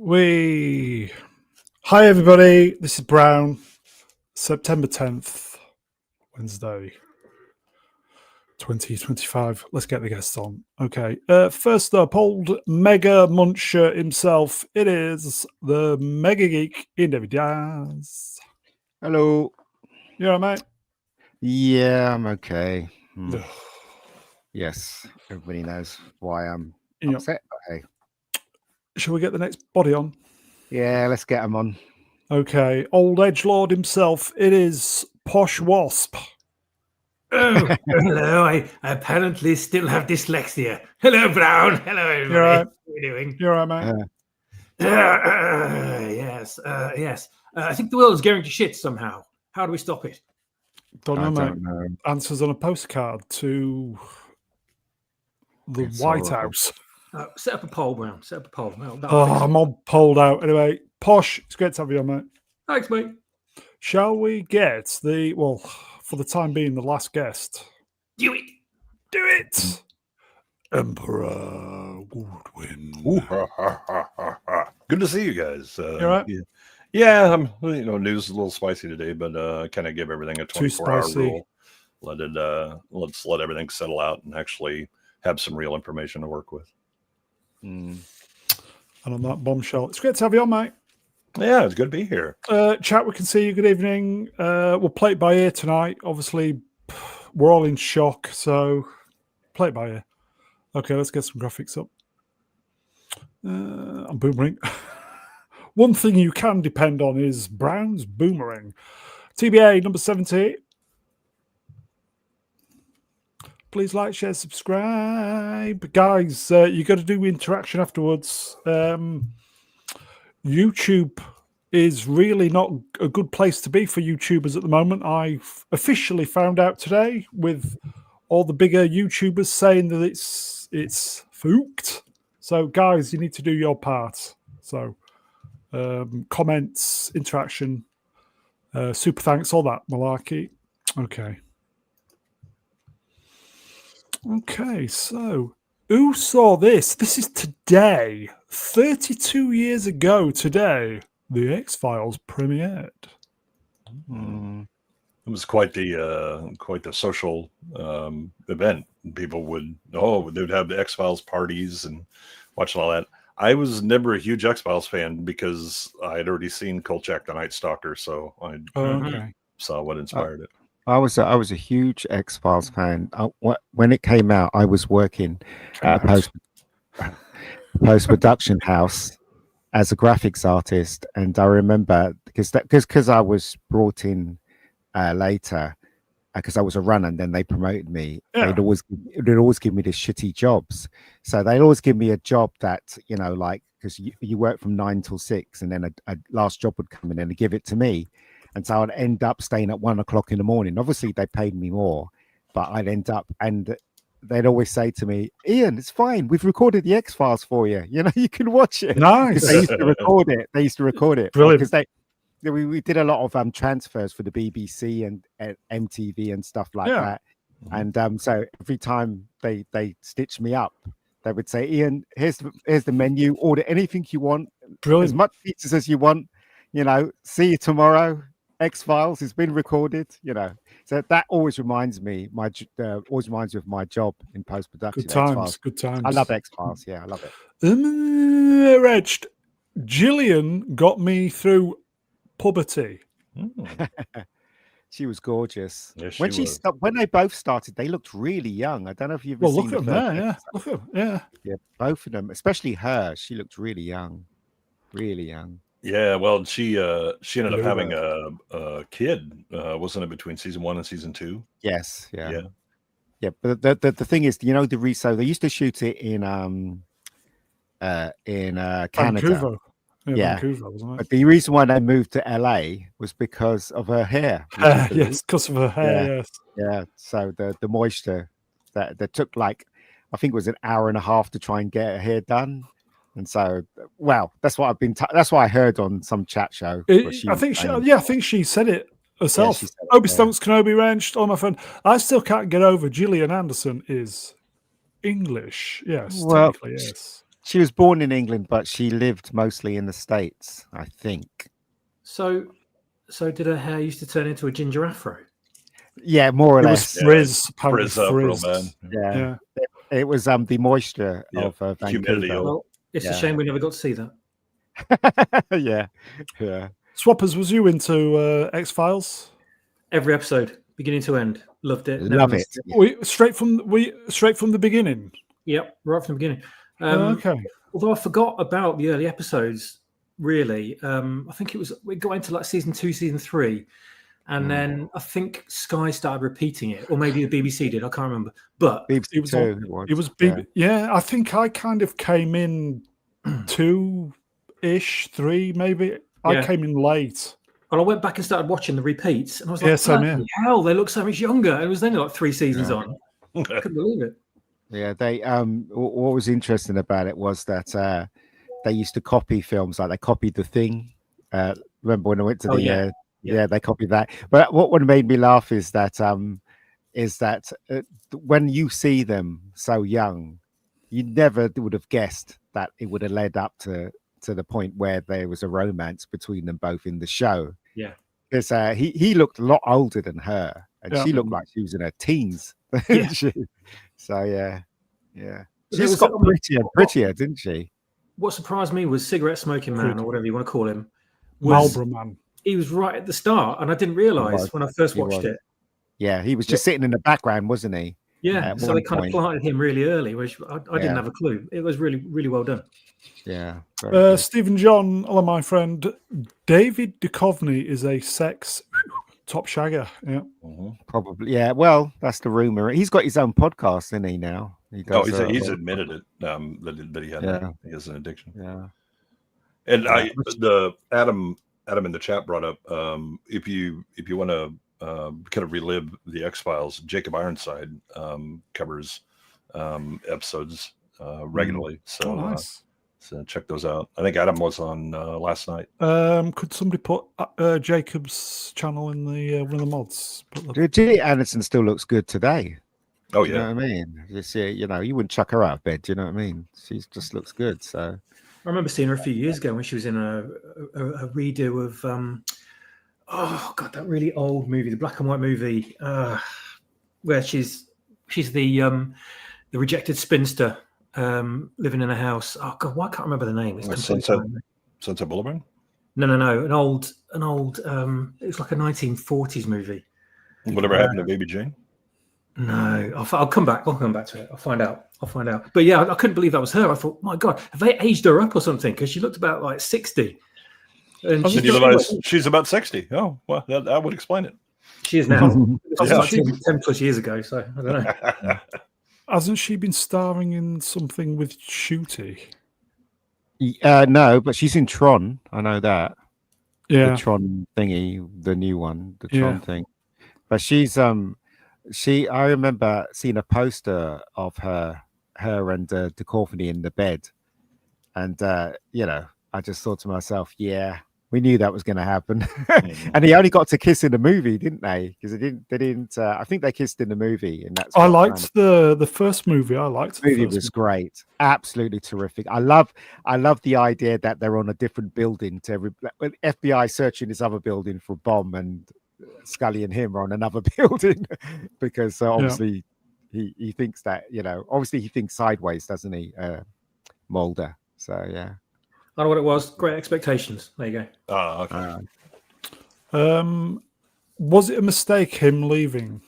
Hi everybody, this is Brown. September 10th, Wednesday, 2025. Let's get the guests on. Okay, first up, old Mega Muncher himself. It is the Mega Geek in David Diaz. Hello. You all right, mate? Yeah, I'm okay. Ugh. Yes, everybody knows why I'm Yep. upset. But hey, Shall we get the next body on? yeah, let's get them on. Okay, old edgelord himself. It is Posh Wasp. Oh, hello. I apparently still have dyslexia. Hello, Brown. Hello, everybody. You're right. How are you doing? You're all right, mate. Yes. I think the world is going to shit somehow. How do we stop it? Don't know, I mate. don't know. Answers on a postcard to the It's White horrible. House. Set up a poll, Brown. Set up a poll. I'm all pulled out. Anyway, Posh, it's great to have you on, mate. Thanks, mate. Shall we get for the time being, the last guest? Do it. Do it! Emperor Goodwin. Good to see you guys. You all right? Yeah, news is a little spicy today, but kind of give everything a 24-hour spicy. rule. Let's let everything settle out and actually have some real information to work with. And on that bombshell, it's great to have you on, mate. Yeah, it's good to be here. Chat, we can see you. Good evening. We'll play it by ear tonight. Obviously, we're all in shock, so play it by ear. Okay, let's get some graphics up. I'm boomering. One thing you can depend on is Brown's boomerang. TBA number 78. Please like, share, subscribe. Guys, you got to do interaction afterwards. YouTube is really not a good place to be for YouTubers at the moment. I've officially found out today with all the bigger YouTubers saying that it's fooked. So, guys, you need to do your part. So, comments, interaction, super thanks, all that malarkey. Okay, so who saw this? This is today, 32 years ago today, the X-Files premiered. It was quite the social event. People they'd have the X-Files parties and watching all that. I was never a huge X-Files fan because I had already seen Kolchak the Night Stalker, so I saw what inspired it. I was a huge X-Files fan. When it came out, I was working at a post-production house as a graphics artist, and I remember because I was brought in later because I was a runner, and then they promoted me. Yeah. They'd always give me the shitty jobs. So they'd always give me a job that like because you work from 9 till 6, and then a last job would come in and they'd give it to me. And so I'd end up staying at 1 o'clock in the morning. Obviously, they paid me more, but I'd end up, and they'd always say to me, "Ian, it's fine. We've recorded the X-Files for you. You can watch it." Nice. They used to record it. Brilliant. Because we did a lot of transfers for the BBC and MTV and stuff like that. And so every time they stitched me up, they would say, "Ian, here's the menu. Order anything you want. Brilliant. As much pizzas as you want. See you tomorrow. X-Files has been recorded, so that always reminds me of my job in post-production. Good times, X-Files. good times. I love X-Files. Yeah, I love it. Wretched. Gillian got me through puberty. She was gorgeous. Yes, When they both started, they looked really young. I don't know if you've Look seen at them there, yeah. Look at them, yeah, both of them, especially her. She looked really young, really young. Yeah, well, she ended up having a kid, wasn't it, between season 1 and season 2? Yes, yeah. But the thing is, so they used to shoot it in Canada. Vancouver. Yeah. Vancouver, wasn't it? But the reason why they moved to LA was because of her hair. Yes, because of her hair. Yes. Yeah. So the moisture that took I think it was an hour and a half to try and get her hair done. And so, that's what that's what I heard on some chat show. I think she said it herself. Obi Stonks Kenobi Wrenched on my phone. I still can't get over Gillian Anderson is English. Yes, well, technically, yes. She was born in England, but she lived mostly in the States, I think. So did her hair used to turn into a ginger afro? Yeah, more or It was less. frizz, apparently Frizz up real frizz. bad. Yeah. Yeah. It was the moisture Yeah, of humidity. Vancouver. Well, it's a Yeah. shame we never got to see that. Yeah. Swappers, was you into X-Files? Every episode, beginning to end, loved it. never Love missed it. Straight from the beginning. Yep, right from the beginning. Okay. Although I forgot about the early episodes, really. I think we got into like season 2, season 3, and then I think Sky started repeating it, or maybe the BBC did. I can't remember. But BBC It was too, It was yeah. I think I kind of came in 2-ish, 3 maybe. I Yeah. came in late. and I went back and started watching the repeats, and I was like, Yeah, same here. "Bloody hell, they look so much younger." And it was only like 3 seasons on. I couldn't believe it. Yeah, they what was interesting about it was that they used to copy films, like they copied The Thing. Remember when I went to yeah. they copied that. But what made me laugh is that when you see them so young, you never would have guessed that it would have led up to the point where there was a romance between them both in the show. Yeah. Because he looked a lot older than her, and Yeah. she looked like she was in her teens. Yeah. So yeah. There She just was- got I mean, prettier and prettier, didn't she? What surprised me was Cigarette Smoking Man, Good. or whatever you want to call him. Was Marlboro Man. he was right at the start, and I didn't realise was. when I first He watched was. it. Yeah, he was just sitting in the background, wasn't he? Yeah, At so one they kind point. of planted him really early, which I Yeah. didn't have a clue. It was really, really well done. Yeah. very good. Stephen John, hello, my friend. David Duchovny is a sex top shagger. Yeah. Probably. Yeah. Well, that's the rumor. He's got his own podcast, isn't he? Now he Oh, does. he's admitted it. That he had he has an addiction. Yeah. And Yeah. the Adam in the chat brought up if you want to kind of relive the X-Files, Jacob Ironside covers episodes regularly. So, Nice. so check those out. I think Adam was on last night. Could somebody put Jacob's channel in the one of the mods? Gillian Anderson still looks good today. Oh You know what I mean? Just you wouldn't chuck her out of bed. Do you know what I mean? She just looks good. So I remember seeing her a few years ago when she was in a redo of oh god, that really old movie, the black and white movie, where she's the rejected spinster living in a house. Oh god, why can't I remember the name? It's completely Sunset Boulevard. No, an old. It was like a 1940s movie. Whatever happened to Baby Jane? No, I'll come back. I'll come back to it. I'll find out. But yeah, I couldn't believe that was her. I thought, my God, have they aged her up or something? Because she looked about like 60. And Did you realize she's about 60? Oh, well, that would explain it. She is now. It was Yeah. like 10 plus years ago, so I don't know. Hasn't she been starring in something with Shooty? no, but she's in Tron. I know that. Yeah. The Tron thingy, the new one, the Tron Yeah. thing. But she's I remember seeing a poster of her and Duchovny in the bed, and I just thought to myself, yeah, we knew that was going to happen. And he only got to kiss in the movie, didn't they? Because they didn't. I think they kissed in the movie, and that's. I what liked the first movie. I liked the movie was great, absolutely terrific. I love the idea that they're on a different building to every FBI searching this other building for a bomb, and Scully and him are on another building because obviously he thinks that obviously he thinks sideways, doesn't he, Mulder? So yeah. I know what it was. Great Expectations. There you go. Okay. Was it a mistake him leaving?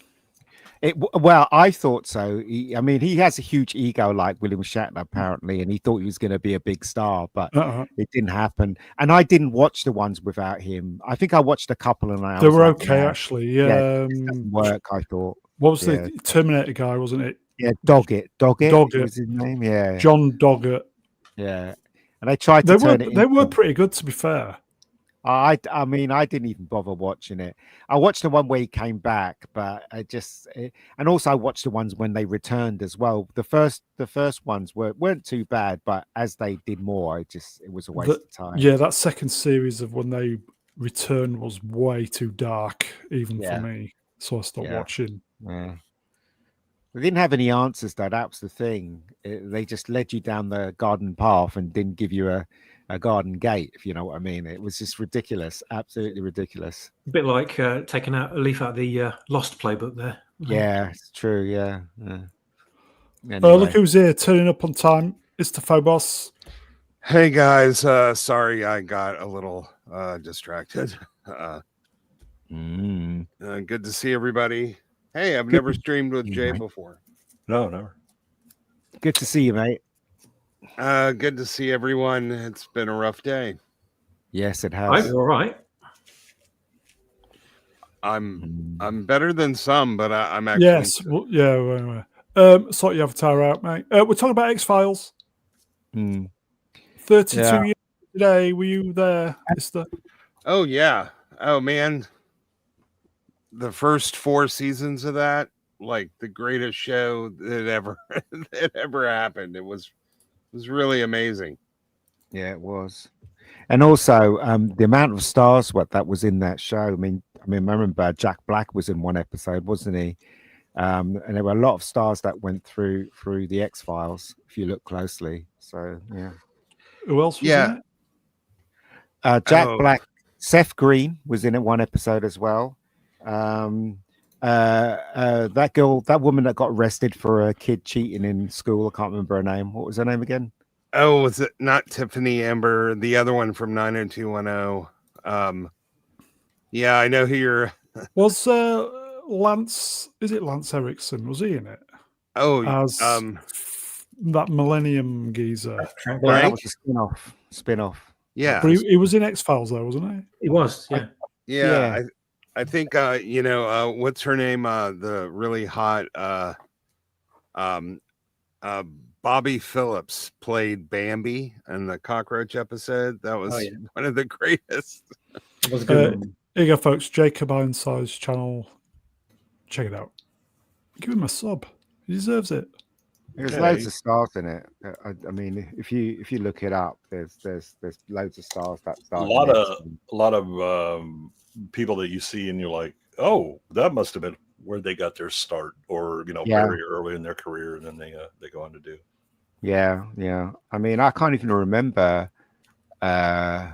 Well, I thought so. He has a huge ego like William Shatner, apparently, and he thought he was going to be a big star, but it didn't happen. And I didn't watch the ones without him. I think I watched a couple, and they were okay, actually. Yeah, this doesn't work. I thought. What was the Terminator guy? Wasn't it? Yeah, Doggett Doggett was his name. Yeah, John Doggett. Yeah, and they tried to turn it. They were pretty good, to be fair. I didn't even bother watching it. I watched the one where he came back, but and also I watched the ones when they returned as well. The first ones weren't too bad, but as they did more, it was a waste of time. Yeah, that second series of when they returned was way too dark, even for me. So I stopped watching. Yeah. They didn't have any answers, though. That was the thing. They just led you down the garden path and didn't give you a garden gate, if you know what I mean. It was just ridiculous, absolutely ridiculous. A bit like taking out a leaf out of the Lost playbook there. Yeah, it's true. Yeah. Look Anyway. who's here, turning up on time. Istaphobos. Hey guys, sorry I got a little distracted. Good to see everybody. Hey, I've never streamed with Jay before. No, never. Good to see you, mate. Good to see everyone. It's been a rough day. Yes, it I hope has. you're all right. I'm better than some, but I'm actually Yes. Well, yeah. Sort your avatar out, mate. We're talking about X-Files. 32 years today. Were you there, Mister? Oh yeah. Oh man. The first 4 seasons of that, like the greatest show that ever happened. It was really amazing. Yeah, it was. And also the amount of stars that was in that show. I mean, I remember Jack Black was in one episode, wasn't he? And there were a lot of stars that went through the X-Files, if you look closely. So yeah. Who else was in it? Jack Black, Seth Green was in it one episode as well. That woman that got arrested for a kid cheating in school, I can't remember her name. What was her name again? Oh, was it not Tiffany Amber? The other one from 90210. Yeah, I know who you're. Was Lance? Is it Lance Erickson? Was he in it? Oh, as that Millennium geezer. That was a spin-off. Yeah, but he was in X-Files though, wasn't he? He was. Yeah. I think what's her name? The really hot Bobby Phillips played Bambi in the cockroach episode. That was one of the greatest. It was a good one. Here you go, folks. Jacob Ironside's channel. Check it out. Give him a sub. He deserves it. There's loads of stars in it. I mean, if you look it up, there's loads of stars that start. A lot of people that you see and you're like, oh, that must have been where they got their start, or very early in their career, and then they go on to do. Yeah. I mean, I can't even remember. I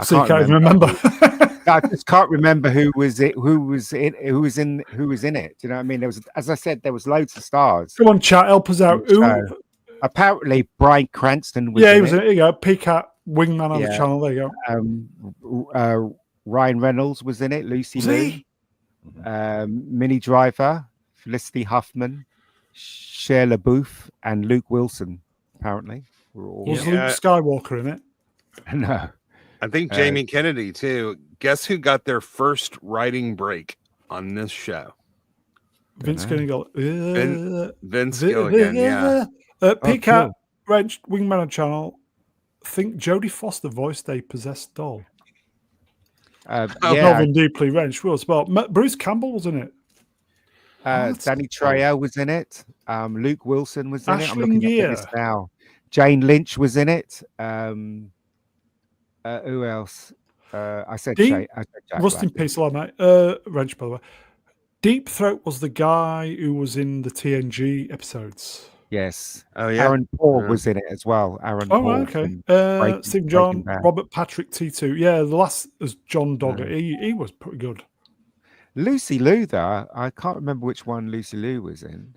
can't even remember. I just can't remember who was in it. Do you know what I mean? There was, as I said, there was loads of stars. Come on, chat, help us out. Apparently, Bryan Cranston was. Yeah, he was in it. Here you go. Peacat Wingman on the channel. There you go. Ryan Reynolds was in it. Lucy Liu, Minnie Driver, Felicity Huffman, Shia LaBeouf, and Luke Wilson. Apparently, was Luke Skywalker in it? No. I think Jamie Kennedy too. Guess who got their first writing break on this show? Vince Gilligan. Vince Gilligan. Yeah. Peacat Wrench Wingman on channel. I think Jodie Foster voiced a possessed doll. Melvin Deeply Wrench was. Well, Bruce Campbell was in it. Danny Trejo was in it. Luke Wilson was in it. I'm looking at this now. Jane Lynch was in it. Who else? I said Jack rest in peace, mate. Wrench, by the way. Deep Throat was the guy who was in the TNG episodes. Yes. Oh yeah. Aaron Paul was in it as well. Aaron Paul. Okay. Stephen John, Robert Patrick T2. Yeah, the last was John Dogger. He was pretty good. Lucy Liu, though, I can't remember which one Lucy Liu was in.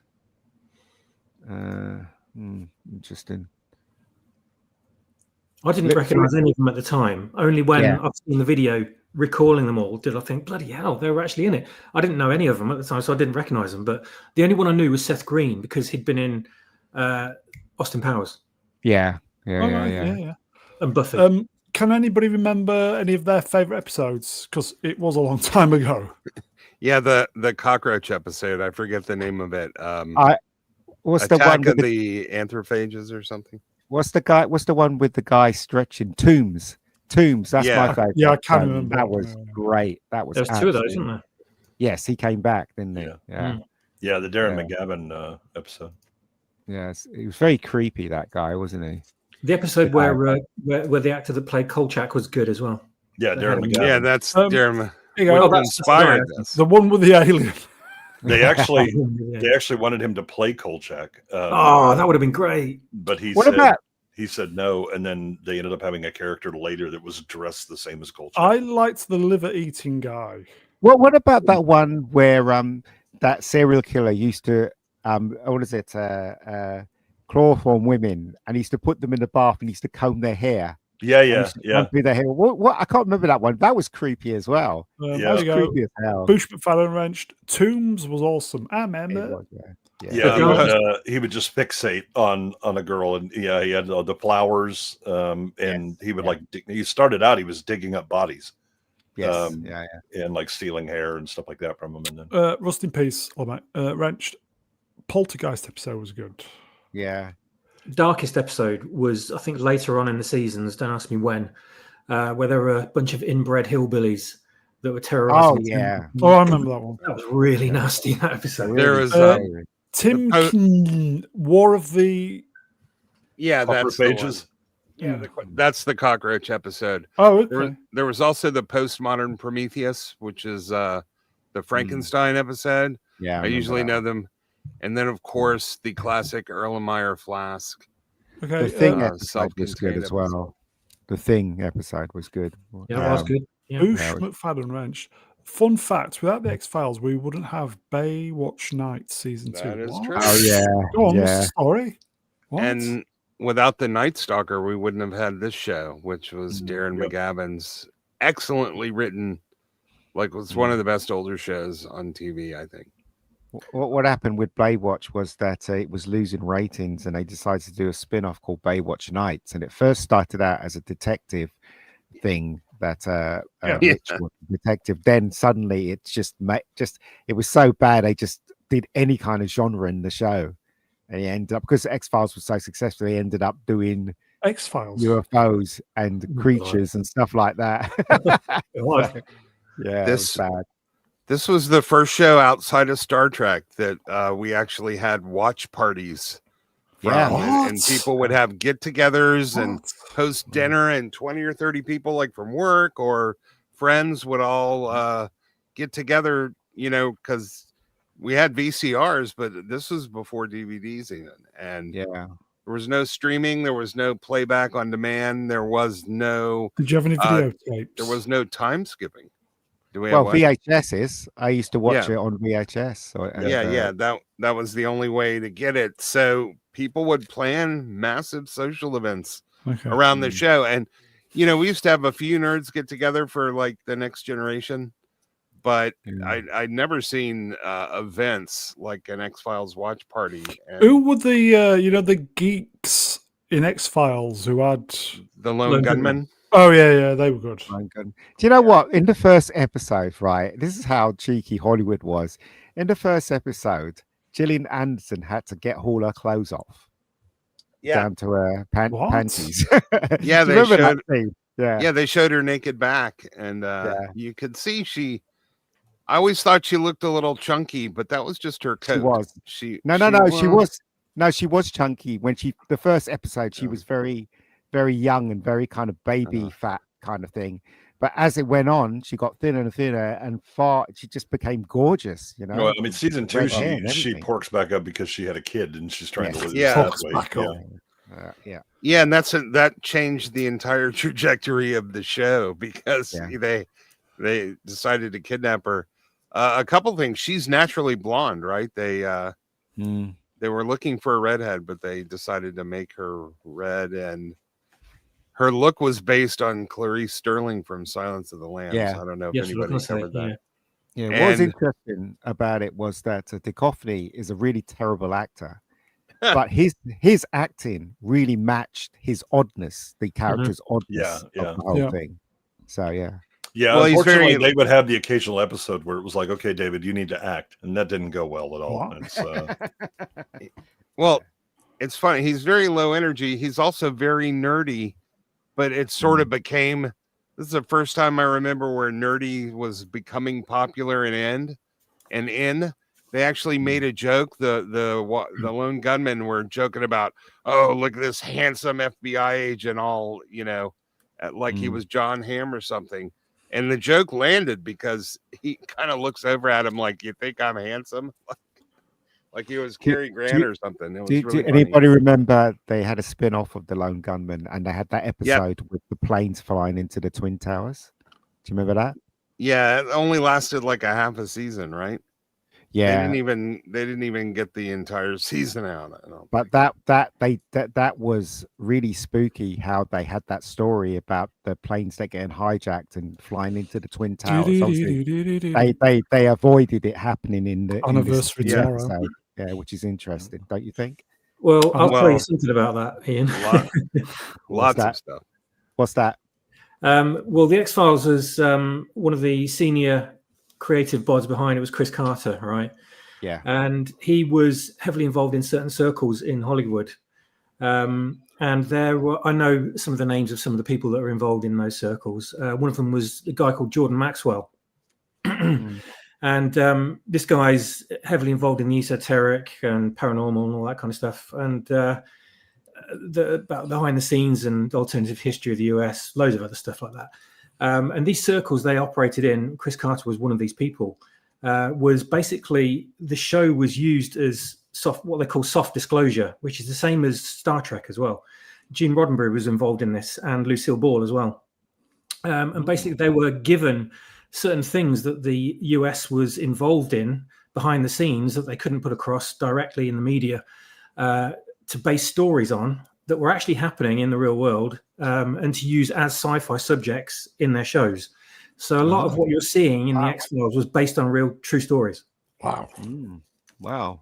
Interesting. I didn't recognize any of them at the time. Only when I've seen the video recalling them all did I think, bloody hell, they were actually in it. I didn't know any of them at the time, so I didn't recognize them. But the only one I knew was Seth Green because he'd been in Austin Powers. Yeah. And Buffy. Can anybody remember any of their favorite episodes? Because it was a long time ago. Yeah, the cockroach episode. I forget the name of it. What's Attack the one of the anthrophages or something? What's the one with the guy stretching? Tombs. That's my favorite. Yeah, I can't remember. That was great. That was. There's 2 of those, isn't there? Yes, he came back, didn't he? Yeah, the Darren McGavin episode. Yes, he was very creepy. That guy, wasn't he? The episode where the actor that played Kolchak was good as well. Yeah, Darren McGavin. Yeah, that's Darren. That's inspired this. The one with the alien. They actually Yeah. they actually wanted him to play Kolchak. Oh, that would have been great. But What he said no, and then they ended up having a character later that was dressed the same as Kolchak. I liked the liver eating guy. what about that one where that serial killer used to what is it chloroform women, and he used to put them in the bath and he used to comb their hair. Yeah. Through their hair. What? I can't remember that one. That was creepy as well. Yeah. There you go. Creepy as hell. Bush McFadden wrenched. Tombs was awesome. I It remember. was, yeah. Yeah, he would just fixate on a girl, and he had the flowers, and he would he started out he was digging up bodies, Yes. and like stealing hair and stuff like that from them, and then Rust in peace, all right. Wrenched. Poltergeist episode was good. Yeah. Darkest episode was, I think, later on in the seasons. Don't ask me when. Where there were a bunch of inbred hillbillies that were terrorizing. Oh yeah. Oh, I remember that one. That was really nasty. That episode. There was Tim War of the. yeah, upper that's the one. pages. Yeah, that's the cockroach episode. Oh, okay. There was also the postmodern Prometheus, which is the Frankenstein episode. Yeah. I usually know them. And then, of course, the classic Erlenmeyer flask. Okay. The Thing episode was self-contained good as well. The Thing episode was good. Yeah, that was good. Yeah. Bush Yeah. McFadden wrenched. Fun fact: without the X Files, we wouldn't have Baywatch Nights season 2. That is What? true. Oh yeah. Go on, what's Yeah. the story? What? And without the Night Stalker, we wouldn't have had this show, which was Darren Yep. McGavin's excellently written. Like, it's one of the best older shows on TV, I think. What happened with Baywatch was that it was losing ratings, and they decided to do a spin-off called Baywatch Nights. And it first started out as a detective thing that Mitch was a detective. Then suddenly it just it was so bad they just did any kind of genre in the show, and he ended up, because X Files was so successful, he ended up doing X Files. UFOs and creatures and stuff like that. Yeah, it was bad. This was the first show outside of Star Trek that we actually had watch parties from, Yeah. and people would have get-togethers and post dinner, and 20 or 30 people, like from work or friends, would all get together, because we had VCRs, but this was before DVDs even. And Yeah. there was no streaming, there was no playback on demand, there was no Did you have any videotapes? there was no time skipping. Do we Well, have VHSs. I used to watch it on VHS. So, that was the only way to get it. So people would plan massive social events around the show. And, we used to have a few nerds get together for like the Next Generation, but I'd never seen events like an X-Files watch party. And Who were the the geeks in X Files who had the Lone Gunman? Oh yeah, they were good. Do you know what? In the first episode, right? This is how cheeky Hollywood was. In the first episode, Gillian Anderson had to get all her clothes off, down to her panties. Yeah, Do you remember that scene? Yeah, they showed her naked back, and you could see I always thought she looked a little chunky, but that was just her coat. She was. She was chunky when the first episode. She was very, very young and very kind of baby fat kind of thing. But as it went on, she got thinner and thinner and she just became gorgeous, Well, I mean, season 2, she porks back up because she had a kid and she's trying to lose weight. And that changed the entire trajectory of the show, because they decided to kidnap her. A couple things. She's naturally blonde, right? They were looking for a redhead, but they decided to make her red, and her look was based on Clarice Sterling from Silence of the Lambs. I don't know if anybody covered that. What was interesting about it was that Duchovny is a really terrible actor, but his acting really matched his oddness, the character's oddness of the whole thing. So well, unfortunately, they would have the occasional episode where it was like, okay, David, you need to act, and that didn't go well at all. Well, it's funny. He's very low energy. He's also very nerdy, but it sort of became. This is the first time I remember where nerdy was becoming popular and in. They actually made a joke. The Lone Gunmen were joking about, oh, look at this handsome FBI agent, all like he was John Hamm or something. And the joke landed because he kind of looks over at him like, "You think I'm handsome?" Like he was Cary Grant or something. It was really funny. Anybody remember they had a spin-off of The Lone Gunman, and they had that episode with the planes flying into the Twin Towers? Do you remember that? Yeah, it only lasted like a half a season, right? Yeah, they didn't even get the entire season out. I don't but that was really spooky. How they had that story about the planes that getting hijacked and flying into the Twin Towers. Obviously, they avoided it happening in Anniversary this tomorrow. episode. Yeah, which is interesting, don't you think? Well, I'll tell you something about that, Ian. Lots of stuff. What's that? Well, the X-Files was one of the senior creative bods behind it was Chris Carter, right? Yeah. And he was heavily involved in certain circles in Hollywood. And I know some of the names of some of the people that are involved in those circles. One of them was a guy called Jordan Maxwell. And this guy's heavily involved in the esoteric and paranormal and all that kind of stuff. And about behind the scenes and alternative history of the US, loads of other stuff like that. And these circles they operated in, Chris Carter was one of these people, was basically the show was used as what they call soft disclosure, which is the same as Star Trek as well. Gene Roddenberry was involved in this and Lucille Ball as well. And basically they were given certain things that the US was involved in behind the scenes that they couldn't put across directly in the media to base stories on that were actually happening in the real world and to use as sci-fi subjects in their shows. So a lot of what you're seeing in the X-Files was based on real true stories. Wow. Wow.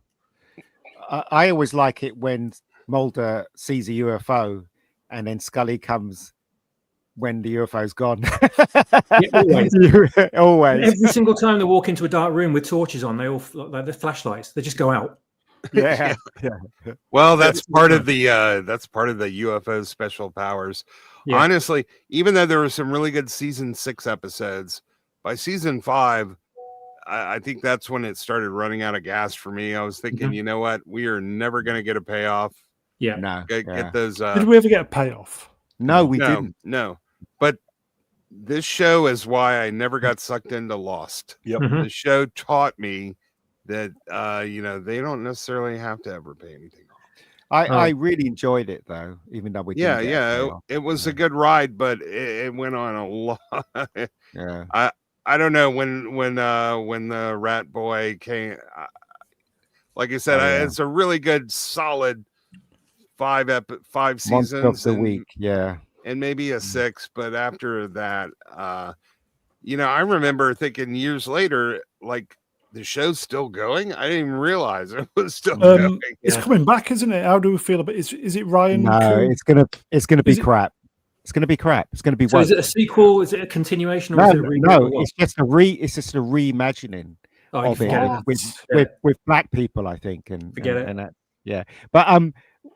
I always like it when Mulder sees a UFO and then Scully comes when the UFO's gone. Yeah, always. Always. Every single time they walk into a dark room with torches on, they all like the flashlights. They just go out. Yeah. Well, that's part of the UFO special powers. Yeah. Honestly, even though there were some really good season 6 episodes, by season 5, I think that's when it started running out of gas for me. I was thinking, you know what, we are never going to get a payoff. Yeah, no. Get those. Did we ever get a payoff? No, we didn't. No, but this show is why I never got sucked into Lost. Yep. The show taught me that they don't necessarily have to ever pay anything off. I really enjoyed it though, even though we didn't it was a good ride, but it went on a lot. Yeah. I don't know when the Rat Boy came. Like I said, it's a really good solid 5 seasons Monster of the week, and maybe a 6. But after that, I remember thinking years later, like, the show's still going. I didn't even realize it was still going. It's coming back, isn't it? How do we feel about it? Is it Ryan? No, it's gonna be crap. It's gonna be crap. It's gonna be. So is it a sequel? Is it a continuation? Or No, is it a no. It's just a reimagining of it with black people, I think. And forget it. And that, yeah, but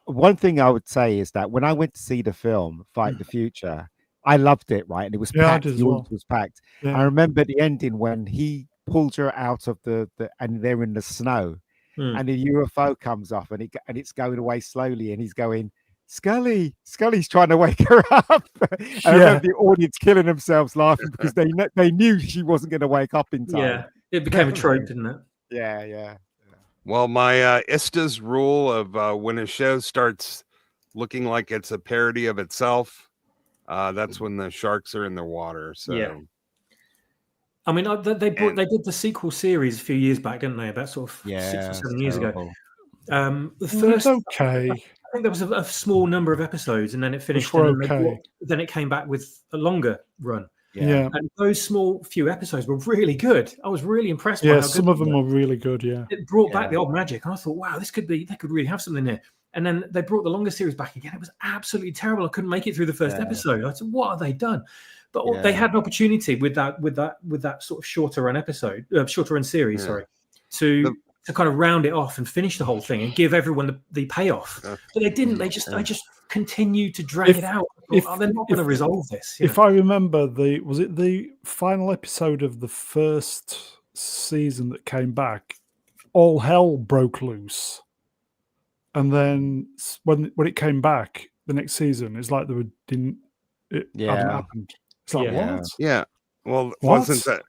one thing I would say is that when I went to see the film Fight the Future, I loved it. Right, and it was packed. The audience was packed. Yeah. I remember the ending when he pulled her out of the and they're in the snow, and the UFO comes off and it's going away slowly, and he's going, Scully's trying to wake her up. And I remember the audience killing themselves laughing because they knew she wasn't going to wake up in time. Yeah, it became a trope, didn't it? Yeah. Well, my Ista's rule of when a show starts looking like it's a parody of itself, that's when the sharks are in the water. So yeah. I mean, they did the sequel series a few years back, didn't they? About sort of 6 or 7 years ago. The first, okay. I think there was a small number of episodes, and then it finished. Then it came back with a longer run. Yeah. And those small few episodes were really good. I was really impressed. Yeah, some of them were really good. Yeah, it brought back the old magic. And I thought, wow, they could really have something there. And then they brought the longer series back again. It was absolutely terrible. I couldn't make it through the first episode. I said, what have they done? But they had an opportunity with that sort of shorter run series, to kind of round it off and finish the whole thing and give everyone the payoff. But they didn't. They just continued to drag it out. They're not going to resolve this. If I remember, was it the final episode of the first season that came back? All hell broke loose, and then when it came back the next season, it's like hadn't happened. It's like, what? Yeah. Well, What? wasn't that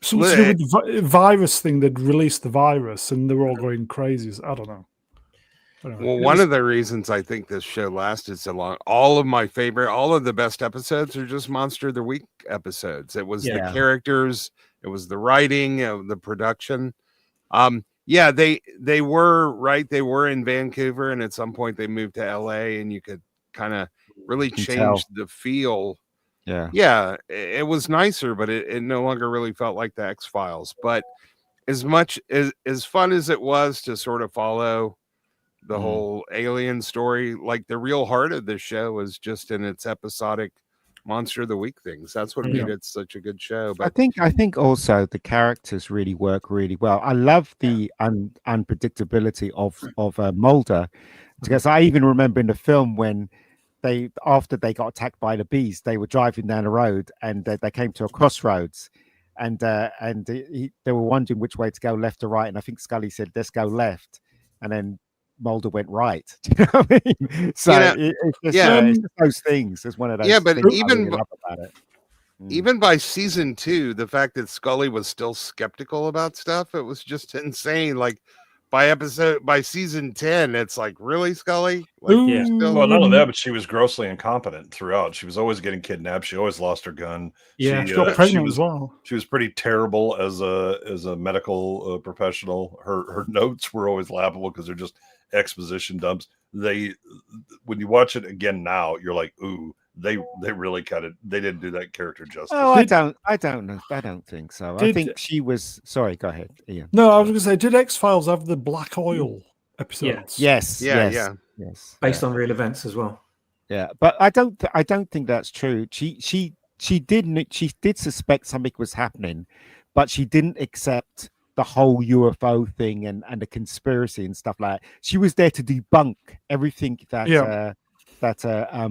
Something to do with the virus thing. They'd released the virus, and they were all going crazy. I don't know. Anyway, well, one of the reasons I think this show lasted so long, all of the best episodes are just Monster of the Week episodes. It was the characters, it was the writing, the production. Yeah, they were right. They were in Vancouver, and at some point they moved to LA, and you could kind of really change the feel. Yeah, it was nicer, but it no longer really felt like the X-Files. But as much as fun as it was to sort of follow the whole alien story, like the real heart of this show was just in its episodic Monster of the Week things. That's what made it such a good show. But I think also the characters really work really well. I love the unpredictability of Mulder, because I even remember in the film when after they got attacked by the bees, they were driving down the road and they came to a crossroads, and they were wondering which way to go, left or right, and I think Scully said, "Let's go left," and then Mulder went right. Do you know what I mean? So it's just those things. It's one of those. Yeah, but things even I really love about it. Even by season 2, the fact that Scully was still skeptical about stuff, it was just insane. Like by season 10, it's like, really, Scully? Like, well, not only that, but she was grossly incompetent throughout. She was always getting kidnapped. She always lost her gun. Yeah, she got pregnant as well. She was pretty terrible as a medical professional. Her notes were always laughable because they're just exposition dumps. When you watch it again now, you're like, ooh, they really they didn't do that character justice. Oh, I don't know. I don't think so. I think she was. Sorry, go ahead, Ian. No, I was going to say, did X-Files have the black oil episodes? Yes. Based on real events as well. Yeah, but I don't think that's true. She did suspect something was happening, but she didn't accept the whole UFO thing and the conspiracy and stuff like that. She was there to debunk everything that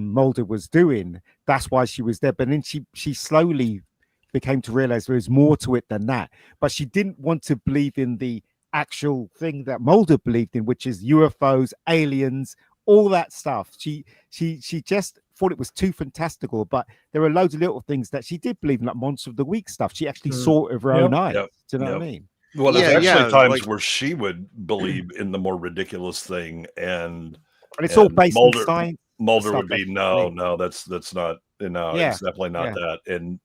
Mulder was doing. That's why she was there. But then she slowly became to realize there was more to it than that. But she didn't want to believe in the actual thing that Mulder believed in, which is UFOs, aliens, all that stuff. She just thought it was too fantastical. But there were loads of little things that she did believe in, like Monster of the Week stuff. She actually saw it with her own eyes. Do you know what I mean? Well, there's actually times where she would believe in the more ridiculous thing, and it's all based on science. Mulder would be no, that's not, it's definitely not that, and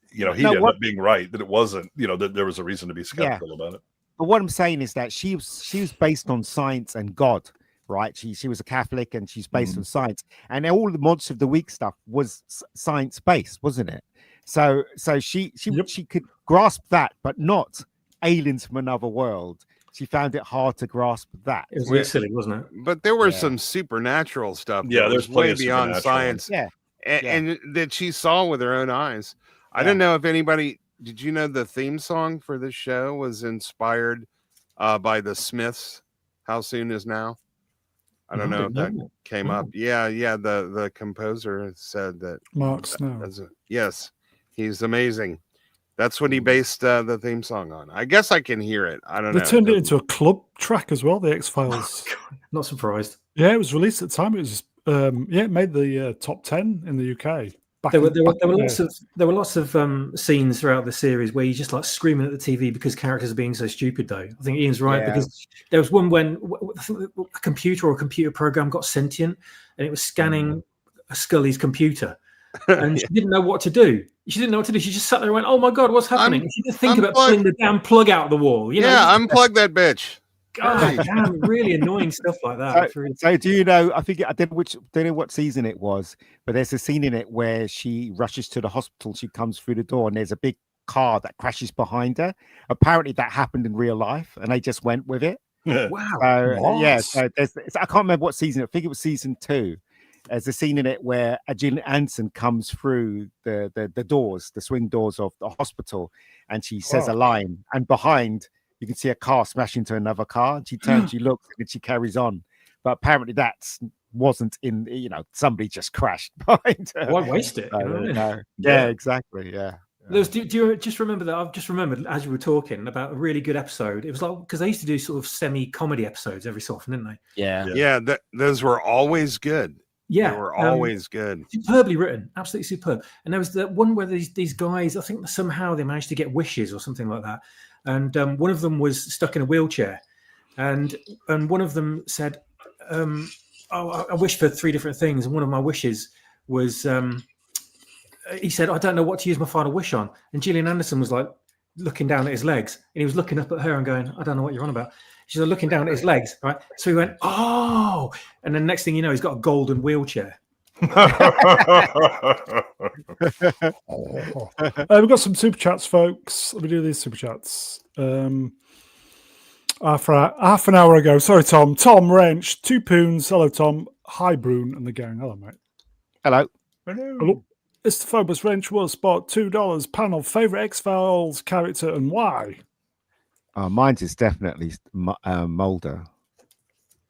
he ended up being right that it wasn't, that there was a reason to be skeptical about it. But what I'm saying is that she was based on science and God, right? She was a Catholic and she's based on science, and all the Monster of the Week stuff was science based, wasn't it? So she could grasp that, but not aliens from another world. She found it hard to grasp that. It was really silly, wasn't it? But there was some supernatural stuff. Yeah, there's way beyond science. And that she saw with her own eyes. I don't know if anybody did. You know the theme song for this show was inspired by the Smiths. How Soon Is Now? I don't know if that came up. Yeah. The composer said that. Mark Snow. Yes, he's amazing. That's what he based the theme song on. I guess I can hear it. I don't know. They turned it into a club track as well, the X-Files. Oh, not surprised. Yeah, it was released at the time. It was it made the top 10 in the UK. There were lots of scenes throughout the series where you just like screaming at the TV because characters are being so stupid. Though I think Ian's right, because there was one when a computer or a computer program got sentient and it was scanning Scully's computer. And she didn't know what to do. She just sat there and went, "Oh my god, what's happening?" And she didn't think about pulling the damn plug out of the wall. Unplug that bitch. God damn, really annoying stuff like that. So do you know? I don't know what season it was, but there's a scene in it where she rushes to the hospital. She comes through the door, and there's a big car that crashes behind her. Apparently, that happened in real life, and they just went with it. Wow. So I can't remember what season. I think it was season 2. There's a scene in it where Gillian Anderson comes through the doors, the swing doors of the hospital, and she says a line, and behind you can see a car smash into another car, and she turns, she looks, and she carries on. But apparently that wasn't in, somebody just crashed behind her. Why waste it? Yeah, exactly. Yeah. Do you just remember that? I've just remembered as you were talking about a really good episode. It was like, because they used to do sort of semi-comedy episodes every so often, didn't they? Yeah. Yeah, those were always good. Yeah, They were always good. superbly written, absolutely superb. And there was the one where these guys, I think somehow they managed to get wishes or something like that, and one of them was stuck in a wheelchair, and one of them said, "Oh, I wish for 3 different things," and one of my wishes was, he said, "I don't know what to use my final wish on," and Gillian Anderson was like looking down at his legs, and he was looking up at her and going, "I don't know what you're on about." She's like looking down at his legs, right? So he went, "Oh," and then next thing you know, he's got a golden wheelchair. We've got some super chats, folks. Let me do these super chats. Half an hour ago. Sorry, Tom. Tom Wrench, 2 poons. Hello, Tom. Hi, Brune and the gang. Hello, mate. Hello. Hello. Istaphobos Wrench was spot $2. Panel favorite X-Files character and why? Mine's is definitely Mulder.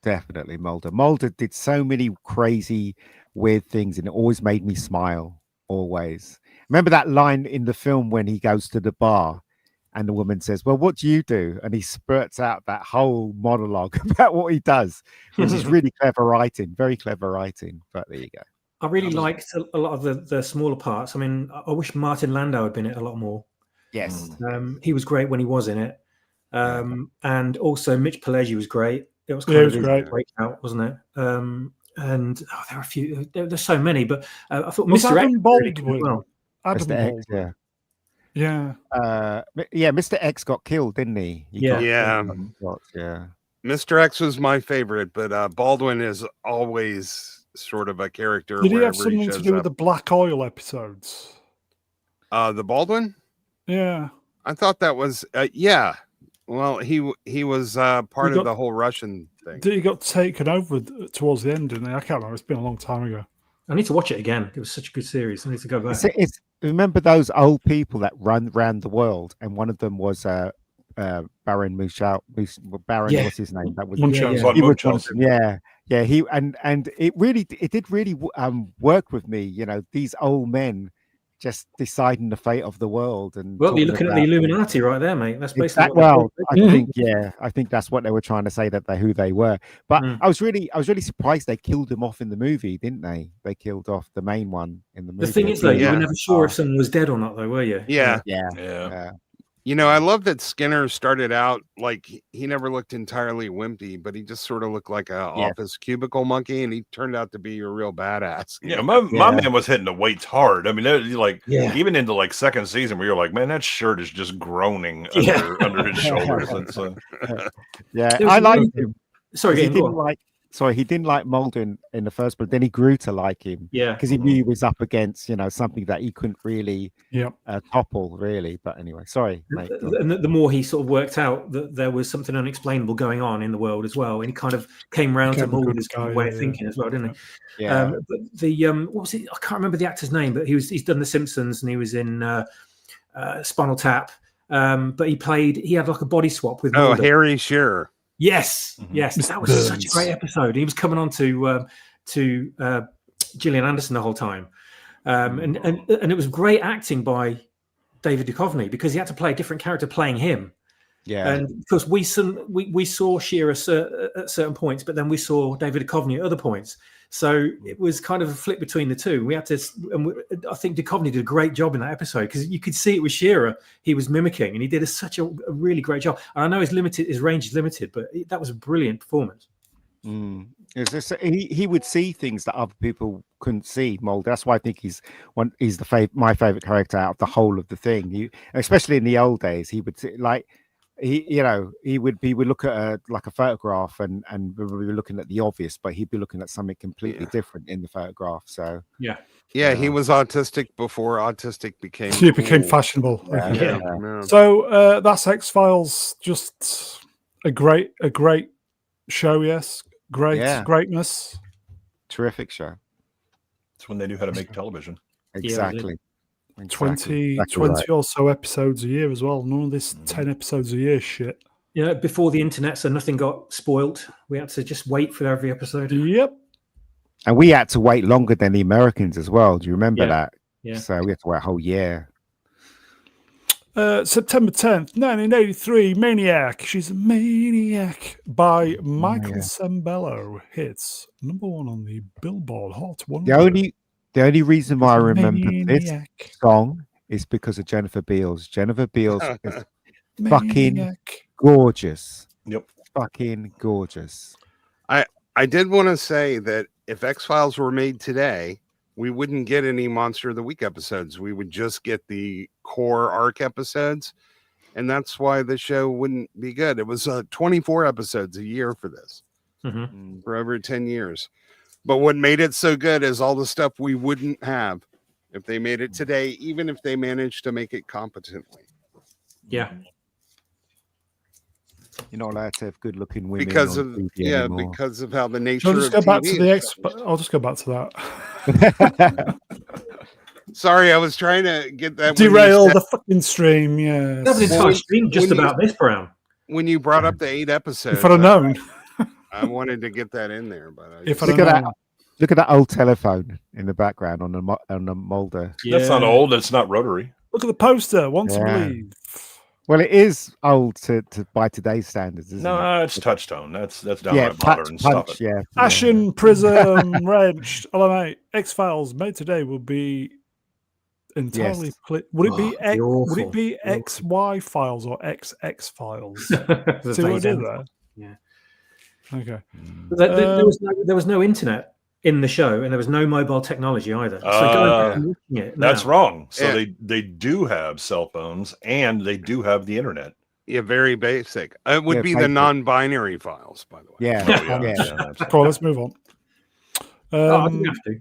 Definitely Mulder. Mulder did so many crazy, weird things, and it always made me smile. Always. Remember that line in the film when he goes to the bar and the woman says, "Well, what do you do?" And he spurts out that whole monologue about what he does, which is really clever writing, very clever writing. But there you go. I really liked a lot of the smaller parts. I mean, I wish Martin Landau had been in it a lot more. Yes. He was great when he was in it. And also Mitch Pileggi was great. It was kind Yeah, of it was his great. breakout, wasn't it? And there are a few. There's so many, but I thought Was Mr. X Adam was really good Baldwin? as well. Adam Mr. X, Baldwin. yeah. Yeah. Mr. X got killed, didn't he? Yeah. Yeah. Mr. X was my favorite, but Baldwin is always sort of a character. Did he have wherever something to shows do with up. the Black Oil episodes? The Baldwin? Yeah. I thought that was yeah. Well, he was part of the whole Russian thing. He got taken over towards the end, didn't he? I can't remember. It's been a long time ago. I need to watch it again. It was such a good series. I need to go back. It's remember those old people that run around the world, and one of them was Baron Munchausen. Baron, Yeah. what's his name? That was Munchausen. he was one of them, yeah. He and it did really work with me. You know, these old men just deciding the fate of the world. And Well, you're looking at the Illuminati right there, mate. That's basically I think that's what they were trying to say, that who they were. But I was really surprised they killed him off in the movie, didn't they? They killed off the main one in the movie. The thing is, though, you were never sure if someone was dead or not, though, were you? Yeah. You know, I love that Skinner started out like he never looked entirely wimpy, but he just sort of looked like a office cubicle monkey, and he turned out to be a real badass. Yeah, my man was hitting the weights hard. I mean, even into like second season, where you're like, man, that shirt is just groaning under his shoulders. I liked him. Sorry, he didn't like Mulder in the first, but then he grew to like him. Yeah, because he knew he was up against something that he couldn't really topple, really. But anyway, sorry, mate. And the more he sort of worked out that there was something unexplainable going on in the world as well, and he kind of came round to Mulder's way of thinking as well, didn't he? Yeah. But the what was it? I can't remember the actor's name, but he's done The Simpsons and he was in Spinal Tap. But he had like a body swap with Mulder. Harry Shearer. Yes, that was such a great episode. He was coming on to Gillian Anderson the whole time, and it was great acting by David Duchovny because he had to play a different character playing him. Yeah, and because we saw Shearer at certain points, but then we saw David Duchovny at other points. So it was kind of a flip between the two. We had to, I think Duchovny did a great job in that episode because you could see it was Shearer he was mimicking, and he did such a really great job. And I know his range is limited, but that was a brilliant performance. He would see things that other people couldn't see. Mulder. That's why I think he's my favorite character out of the whole of the thing. Especially in the old days, he would see, like. He would look at a photograph and we were looking at the obvious, but he'd be looking at something completely different in the photograph. So he was autistic before autistic became became fashionable. Yeah. So that's X-Files. Just a great show. Yes, greatness. Terrific show. It's when they knew how to make television. Exactly. 20 or so episodes a year as well. None of this 10 episodes a year shit. Yeah, before the internet, so nothing got spoilt. We had to just wait for every episode. Yep. And we had to wait longer than the Americans as well. Do you remember that? Yeah. So we had to wait a whole year. September 10th, 1983, Maniac. She's a Maniac by Michael yeah. Sembello hits #1 on the Billboard Hot 100. The only reason why I remember this Maniac. song is because of Jennifer Beals. Jennifer Beals is fucking Maniac. gorgeous. Yep. Fucking gorgeous. I did want to say that if X-Files were made today, we wouldn't get any Monster of the Week episodes. We would just get the core arc episodes. And that's why the show wouldn't be good. It was 24 episodes a year for this for over 10 years. But what made it so good is all the stuff we wouldn't have if they made it today, even if they managed to make it competently. Yeah. You're not allowed to have good-looking women Because on of TV anymore. because of how the nature Shall I just of go back TV to the is. I'll just go back to that. Sorry, I was trying to get that when you Derail said- the fucking stream. Yeah. That was an Well, entire stream just when you- about this, Brown. when you brought up the 8 episodes. If I'd have known. I wanted to get that in there, but If Look I at don't that. know. Look at that old telephone in the background on the Mulder. That's not old. It's not rotary. Look at the poster. Want to Yeah. believe. Well, it is old to by today's standards, isn't it? No, it's touch tone. That's Yeah, downright modern. Stop punch, it. yeah. Ashen Prism Wrench. LMA. X-Files made today will be entirely. Yes. Would it be Oh, X? Would awful. it be XY files or XX files? The See what I phase did end. there? Yeah. Okay. There was no internet in the show, and there was no mobile technology either. So going back and watching it That's now- wrong. So Yeah. they do have cell phones and they do have the internet. yeah, very basic. It would Yeah, be the basic. non-binary files, by the way. Yeah, Oh, yeah, yeah. yeah, that's- Cool. Let's move on. Oh, I didn't have to.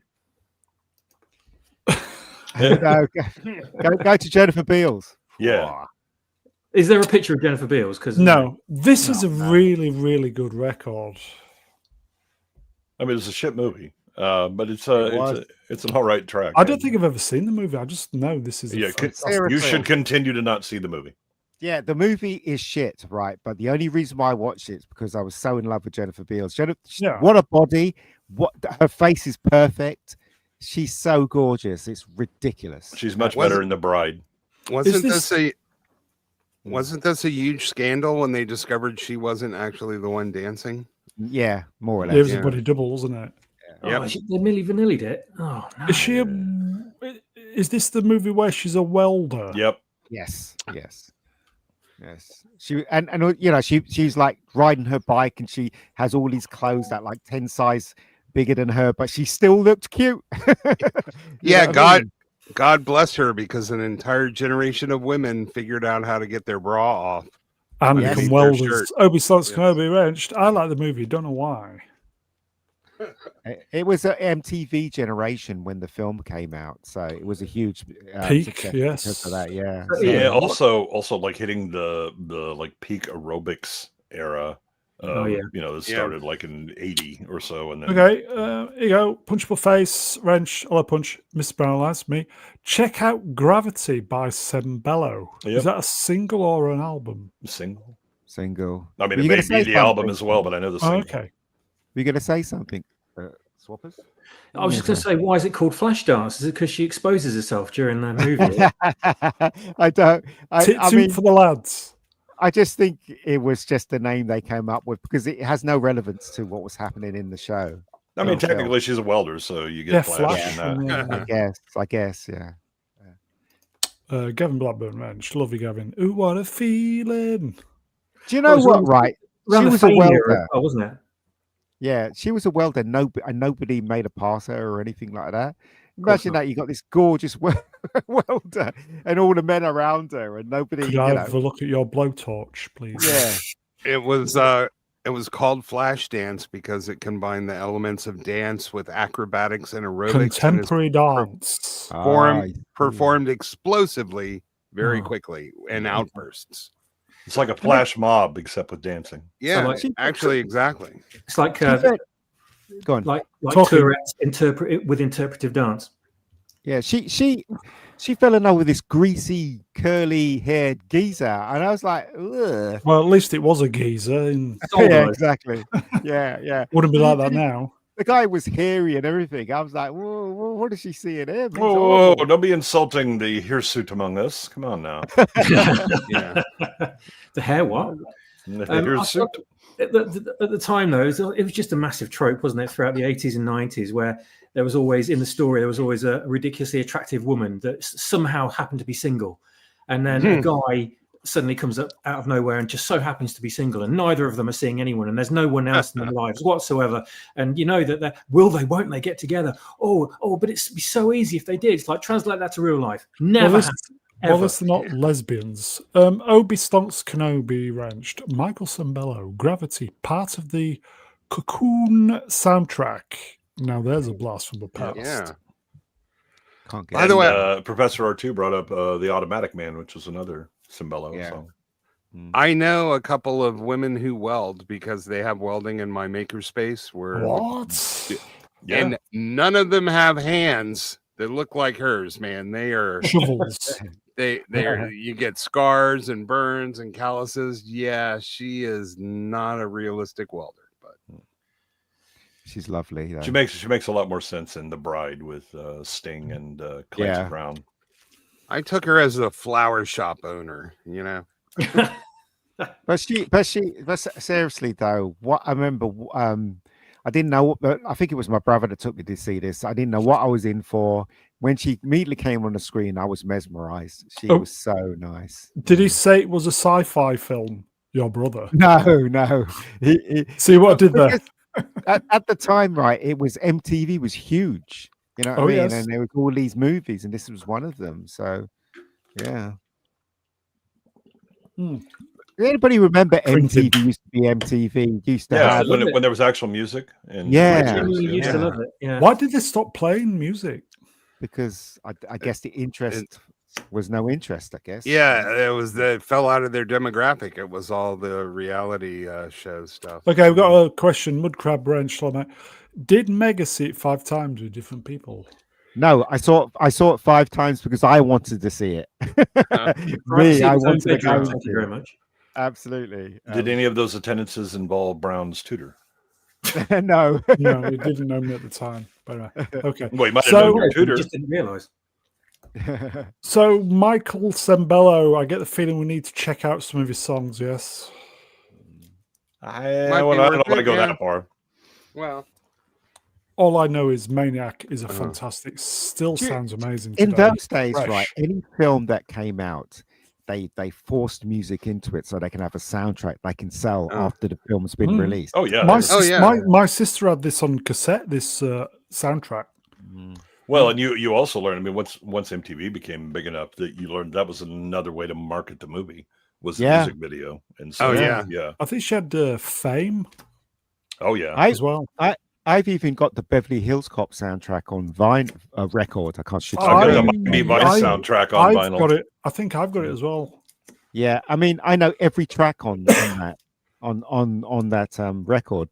Go to Jennifer Beals. yeah. Is there a picture of Jennifer Beals? Because No, this is a really, really good record. I mean, it's a shit movie, but it's was. it's an all right track. I don't think I've ever seen the movie. I just know this is. Yeah, fantastic- you should continue to not see the movie. Yeah, the movie is shit, right? But the only reason why I watched it is because I was so in love with Jennifer Beals. Yeah. What a body! What her face is perfect. She's so gorgeous. It's ridiculous. She's much Was better it- in The Bride. Wasn't this- this a huge scandal when they discovered she wasn't actually the one dancing? Yeah, more or It less. was a bloody double, wasn't it? oh, Yep. they Milli Vanilli'd it. Oh no! Is she? Is this the movie where she's a welder? Yep. Yes. She and you know she's like riding her bike and she has all these clothes that like 10 size bigger than her, but she still looked cute. You Yeah, know what I mean? God bless her, because an entire generation of women figured out how to get their bra off. And Yes. become Their welders. shirt. Obi Slots can Yes. Obi Wrenched. I like the movie. Don't know why. It was an MTV generation when the film came out, so it was a huge Peak, success yes. because of that. Yeah, But So- Yeah. Yeah. Also like hitting the like peak aerobics era. Oh, yeah. You know, it Yeah. started like in 80 or so, and then Okay, here you go. Punchable Face, Wrench, Hello Punch, Mr. Brown asked me. Check out Gravity by Sembello. Yep. Is that a single or an album? single. single. I mean, Were it you may gonna be say the album something? as well, but I know the Oh, single. okay. Were you going to say something, Swappers? I was just going to say, why is it called Flashdance? Is it because she exposes herself during the movie? I don't. I Tits mean, for the lads. I just think it was just the name they came up with because it has no relevance to what was happening in the show. I mean, Oh, technically, she's a welder, so you get Yeah, flash in that. and, I guess, yeah. Gavin Blackburn, Wrench. Love you, Gavin. Ooh, what a feeling. Do you know was what? around- Right, Around she the was a Fame welder. era, wasn't it? Yeah, she was a welder. And nobody made a pass her or anything like that. Imagine not. that you got this gorgeous welder and all the men around her, and nobody. Could You I know, have a look at your blowtorch, please? yeah, It was called Flashdance because it combined the elements of dance with acrobatics and aerobics, and is Contemporary dance. performed explosively, very Oh. quickly, in outbursts. It's like a flash mob, except with dancing. Yeah, like- actually, exactly. It's like Go on. like Talking- Tourette's with interpretive dance. Yeah, she fell in love with this greasy, curly-haired geezer, and I was like, ugh. Well, at least it was a geezer. It's all Yeah, right. exactly. Yeah. Wouldn't be like that now. the guy was hairy and everything. I was like, whoa, what does she see in him? He's Whoa, horrible. don't be insulting the hirsute among us. Come on now. Yeah. The hair what? The I hirsute. thought- at the time, though, it was just a massive trope, wasn't it? Throughout the 80s and 90s, where there was always in the story there was always a ridiculously attractive woman that somehow happened to be single, and then a guy suddenly comes up out of nowhere and just so happens to be single, and neither of them are seeing anyone, and there's no one else in their lives whatsoever. And you know that won't they get together? Oh, but it'd be so easy if they did. It's like translate that to real life. Never happens. Well, it's not lesbians. Obi Stonks Kenobi Wrenched, Michael Sembello, Gravity, part of the Cocoon soundtrack. Now there's a blast from the past. Yeah. Can't By get the it. way, Professor R2 brought up the Automatic Man, which was another Sembello Yeah. song. I know a couple of women who weld because they have welding in my makerspace where What? Yeah. and none of them have hands that look like hers, man. They are Shovels. they're you get scars and burns and calluses. Yeah, she is not a realistic welder, but She's lovely. Though. She makes a lot more sense in The Bride with Sting and Clancy Yeah. Brown. I took her as a flower shop owner, you know. But seriously though, what I remember, I didn't know what, but I think it was my brother that took me to see this. I didn't know what I was in for. When she immediately came on the screen, I was mesmerized. She Oh. was so nice. Did he say it was a sci-fi film? Your brother. No. See what I did there? At the time, right? It was MTV was huge. You know what I mean? Yes. And there was all these movies, and this was one of them. So, yeah. Anybody remember Printed. MTV used to be MTV? Used to Yeah, have when there was actual music. And Yeah. I videos, genuinely used to Yeah. love it. Yeah. Why did they stop playing music? because I guess the interest was no interest. I guess. Yeah, it was that fell out of their demographic. It was all the reality show stuff. Okay, we've got a question. Mudcrab Wrenched on it. Did Mega see it 5 times with different people? No, I saw it 5 times because I wanted to see it. Me, I wanted to go. Thank you very much. Absolutely. Did any of those attendances involve Brown's tutor? No. No, he didn't know me at the time. But okay. Well, he might have So- known your You tutor. just didn't realise. So Michael Sembello, I get the feeling we need to check out some of his songs. Yes. I Might don't be know worth if I it, go yeah. that far. Well, All I know is Maniac is a Uh-huh. fantastic. Still Do you- sounds amazing. In today. those days, Fresh. right? Any film that came out, they forced music into it so they can have a soundtrack they can sell Oh. after the film's been Mm. released. Oh yeah. My, Oh, sis- yeah. my sister had this on cassette. This soundtrack. Well, and you also learn. I mean, once MTV became big enough that you learned that was another way to market the movie was the Yeah. music video. And so, Oh, yeah. yeah. I think she had Fame Oh yeah. as well. I've even got the Beverly Hills Cop soundtrack on record. I can't shoot. Oh, I've got I- the Miami Vice I- soundtrack on I've vinyl. got it. I think I've got it as well. Yeah, I mean, I know every track on that on that record,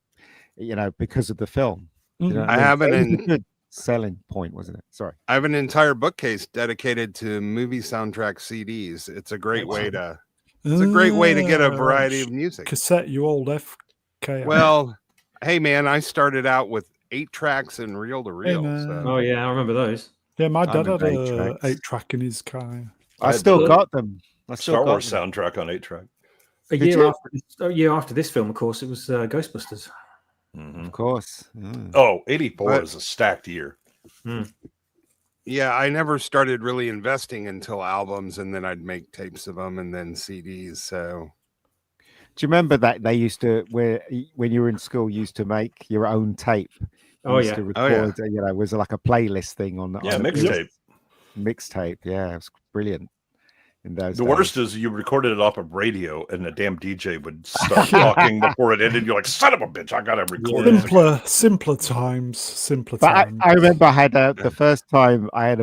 you know, because of the film. You know Mhm. what I mean? have it It was a in- good selling point, wasn't it? Sorry. I have an entire bookcase dedicated to movie soundtrack CDs. It's a great way to get a variety of music. cassette. You old FK. Well, hey man, I started out with 8 tracks and reel to reel. man. So. Oh yeah, I remember those. yeah, my I dad had remember 8 a tracks. 8-track in his car. I had still the got them. I still Star got Wars them. soundtrack on 8-track. A year after this film, of course, it was Ghostbusters. Mhm. Of course. Mm. Oh, 84 But- is a stacked year. Yeah, I never started really investing until albums, and then I'd make tapes of them, and then CDs. So Do you remember that they used to when you were in school, you used to make your own tape? You Oh used yeah. to Oh, yeah. record, you know, it was like a playlist thing on Yeah, on mixtape. Mixtape, yeah, it was brilliant. In those The days. worst is you recorded it off of radio and the damn DJ would start talking before it ended. You're like, son of a bitch, I gotta record it. Simpler times. But times. I remember I had the first time I had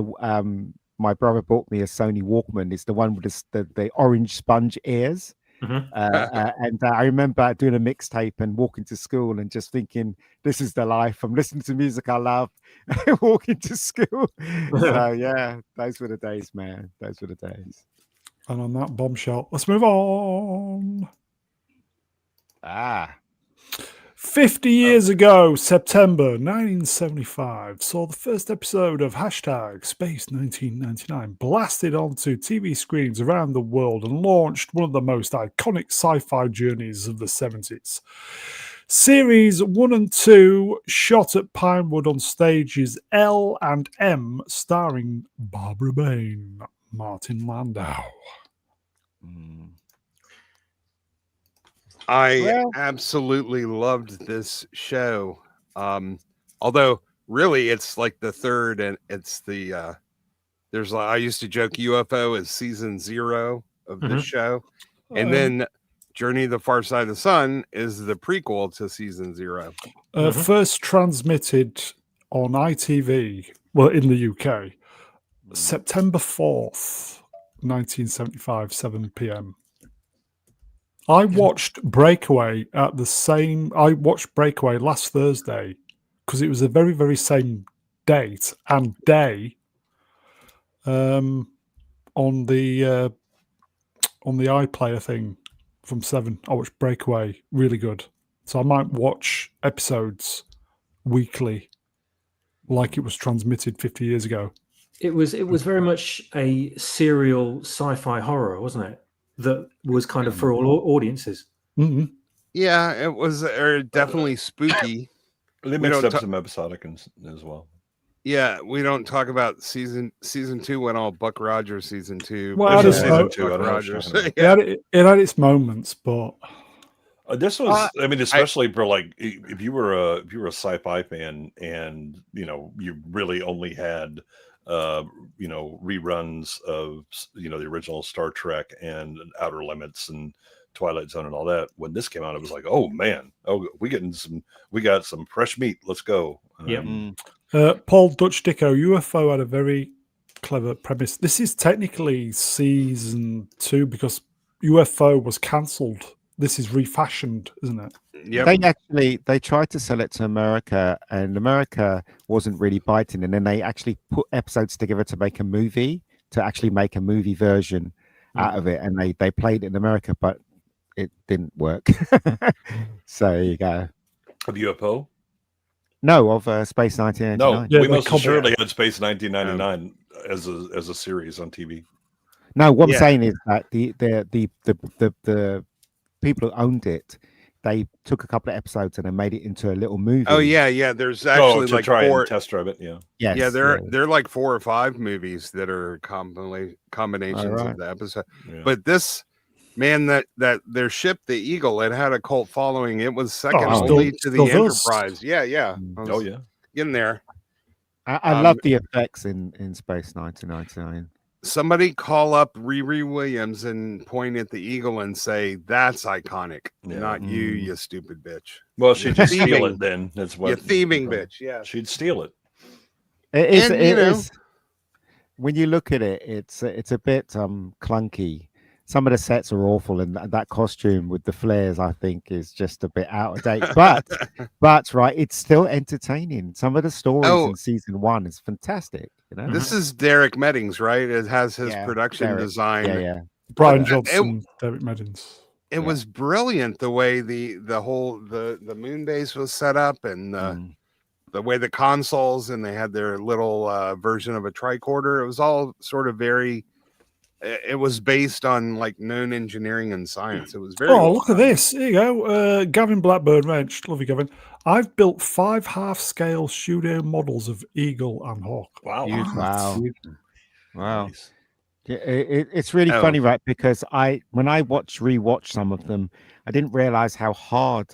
my brother bought me a Sony Walkman. It's the one with the orange sponge ears. Mhm. And I remember doing a mixtape and walking to school and just thinking, this is the life. I'm listening to music I love, walking to school. So yeah, those were the days, man. Those were the days. And on that bombshell, let's move on. 50 years ago, September 1975, saw the first episode of Hashtag Space 1999 blasted onto TV screens around the world and launched one of the most iconic sci-fi journeys of the 70s. Series 1 and 2 shot at Pinewood on stages L and M, starring Barbara Bain, Martin Landau. I absolutely loved this show. Although really it's like the third, and it's the there's I used to joke UFO is season 0 of this show, and then Journey to the Far Side of the Sun is the prequel to season 0. First transmitted on ITV, well, in the UK, September 4th, 1975, 7 p.m. I watched Breakaway I watched Breakaway last Thursday because it was the very, very same date and day on the iPlayer thing from 7. I watched Breakaway, really good. So I might watch episodes weekly like it was transmitted 50 years ago. It was very much a serial sci-fi horror, wasn't it? That was kind of for all audiences. Mm-hmm. Yeah, it was definitely spooky. They mixed up some episodic as well. Yeah, we don't talk about season 2 when all Buck Rogers season 2. Well, season 2, Buck Rogers. It had its moments, but this was, I mean, especially for like if you were a sci-fi fan and you really only had reruns of the original Star Trek and Outer Limits and Twilight Zone and all that. When this came out, it was like, oh man, we got some fresh meat. Let's go. Paul Dutch Dicko, UFO had a very clever premise. This is technically season 2 because UFO was cancelled. This is refashioned, isn't it? Yep. They tried to sell it to America, and America wasn't really biting, and then they actually put episodes together to make a movie version out of it, and they played it in America, but it didn't work. So there you go. Of UFO? No, of Space 1999. No, Yeah, we most they surely had Space 1999 as a series on TV. No, what I'm saying is that the people who owned it, they took a couple of episodes and they made it into a little movie. Oh yeah. There's actually to like try 4 and test drive it. Yeah. Yes, yeah, they're like 4 or 5 movies that are combinations of the episode. Yeah. But this man, that their ship, the Eagle, it had a cult following. It was second only to the Enterprise. Yeah. Oh yeah. In there. I love the effects in Space 1999. Somebody call up Riri Williams and point at the Eagle and say, that's iconic. Not you stupid bitch. Well, she'd just steal it then. That's what you thieving bitch. Yeah. She'd steal it. It is. When you look at it, it's a bit clunky. Some of the sets are awful, and that costume with the flares, I think, is just a bit out of date. But right, it's still entertaining. Some of the stories in season 1 is fantastic. This is Derek Meddings, right? It has his production design. Yeah. Brian Johnson, Derek Meddings. It was brilliant the way the whole moon base was set up, and the way the consoles, and they had their little version of a tricorder. It was all sort of very. It was based on like known engineering and science. It was very. Oh, look at this! Here you go, Gavin Blackburn Wrench. Love you, Gavin. I've built 5 half-scale studio models of Eagle and Hawk. Wow! Wow! Nice. It's really funny, right? Because when I rewatch some of them, I didn't realize how hard.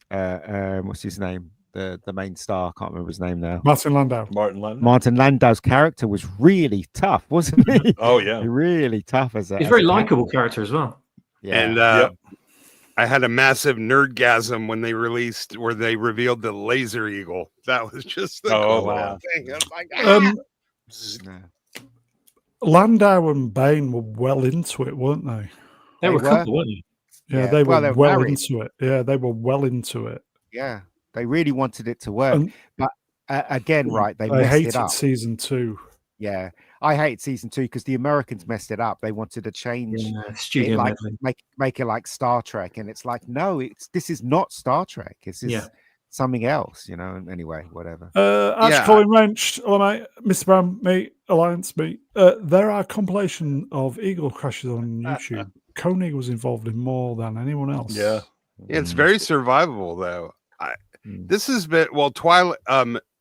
What's his name? The main star, I can't remember his name now. Martin Landau. Martin Landau's character was really tough, wasn't he? Oh yeah, really tough he's a very likable character as well. Yeah, and I had a massive nerdgasm when they revealed the Laser Eagle. That was just the coolest thing. I was like, Landau and Bain were well into it, weren't they? They were a couple, weren't they? Yeah, they were well into it. Yeah, they were well into it. Yeah. They really wanted it to work, but again, right? They messed hated it up. season 2. Yeah, I hate season 2 because the Americans messed it up. They wanted to change it, studio like medley. make it like Star Trek, and it's like, no, this is not Star Trek. This is something else, you know. Anyway, whatever. Colin Wrench, hello mate, Mr. Brown, mate, Alliance, mate. There are compilation of Eagle crashes on YouTube. Koenig was involved in more than anyone else. Yeah, it's very survivable though. This has been Twilight.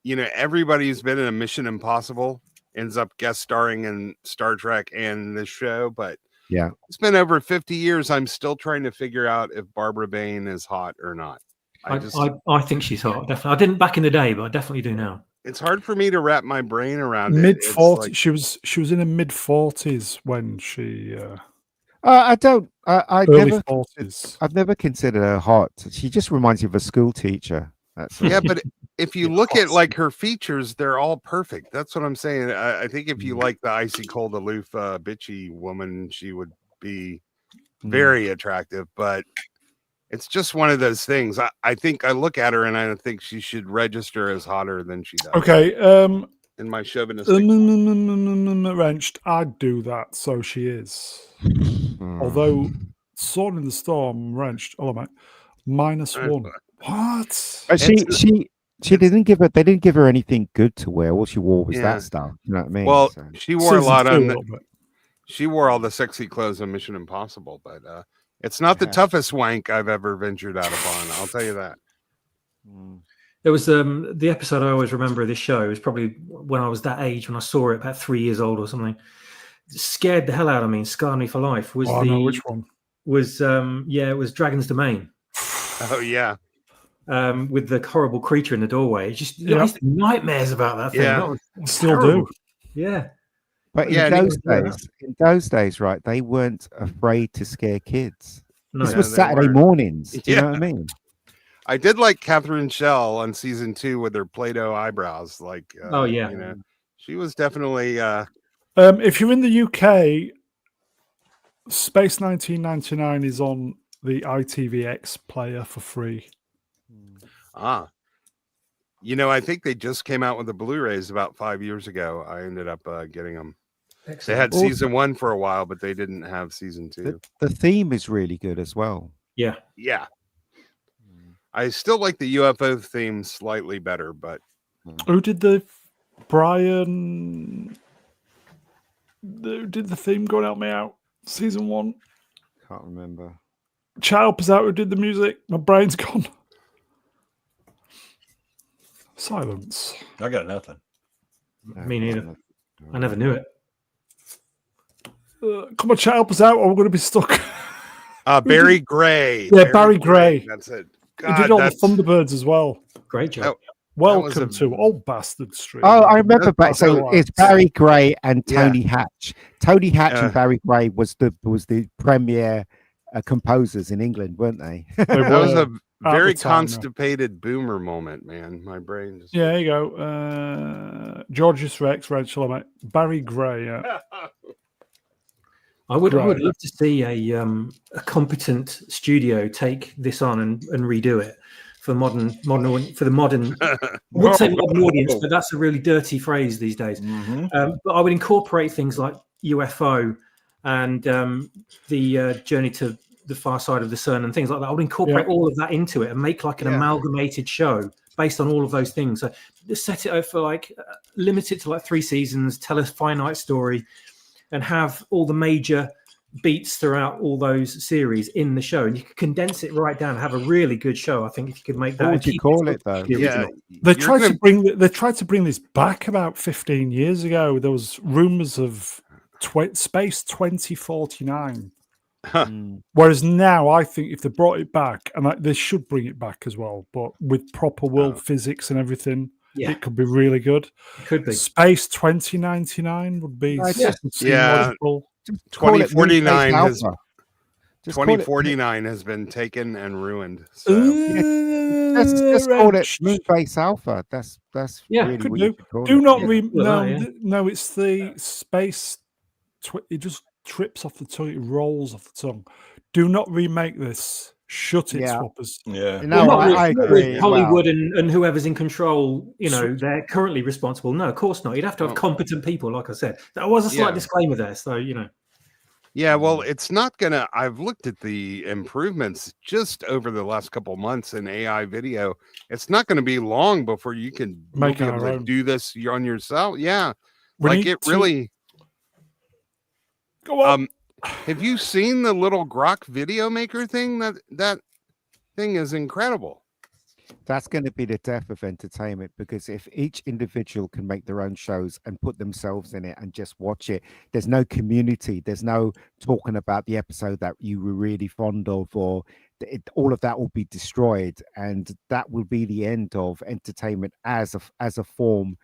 You know, everybody's been in a Mission Impossible, ends up guest starring in Star Trek and this show, but yeah, it's been over 50 years. I'm still trying to figure out if Barbara Bain is hot or not. I think she's hot. Definitely. I didn't back in the day, but I definitely do now. It's hard for me to wrap my brain around mid-40s. Like, she was in her mid-40s when she. I've never considered her hot. She just reminds you of a school teacher. That's yeah, but if you look at like her features, they're all perfect. That's what I'm saying. I think if you like the icy cold, aloof, bitchy woman, she would be very attractive. But it's just one of those things. I think I look at her and I think she should register as hotter than she does. Okay. In my chauvinistic wrenched, I'd do that. So she is. Although Sword in the Storm wrenched. Oh mate, -1. What? But she didn't give her. They didn't give her anything good to wear. All she wore was that stuff. You know what I mean? Well, she wore a lot on. bit. She wore all the sexy clothes on Mission Impossible, but it's not the toughest wank I've ever ventured out upon. I'll tell you that. There was the episode I always remember of this show. It was probably when I was that age, when I saw it, about 3 years old or something. It scared the hell out of me and scarred me for life. I know which one. Was it was Dragon's Domain. Oh yeah. With the horrible creature in the doorway. I used to have nightmares about that thing. Yeah. That was Still terrible. do. Yeah. But in those days, right, they weren't afraid to scare kids. No, this was Saturday mornings. Do you know what I mean? I did like Catherine Schell on season 2 with her Play-Doh eyebrows. Like, oh yeah, you know, she was definitely. If you're in the UK, Space 1999 is on the ITVX player for free. You know, I think they just came out with the Blu-rays about 5 years ago. I ended up getting them. Excellent. They had season 1 for a while, but they didn't have season 2. The theme is really good as well. Yeah. I still like the UFO theme slightly better, but who did the Brian? Who did the theme? Go and help me out. Season 1. Can't remember. Child Pizzazz who did the music. My brain's gone. Silence. I got nothing. Me neither. I never knew it. Come on, chat, help us out, or we're going to be stuck. Barry Gray. Yeah, Barry Gray. That's it. God, he did all the Thunderbirds as well. Great job. Welcome to Old Bastard Street. Oh, I remember. So it's Barry Gray and Tony Hatch. Tony Hatch and Barry Gray was the premier composers in England, weren't they? That was a very constipated boomer moment, man. My brain just... Yeah, there you go. Georges Rex, Rachel, mate. Barry Gray. Yeah. I would love to see a competent studio take this on and redo it for modern. I would say modern audience, but that's a really dirty phrase these days. But I would incorporate things like UFO and the journey to the far side of the sun and things like that. I would incorporate all of that into it and make like an amalgamated show based on all of those things. So just set it up for like limit it to like 3 seasons, tell a finite story, and have all the major beats throughout all those series in the show, and you can condense it right down and have a really good show. I think if you could make that. What would you call it though? They tried to bring this back about 15 years ago. There was rumors of Space 2049. Whereas now, I think if they brought it back, and they should bring it back as well, but with proper world physics and everything, it could be really good. It could be. Space 2099 would be logical. 2049 has 2049 has been taken and ruined. So. Let's call it Moonbase Alpha. That's really could what do. You could call do it. not no, it's the space. It just trips off the tongue. It rolls off the tongue. Do not remake this Shut it, Yeah. swappers. Yeah. No, not with, I not with agree. Hollywood Well, and whoever's in control, they're currently responsible. No, of course not. You'd have to have Well, competent people, like I said. That was a slight Yeah. disclaimer there. So, Yeah, well, it's not gonna. I've looked at the improvements just over the last couple of months in AI video. It's not going to be long before you'll Make be able our to own. do this on yourself. Yeah, We like need it to- really. Go on. Have you seen the little Grok video maker thing? That thing is incredible. that's going to be the death of entertainment, because if each individual can make their own shows and put themselves in it and just watch it, there's no community, there's no talking about the episode that you were really fond of, or all of that will be destroyed, and that will be the end of entertainment as a form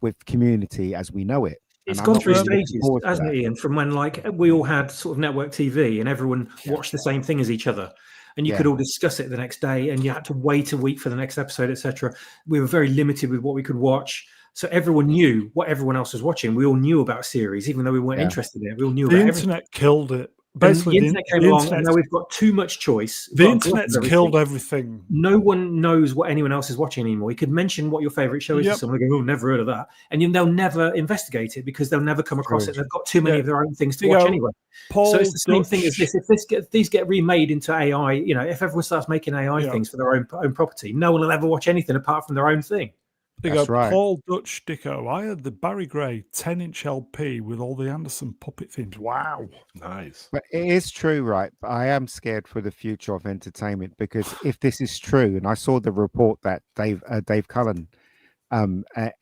with community as we know it. it's And I'm gone not through really looking stages, forward to hasn't that. it, Ian? From when we all had sort of network TV and everyone watched the same thing as each other, and you could all discuss it the next day, and you had to wait a week for the next episode, etc. We were very limited with what we could watch, so everyone knew what everyone else was watching. We all knew about series, even though we weren't interested in it. We all knew The about internet killed it. And Basically, the internet came along, and now we've got too much choice. the We've got a glut of internet's everything. killed everything. No one knows what anyone else is watching anymore. You could mention what your favorite show is to someone, and go, "Oh, never heard of that," and they'll never investigate it because they'll never come across it. They've got too many of their own things to watch anyway. So it's the same thing as this. If these get remade into AI, if everyone starts making AI things for their own property, no one will ever watch anything apart from their own thing. That's right. Paul Dutch Dicko. I had the Barry Gray 10-inch LP with all the Anderson puppet themes. Wow. Nice. But it is true, right? But I am scared for the future of entertainment, because if this is true, and I saw the report that Dave Cullen,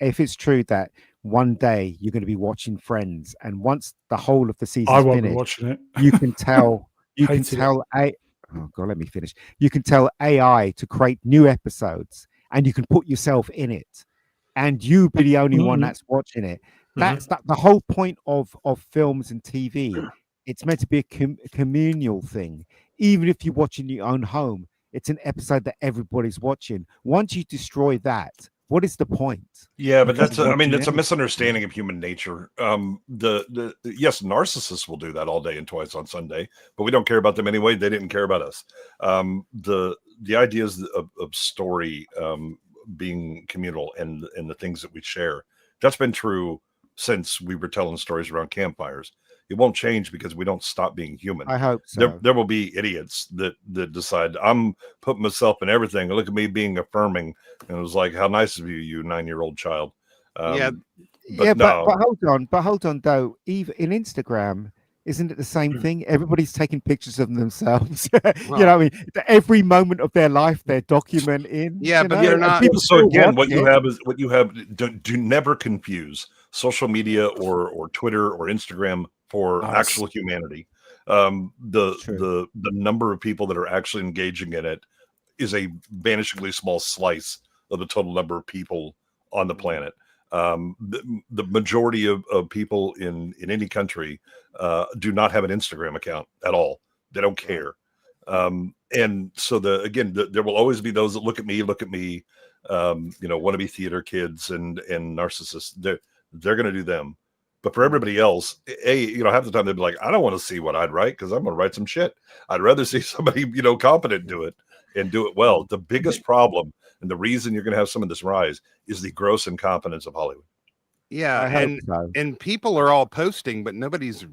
if it's true that one day you're going to be watching Friends, and once the whole of the season I is won't be finished, watching it. you can tell Oh God, let me finish. You can tell AI to create new episodes, and you can put yourself in it, and you be the only one that's watching it. That's the whole point of films and TV. It's meant to be a communal thing. Even if you watch in your own home, it's an episode that everybody's watching. Once you destroy that, what is the point? Yeah, but Because that's a watching misunderstanding of human nature. Yes, narcissists will do that all day and twice on Sunday, but we don't care about them anyway. They didn't care about us. The ideas of story being communal and the things that we share, that's been true since we were telling stories around campfires. It won't change because we don't stop being human. I hope so. There will be idiots that decide I'm putting myself in everything. Look at me being affirming, and it was like, how nice of you, you 9-year-old child. But hold on though. Even in Instagram, isn't it the same thing? Everybody's taking pictures of themselves. I mean, every moment of their life they're documenting. Yeah, but they're not. So again, what you have. Do never confuse social media or Twitter or Instagram for actual humanity. The number of people that are actually engaging in it is a vanishingly small slice of the total number of people on the planet. The majority of people in any country do not have an Instagram account at all. They don't care. And so there will always be those that look at me, want to be theater kids and narcissists. They're going to do them. But for everybody else, half the time they'd be like, I don't want to see what I'd write because I'm going to write some shit. I'd rather see somebody, competent do it and do it well. The biggest problem and the reason you're going to have some of this rise is the gross incompetence of Hollywood. Yeah, and people are all posting, but nobody's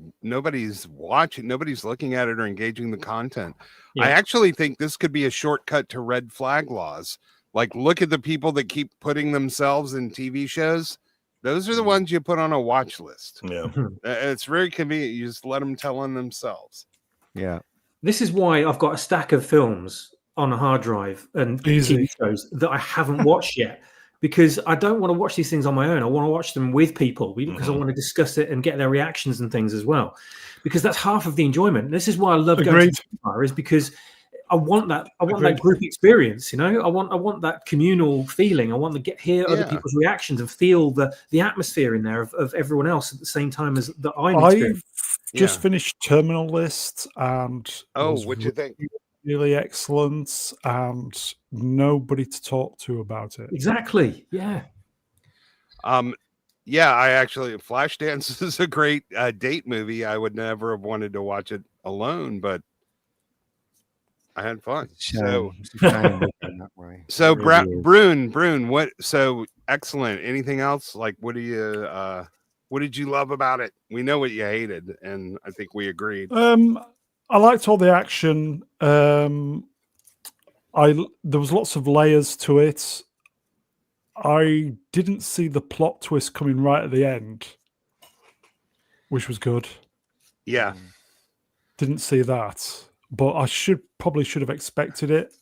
watching, nobody's looking at it or engaging the content. Yeah. I actually think this could be a shortcut to red flag laws. Like, look at the people that keep putting themselves in TV shows. Those are the ones you put on a watch list. Yeah, it's very convenient. You just let them tell on themselves. Yeah, this is why I've got a stack of films on a hard drive and TV shows that I haven't watched yet, because I don't want to watch these things on my own. I want to watch them with people because I want to discuss it and get their reactions and things as well, because that's half of the enjoyment. This is why I love going to campfire, is because I want that group experience. I want that communal feeling. I want to hear other people's reactions and feel the atmosphere in there of everyone else at the same time as that I'm experiencing. I've just finished Terminal List, and what'd you think? Really excellent, and nobody to talk to about it. Exactly. Yeah. Yeah, I actually, Flashdance is a great date movie. I would never have wanted to watch it alone, but I had fun. So, it's a shame looking that way. So It really is. Brune, what? So excellent. Anything else? Like, what did you love about it? We know what you hated, and I think we agreed. I liked all the action. There was lots of layers to it. I didn't see the plot twist coming right at the end, which was good. Yeah. Didn't see that, but I probably should have expected it.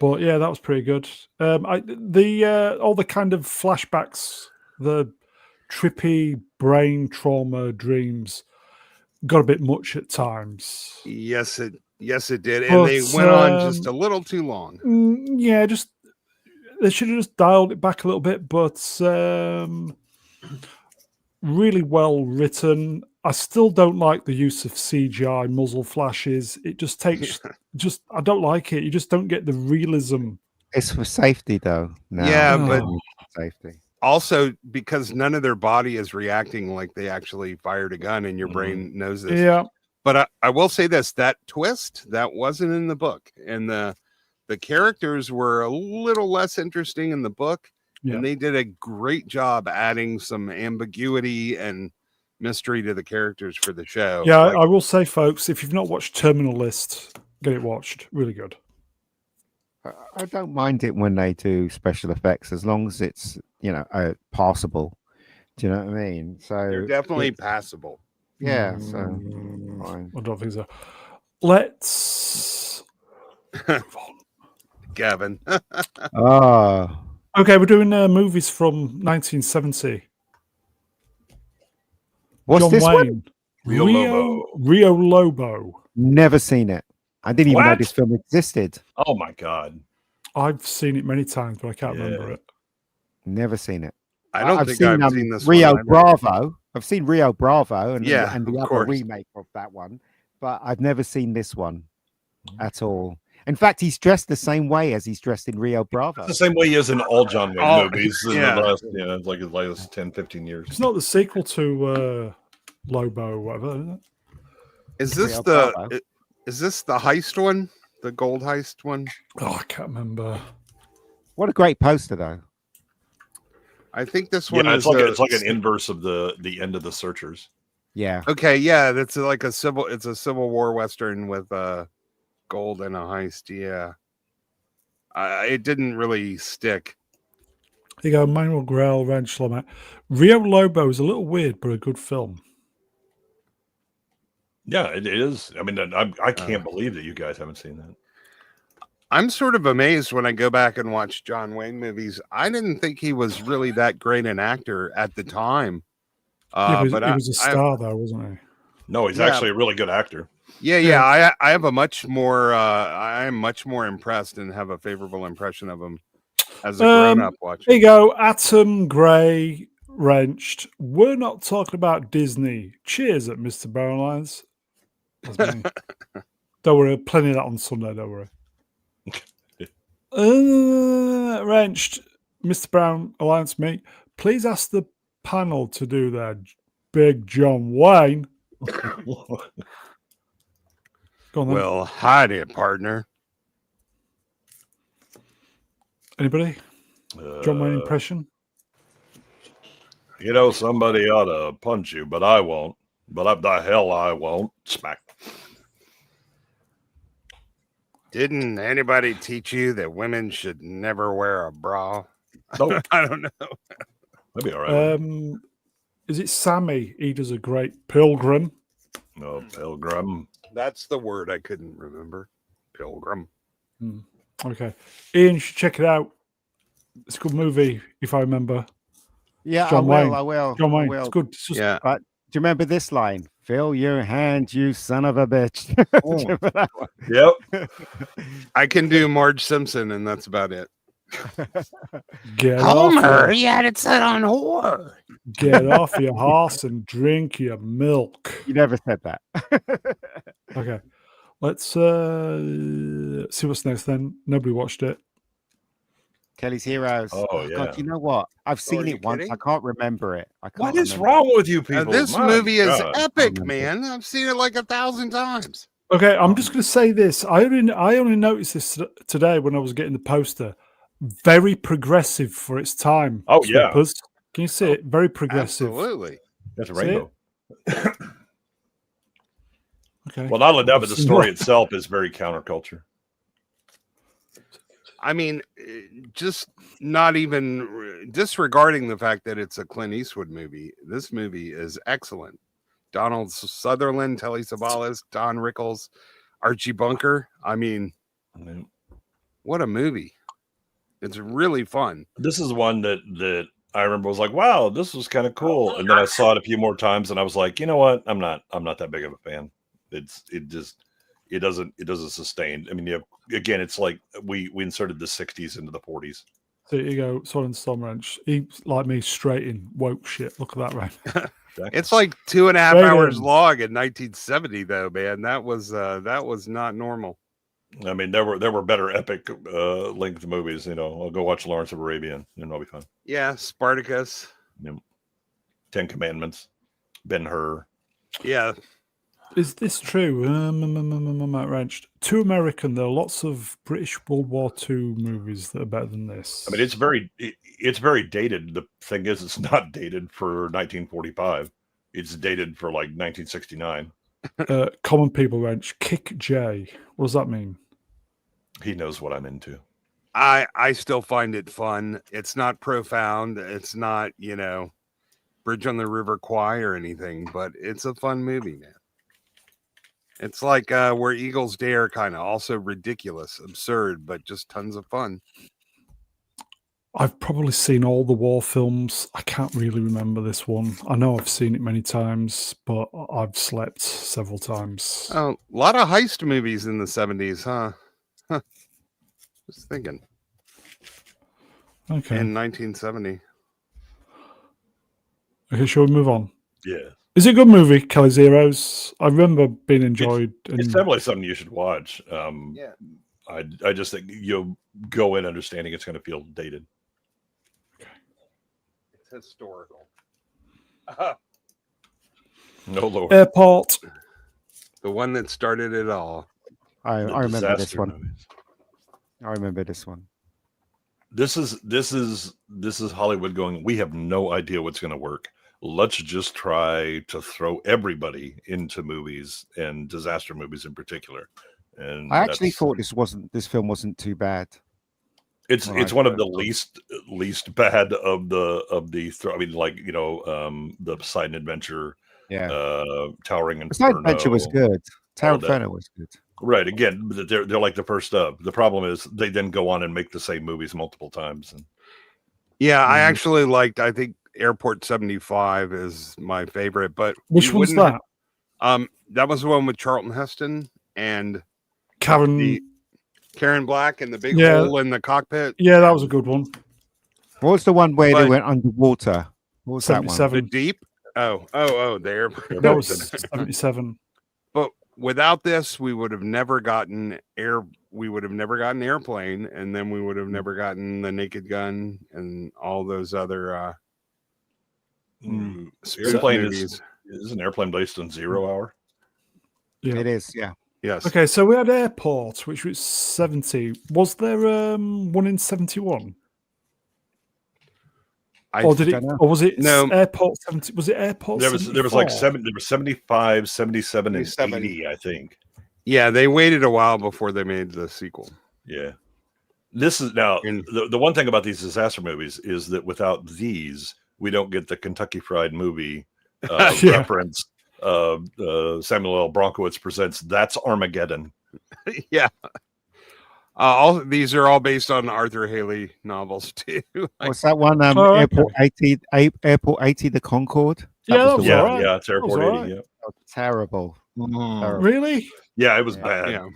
But yeah, that was pretty good. All the kind of flashbacks, the trippy brain trauma dreams, got a bit much at times. Yes, it did, and But, they went on just a little too long. Yeah, just they should have just dialed it back a little bit, but really well written. I still don't like the use of CGI muzzle flashes. It just takes, I don't like it. You just don't get the realism. It's for safety, though. No, Yeah, but safety. Also because none of their body is reacting like they actually fired a gun, and your brain knows this. Yeah. But I will say this: that twist that wasn't in the book, and the characters were a little less interesting in the book, and they did a great job adding some ambiguity and mystery to the characters for the show. Yeah, I will say, folks, if you've not watched Terminal List, get it watched. Really good. I don't mind it when they do special effects, as long as it's passable. Do you know what I mean? So they're definitely passable. Yeah. So fine. I don't think so. Let's move on. Gavin. Okay, we're doing movies from 1970. What's John this Wayne. one? Rio Lobo. Never seen it. I didn't even know this film existed. Oh my god! I've seen it many times, but I can't remember it. Never seen it. I don't think I've seen this Rio one Bravo. I've seen Rio Bravo and the other remake of that one, but I've never seen this one at all. In fact, he's dressed the same way as he's dressed in Rio Bravo. The same way he is in all John Wayne movies in yeah. the last, like his last 10, 15 years. It's not the sequel to Lobo or whatever, is it? Is this the heist one? The gold heist one? Oh, I can't remember. What a great poster, though. I think this one is it's like an inverse of the end of the Searchers. Yeah. Okay, yeah, that's like it's a Civil War Western with gold and a heist. Yeah. It didn't really stick. There you go, Manuel Grell, Ren Schlomack. Rio Lobo is a little weird, but a good film. Yeah, it is. I mean, I can't believe that you guys haven't seen that. I'm sort of amazed when I go back and watch John Wayne movies. I didn't think he was really that great an actor at the time. But he was a star, though, wasn't he? No, he's actually a really good actor. Yeah. I have a much more. I am much more impressed and have a favorable impression of him as a grown-up watcher. There you go, Atom Gray Wrenched. We're not talking about Disney. Cheers at Mr. Barrelines. That's me. Don't worry, plenty of that on Sunday. Don't worry. Wrenched, Mr. Brown Alliance mate. Please ask the panel to do their Big John Wayne. Go on, then. Well, hi there, partner. Anybody? John Wayne impression? Somebody ought to punch you, but I won't. But the hell I won't. Smack. Didn't anybody teach you that women should never wear a bra? Nope. I don't know. That'd be all right. Is it Sammy? He does a great Pilgrim. No, Pilgrim. That's the word I couldn't remember. Pilgrim. Okay. Ian, you should check it out. It's a good movie, if I remember. Yeah, John Wayne. I will. John Wayne. I will. It's good. It's just, But do you remember this line? Fill your hand, you son of a bitch. Yep. I can do Marge Simpson, and that's about it. Get Homer, off he had it set on whore. Get off your horse and drink your milk. You never said that. Okay. Let's see what's next then. Nobody watched it. Kelly's Heroes. Oh, yeah. God, you know what? I've seen it once. kidding? I can't remember it. What is wrong with you people? This My movie is God. epic, man. I've seen it like 1,000 times. Okay, I'm just going to say this. I only noticed this today when I was getting the poster. Very progressive for its time. Oh, yeah. Sweepers. Can you see it? Very progressive. Absolutely. That's a See rainbow. Okay. Well, not only that, but the Seen story that. itself is very counterculture. I mean, just not even disregarding the fact that it's a Clint Eastwood movie. This movie is excellent. Donald Sutherland, Telly Savalas, Don Rickles, Archie Bunker. I mean, what a movie. It's really fun. This is one that I remember was like, wow, this was kind of cool. And then I saw it a few more times and I was like, you know what? I'm not that big of a fan. It doesn't sustain. I mean, again, it's like we inserted the 60s into the 40s. So there you go, Solon Stormwrench. He, like me, straight in woke shit. Look at that, right? Exactly. It's like 2.5 Right hours in. long in 1970, though, man. That was not normal. I mean, there were better epic length movies. I'll go watch Lawrence of Arabia and I'll be fine. Yeah, Spartacus. Ten Commandments, Ben-Hur. Yeah. Is this true? Wrenched. Too American. There are lots of British World War II movies that are better than this. I mean, it's very dated. The thing is, it's not dated for 1945. It's dated for like 1969. Common People Wrench. Kick J. What does that mean? He knows what I'm into. I still find it fun. It's not profound. It's not, Bridge on the River Kwai or anything, but it's a fun movie, man. It's like Where Eagles Dare, kind of also ridiculous, absurd, but just tons of fun. I've probably seen all the war films. I can't really remember this one. I know I've seen it many times, but I've slept several times. Oh, a lot of heist movies in the 70s, huh? Just thinking. Okay. In 1970. Okay, shall we move on? Yeah. Is it a good movie, Kelly's Heroes? I remember being enjoyed. It's definitely something you should watch. Yeah. I just think you'll go in understanding it's going to feel dated. It's historical. No Lord. Airport. The one that started it all. I remember this Disaster one. movies. I remember this one. This is Hollywood going, we have no idea what's going to work. Let's just try to throw everybody into movies, and disaster movies in particular. And I actually thought this film wasn't too bad. It's one of the least bad of the I mean, like, the Poseidon Adventure, Yeah. Towering Inferno. Poseidon Adventure was good. Tower all that. Inferno was good. Right. Again, they're like the first of. The problem is they then go on and make the same movies multiple times. And Yeah, I actually liked, I think Airport 75 is my favorite, but Which one's that? That was the one with Charlton Heston and Karen Black and the big Yeah. hole in the cockpit. Yeah, that was a good one. What was the one where they But- went underwater? What was that one? The 77. Deep. Oh, the airport. That was 77. But without this, we would have never gotten Airplane, and then we would have never gotten The Naked Gun and all those other Airplane movies. is an Airplane based on 0 Hour. Yeah. It is, yeah. Yes. Okay, so we had Airport, which was 70. Was there one in 71? Or did it? don't know. Or was it No. Airport 70? Was it Airport? There was like 74? there was 75, 77, and 77. 80, I think. Yeah, they waited a while before they made the sequel. Yeah. This is now And- the one thing about these disaster movies is that without these, we don't get the Kentucky Fried Movie Yeah. reference. Samuel L. Bronkowitz presents That's Armageddon. Yeah. All these are all based on Arthur Haley novels too. What's that one? Oh, Airport 80, Airport 80, the Concorde. Yeah, that the was one. all right. Yeah, it's Airport That was 80. all right. Yeah. Oh, terrible. Terrible. Really? Yeah, it was Yeah. bad. Yeah.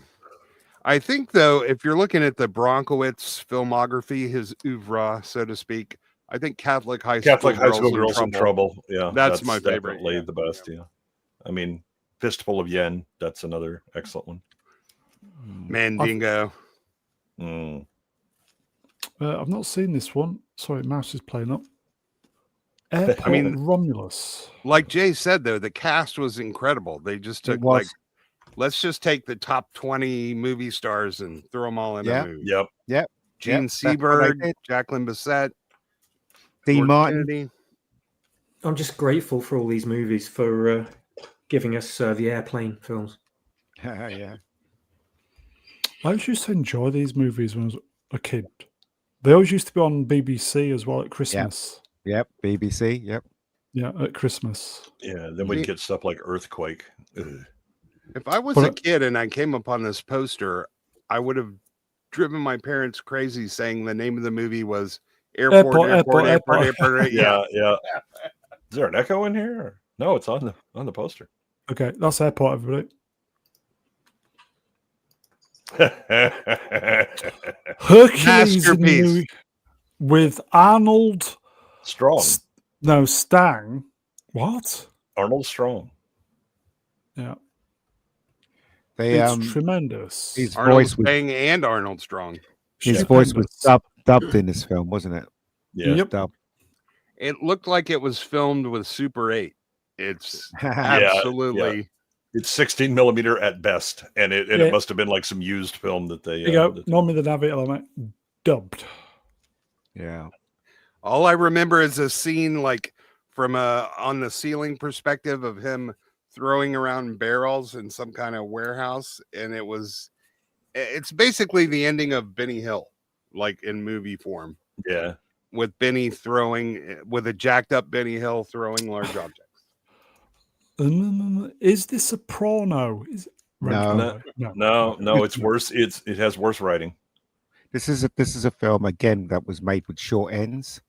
I think though, if you're looking at the Bronkowitz filmography, his oeuvre, so to speak, I think Catholic High School Girls in Trouble. Yeah, That's my favorite, definitely yeah. the best. Yeah. I mean, Fistful of Yen. That's another excellent one. Mandingo. Mm. I've not seen this one. Sorry, mouse is playing up. Airport I mean- Romulus. Like Jay said, though, the cast was incredible. They just It took was. let's just take the top 20 movie stars and throw them all in Yeah. a movie. Yep. Gene that's what they Seberg, did. Jacqueline Bisset, Dean George Martin. Kennedy. I'm just grateful for all these movies for giving us the airplane films. Yeah. I used to enjoy these movies when I was a kid. They always used to be on BBC as well at Christmas. Yep. BBC. Yep. Yeah, at Christmas. Yeah. Then we'd get stuff like Earthquake. Ugh. If I was But- a kid and I came upon this poster, I would have driven my parents crazy saying the name of the movie was Airport. Yeah. Is there an echo in here? Or- No, it's on the poster. Okay, that's Airport, everybody. Hercules in the Masterpiece. movie with Arnold. Strong. No, Stang. What? Arnold Strong. Yeah, They it's tremendous. his Arnold voice was Stang and Arnold Strong. his voice was dubbed in this film, wasn't it? Yeah. Yep. Dubbed. It looked like it was filmed with Super 8. It's Yeah, absolutely. It's 16 millimeter at best, and Yeah. it must have been like some used film that they. There you go. that- Normally the Navi element dubbed. Yeah. All I remember is a scene like from on the ceiling perspective of him throwing around barrels in some kind of warehouse, and it's basically the ending of Benny Hill, like in movie form, Yeah. with Benny throwing with a jacked up Benny Hill throwing large objects. Is this a porno? Is No. No, it's worse. It has worse writing. This is a film again that was made with short ends,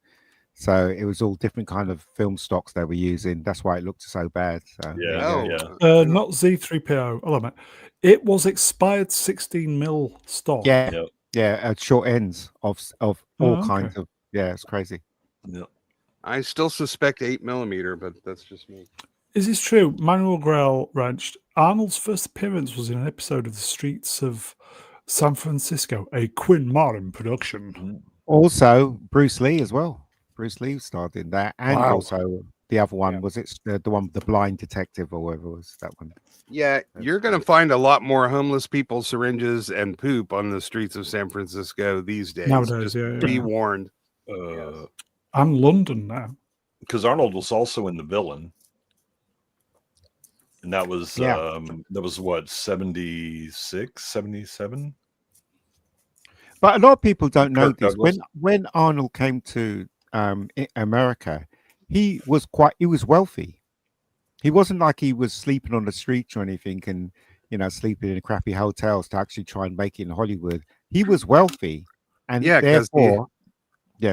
so it was all different kind of film stocks they were using. That's why it looked so bad. So Yeah. Oh, Yeah. Not Z3PO. Hold on a minute. It was expired 16 mil stock. yeah, Yep. yeah, short ends of all Oh, kinds of. Yeah, it's crazy. Yeah. I still suspect 8 millimeter, but that's just me. Is this true? Manuel Grell wrenched. Arnold's first appearance was in an episode of The Streets of San Francisco, a Quinn Martin production. Also, Bruce Lee as well. Bruce Lee starred in that, and Wow. also the other one Yeah. was it the one with the blind detective or whatever it was that one. Yeah, you're going to find a lot more homeless people, syringes, and poop on the streets of San Francisco these days. Nowadays, Just yeah. be warned. And London now. Because Arnold was also in The Villain, and that was Yeah. what 76, 77. But a lot of people don't know Kirk this. Douglas. When Arnold came to America, he was wealthy. He wasn't like he was sleeping on the streets or anything, and sleeping in crappy hotels to actually try and make it in Hollywood. He was wealthy, and Yeah, 'cause therefore,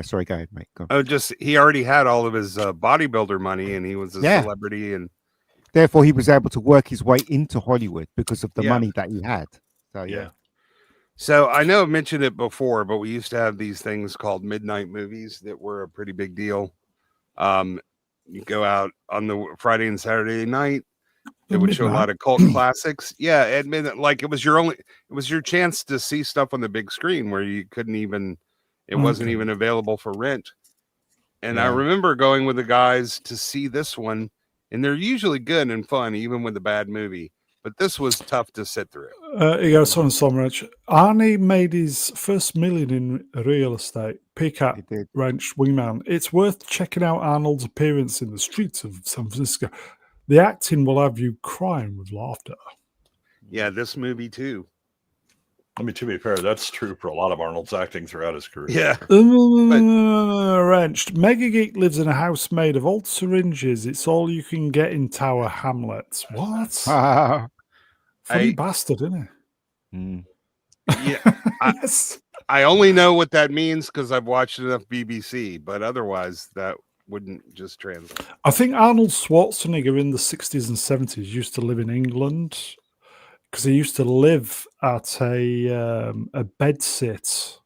sorry, go ahead, mate. Go on. Oh, just he already had all of his bodybuilder money, and he was a Yeah. celebrity, and Therefore, he was able to work his way into Hollywood because of the Yeah. money that he had. So Yeah. so I know I've mentioned it before, but we used to have these things called midnight movies that were a pretty big deal. You go out on the Friday and Saturday night. It would show a lot of cult classics. Yeah, admit it, like it was your chance to see stuff on the big screen where you couldn't even, it wasn't Okay. even available for rent. And I Yeah. remember going with the guys to see this one, and they're usually good and fun, even with a bad movie. But this was tough to sit through. Here you go, Son and Somrich. Arnie made his first million in real estate. Peacock He did. Ranch Wingman. It's worth checking out Arnold's appearance in the streets of San Francisco. The acting will have you crying with laughter. Yeah, this movie too. I mean, to be fair, that's true for a lot of Arnold's acting throughout his career. Yeah. Wrenched. Mega Geek lives in a house made of old syringes. It's all you can get in Tower Hamlets. What? Funny bastard, isn't Mm. Yeah. he? Yes. I only know what that means because I've watched enough BBC, but otherwise that wouldn't just translate. I think Arnold Schwarzenegger in the 60s and 70s used to live in England because he used to live at a bedsit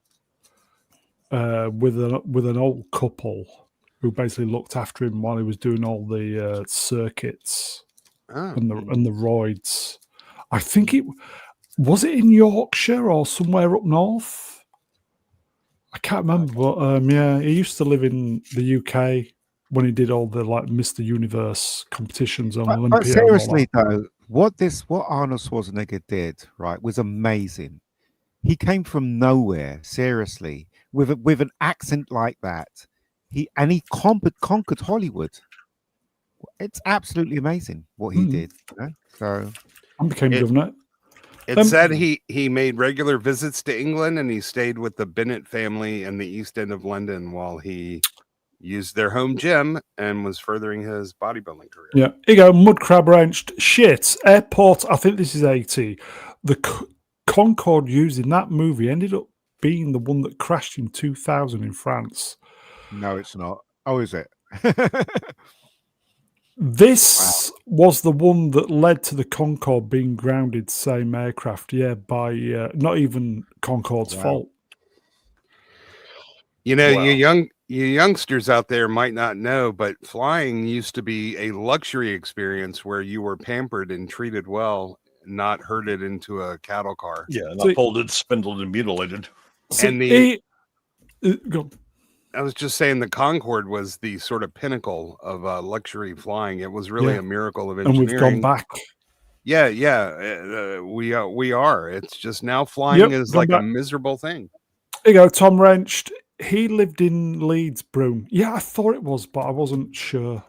with an old couple who basically looked after him while he was doing all the circuits Oh. and the roids. I think it was in Yorkshire or somewhere up north. I can't remember, but yeah, he used to live in the UK when he did all the like Mr. Universe competitions on But Olympia. and all seriously that. though, what Arnold Schwarzenegger did, right, was amazing. He came from nowhere, seriously, with an accent like that. He conquered Hollywood. It's absolutely amazing what he did. You know? So And became It- governor. It said he made regular visits to England, and he stayed with the Bennett family in the East End of London while he used their home gym and was furthering his bodybuilding career. Yeah, here you go. Mud Crab Ranch. Shit. Airport. I think this is 80. The Concorde used in that movie ended up being the one that crashed in 2000 in France. no, it's not. Oh, is it? This was the one that led to the Concorde being grounded, same aircraft. Yeah, by not even Concorde's fault. You know, Wow. you youngsters out there might not know, but flying used to be a luxury experience where you were pampered and treated well, not herded into a cattle car. Yeah, not See- folded, spindled, and mutilated. See, And the- go- I was just saying the Concorde was the sort of pinnacle of luxury flying. It was really Yeah. a miracle of and engineering. we've gone back. Yeah. We are. It's just now flying is gone like a back. miserable thing. Here you go. Tom Wrenched. He lived in Leeds, Broome. Yeah, I thought it was, but I wasn't sure.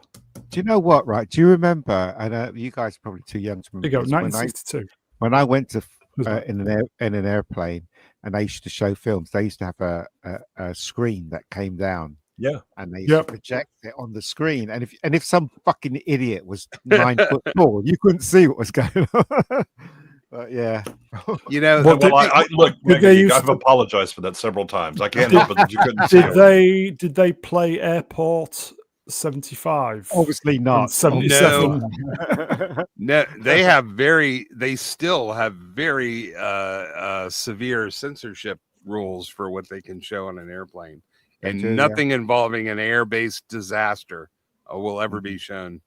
Do you know what? Right? Do you remember? And you guys are probably too young to Here remember. you go. this, 1962. when I went to Wasn't it? in an airplane, and they used to show films. They used to have a screen that came down, Yeah. and they used to Yep. project it on the screen. And if some fucking idiot was 9 foot tall, you couldn't see what was going on. But yeah, You know, What Well, I look, did they use I've to- apologized for that several times. I can't help it that you couldn't see it. Did they play Airport 75? obviously not. 77. no, they still have very severe censorship rules for what they can show on an airplane, They and do, yeah. nothing involving an air-based disaster will ever Mm-hmm. be shown.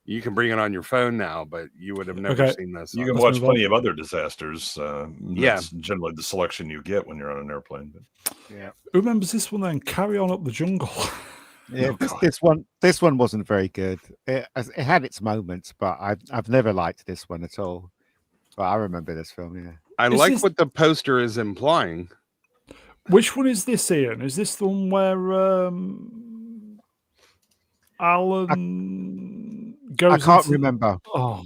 You can bring it on your phone now, but you would have never Okay. seen this. You on can Let's watch move plenty on. of other disasters. Yeah. That's generally the selection you get when you're on an airplane. But Yeah, Who remembers this one then? Carry On Up the Jungle. yeah. Oh, This one wasn't very good. It had its moments, but I've never liked this one at all. But I remember this film. Yeah. I Is like this- what the poster is implying. Which one is this, Ian? Is this the one where Alan goes I can't into- remember. Oh,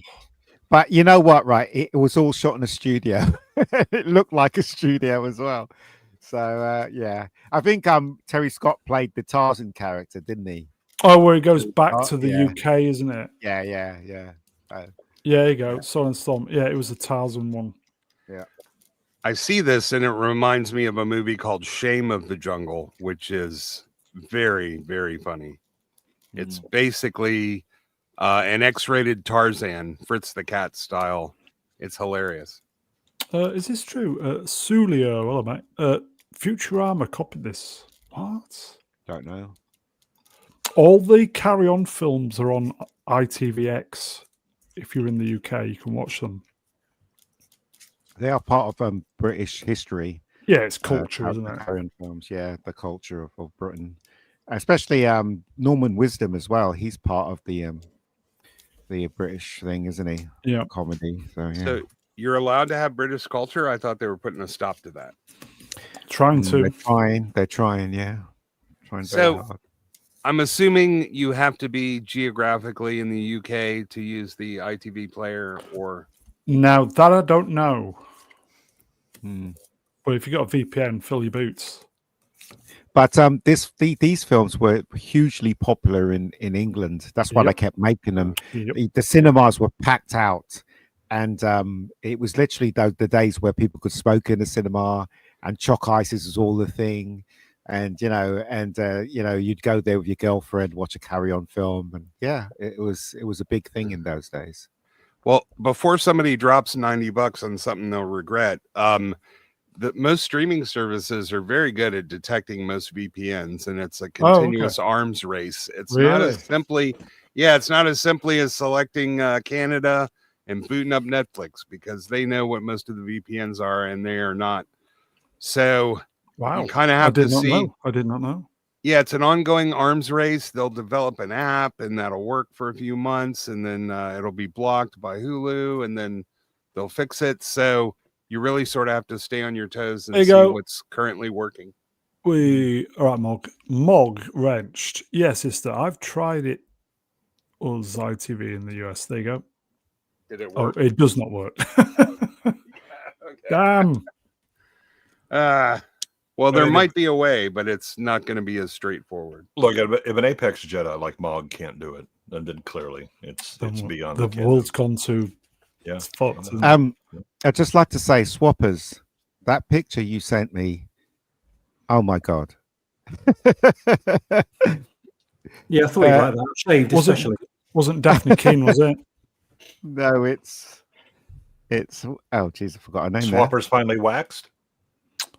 But you know what, right? It was all shot in a studio. It looked like a studio as well. So yeah, I think Terry Scott played the Tarzan character, didn't he? where he goes back Oh, to the yeah. UK, isn't it? Yeah. Yeah, there you go. Silent Storm. Yeah, it was the Tarzan one. I see this and it reminds me of a movie called Shame of the Jungle, which is very, very funny. It's basically an X-rated Tarzan, Fritz the Cat style. It's hilarious. Is this true? Sulio, hello mate. Futurama copied this. What? Don't know. All the Carry On films are on ITVX. If you're in the UK, you can watch them. They are part of British history. Yeah, it's culture, isn't it? Carry-on films, yeah, the culture of Britain, especially Norman Wisdom as well. He's part of the British thing, isn't he? Yeah. Comedy. So yeah. So you're allowed to have British culture? I thought they were putting a stop to that. Trying to. They're trying, yeah. Trying very So- hard. I'm assuming you have to be geographically in the UK to use the ITV player, or Now, that I don't know. Hmm. But if you got a VPN, fill your boots. But these films were hugely popular in England. That's why they Yep. kept making them. Yep. The cinemas were packed out, and it was literally the days where people could smoke in the cinema, and chalk ices was all the thing. And you'd go there with your girlfriend, watch a Carry On film, and yeah, it was a big thing in those days. well, before somebody drops $90 on something they'll regret, the most streaming services are very good at detecting most VPNs, and it's a continuous arms race. It's not Really? as simply, it's not as simply as selecting Canada and booting up Netflix, because they know what most of the VPNs are, and they are not. So Wow. you kind of I have to did not see. know. I did not know. Yeah, it's an ongoing arms race. They'll develop an app, and that'll work for a few months, and then it'll be blocked by Hulu, and then they'll fix it. So you really sort of have to stay on your toes and There you see go. what's currently working. All right, Mog wrenched. Yes, sister. I've tried it on ITV in the US. There you go. Did it Oh, work? it does not work. Okay. Damn. Well, there mean, might be a way, but it's not going to be as straightforward. Look, if an Apex Jedi like Mog can't do it, then clearly it's beyond the what can world's do. gone to Yeah. fucked. isn't it? I'd just like to say, Swappers, that picture you sent me. Oh my god. Yeah, I thought you like that. Shaved, especially. Wasn't Daphne Keane, was it? No, it's oh jeez, I forgot her name. Swappers finally waxed.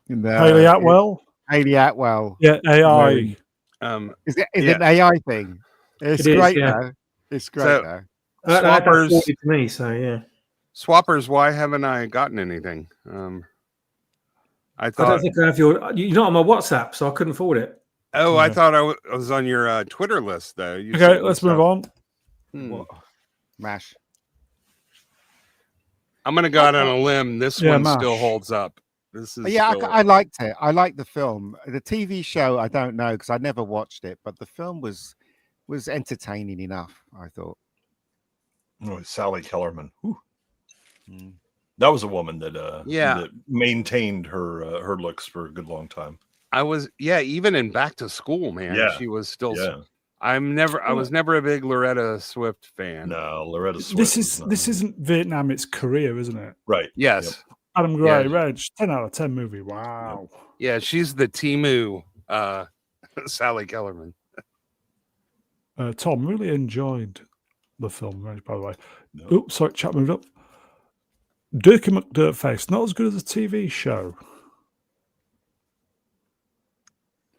No, Hayley Atwell. Hayley Atwell. Yeah, AI. Is it an AI thing? It's It is, great yeah. though. It's great So- though. That Swappers. forwarded to me, so yeah. Swappers, why haven't I gotten anything? I I thought. don't think I have you're not on my WhatsApp, so I couldn't forward it. Oh, I Okay. thought I was on your Twitter list, though. You Okay, sent me let's move stuff. on. What? Mash. I'm going to go out on a limb. This Yeah, one Mash. still holds up. This is Yeah, still- I liked it. I liked the film. The TV show, I don't know because I never watched it, but the film was entertaining enough. I thought. Oh, Sally Kellerman. Whew. Mm. That was a woman that Yeah. that maintained her looks for a good long time. I was, even in Back to School, man. Yeah. She was still. Yeah. I was never a big Loretta Swift fan. No, Loretta Swift. This isn't Vietnam, it's Korea, isn't it? right. Yes. Adam Gray, Yeah. Reg, 10 out of 10 movie. Wow. Yeah, she's the Timu Sally Kellerman. Tom, really enjoyed the film, Reg, by the way. No. Oops, sorry, chat moved up. Dirky McDirtface, not as good as a TV show.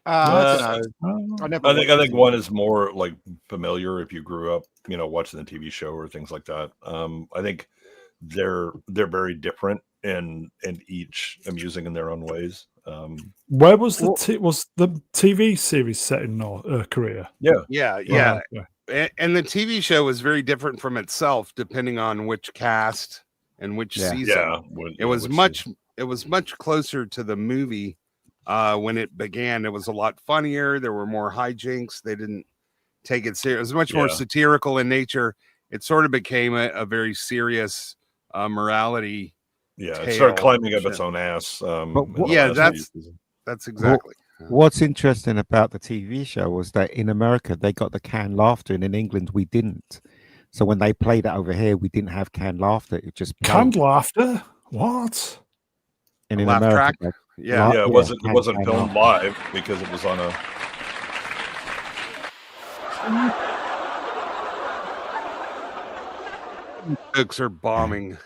I don't know. Oh, I never. I think watched it. one is more like familiar if you grew up, watching the TV show or things like that. I think they're very different and each amusing in their own ways. where was was the TV series set in Korea? Yeah. Yeah. And the TV show was very different from itself, depending on which cast and which Yeah. season. Yeah, It was much closer to the movie when it began. It was a lot funnier. There were more hijinks. They didn't take it serious. It was much more Yeah. satirical in nature. It sort of became a very serious morality. Yeah, it tale started climbing up show. its own ass. Yeah, that's exactly. What's interesting about the TV show was that in America they got the canned laughter, and in England we didn't. So when they played it over here, we didn't have canned laughter. It just played. Canned laughter? What? And in Laugh America, track? they- Yeah. Yeah, it wasn't canned filmed laughter. live because it was on a. Folks are bombing.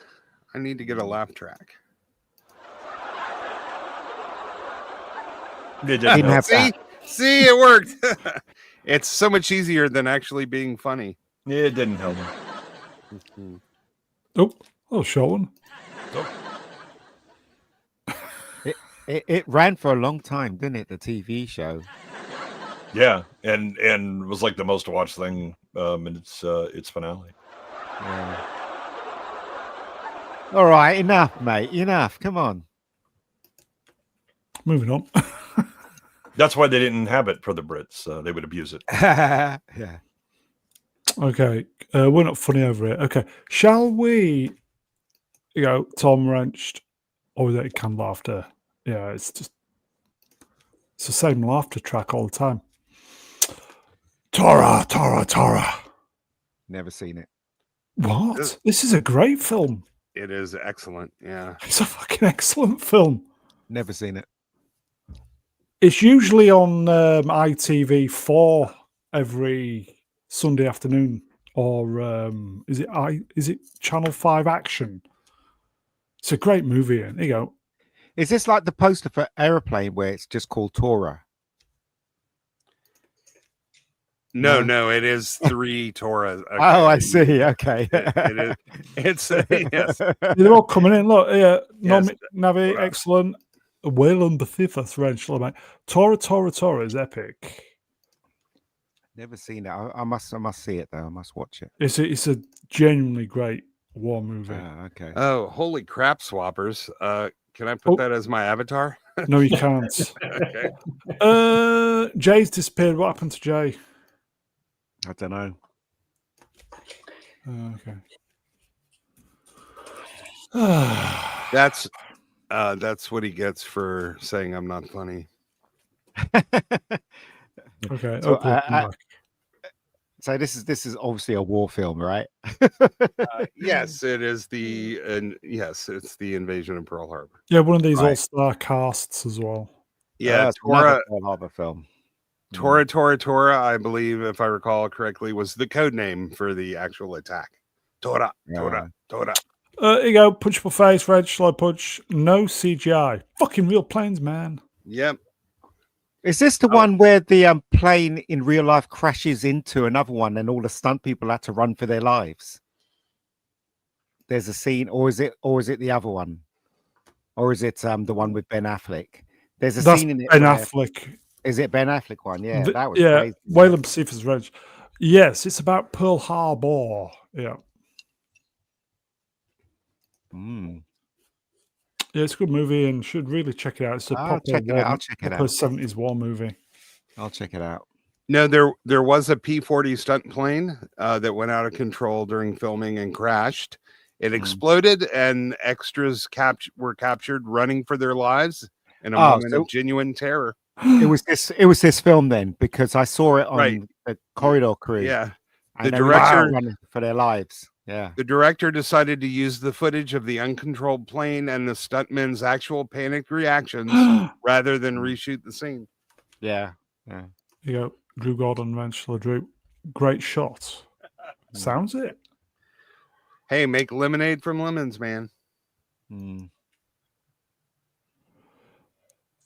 I need to get a laugh track. It Didn't didn't have See, that. see, it worked. It's so much easier than actually being funny. It didn't help. Oh, Sean. It ran for a long time, didn't it? The TV show. Yeah, and it was like the most watched thing in its finale. Yeah. All right, enough, mate. Enough. Come on. Moving on. That's why they didn't have it for the Brits. They would abuse it. Yeah. Okay, we're not funny over it. Okay, shall we? Tom wrenched. Oh, that canned laughter. Yeah, it's the same laughter track all the time. Tora. Never seen it. What? This is a great film. It is excellent. Yeah. It's a fucking excellent film. Never seen it. It's usually on ITV4 every Sunday afternoon, or is it Channel 5 Action? It's a great movie. There you go. Is this like the poster for Aeroplane where it's just called Torah? No, it is 3 Torah. Okay. Oh, I see. Okay. It is. It's yes. They're all coming in. Look, yeah, Yes. Navi, Right. excellent. Whalen Bethithus, Wrench, mate. Tora is epic. Never seen it. I must see it though. I must watch it. It's a genuinely great war movie. Okay. Oh, holy crap, swappers. Can I put Oh. that as my avatar? No, you can't. Okay. Jay's disappeared. What happened to Jay? I don't know. Okay. That's what he gets for saying I'm not funny. Okay. So, Back. So this is obviously a war film, right? Yes, it is it's the invasion of Pearl Harbor. Yeah, one of these Right. all-star casts as well. Yeah, it's another Pearl Harbor film. Tora, I believe, if I recall correctly, was the code name for the actual attack. Tora. Yeah. Here you go. Punchable face, Reg. Shall I punch? No CGI. Fucking real planes, man. Yep. Is this the one where the plane in real life crashes into another one and all the stunt people had to run for their lives? There's a scene, or is it the other one? Or is it the one with Ben Affleck? There's a scene in it. Ben Affleck. Is it Ben Affleck one? Yeah, that was yeah. crazy. Wayland Pacific's Reg. Yes, it's about Pearl Harbor. Yeah. Yeah, it's a good movie and should really check it out. It's a I'll check it out. 70s war movie. I'll check it out. No, there was a P-40 stunt plane that went out of control during filming and crashed. It exploded, and extras were captured running for their lives in a moment of genuine terror. It was this film then, because I saw it on the Corridor Crew. Yeah, and the director running for their lives. Yeah, the director decided to use the footage of the uncontrolled plane and the stuntmen's actual panicked reactions rather than reshoot the scene. Yeah. You go, Drew Gordon, eventually Drew. Great shot. Sounds it. Hey, make lemonade from lemons, man.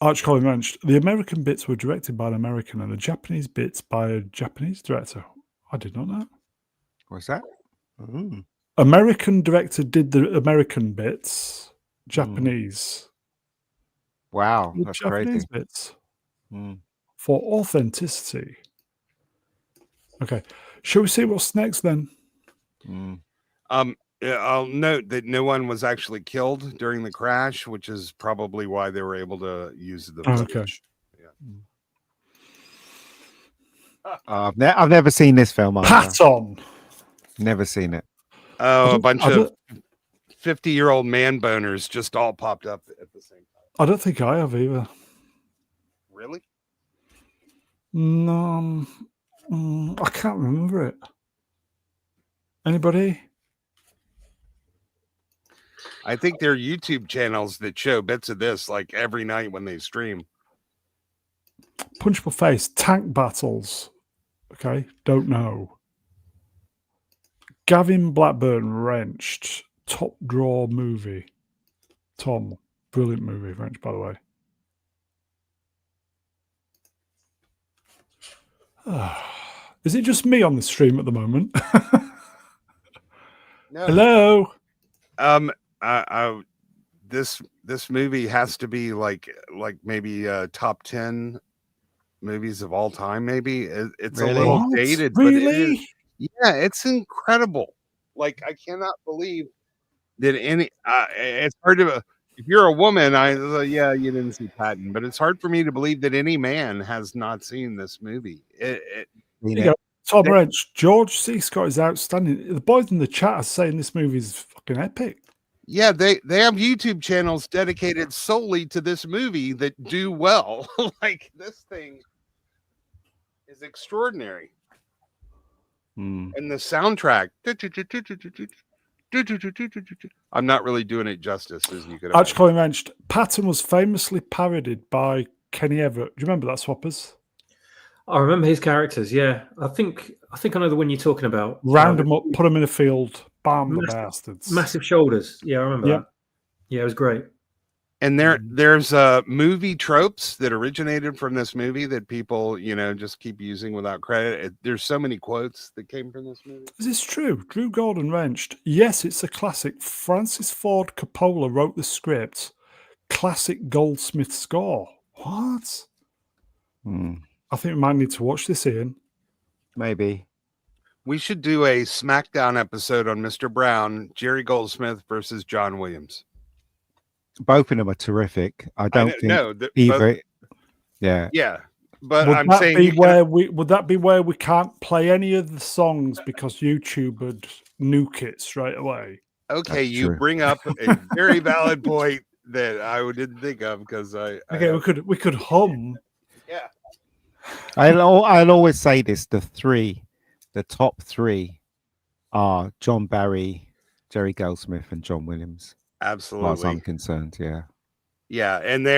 Arch Colin Wrench. The American bits were directed by an American and the Japanese bits by a Japanese director. I did not know. What's that? American director did the American bits. Japanese. Wow, that's Japanese crazy. Bits. For authenticity. Okay. Shall we see what's next then? I'll note that no one was actually killed during the crash, which is probably why they were able to use the footage. I've never seen this film. Patton. Never seen it. Oh, a bunch of 50-year-old man boners just all popped up at the same time. I don't think I have either. Really? No, I can't remember it. Anybody? I think there are YouTube channels that show bits of this like every night when they stream. Punchable face, tank battles. Okay, don't know. Gavin Blackburn wrenched. Top draw movie. Tom, brilliant movie, wrench, by the way. Is it just me on the stream at the moment? No. Hello. This movie has to be like maybe top 10 movies of all time. Maybe it's Really? a little What? dated, Really? but it is. Yeah, it's incredible. Like I cannot believe that any. It's hard to. If you're a woman, you didn't see Patton, but it's hard for me to believe that any man has not seen this movie. Tom Wrench, George C. Scott is outstanding. The boys in the chat are saying this movie is fucking epic. Yeah, they have YouTube channels dedicated solely to this movie that do well. Like this thing is extraordinary. And the soundtrack. I'm not really doing it justice, as you could imagine. Arch Colin Wrench, Patton was famously parodied by Kenny Everett. Do you remember that, Swappers? I remember his characters. Yeah, I think I know the one you're talking about. Round them up, put them in a field, bam the bastards. Massive shoulders. Yeah, I remember that. Yeah, it was great. And there's movie tropes that originated from this movie that people, just keep using without credit. There's so many quotes that came from this movie. Is this true? Drew Gordon wrenched. Yes, it's a classic. Francis Ford Coppola wrote the script. Classic Goldsmith score. What? I think we might need to watch this, Ian. Maybe. We should do a SmackDown episode on Mr. Brown, Jerry Goldsmith versus John Williams. Both of them are terrific. I don't think either. Yeah. Yeah, but Would I'm that saying be where we can't play any of the songs because YouTube would nuke it straight away? okay, That's you true. bring up a very valid point that I didn't think of because We could hum. yeah. I'll always say this: the top three are John Barry, Jerry Goldsmith, and John Williams. As far as I'm Absolutely. concerned, yeah. Yeah, and they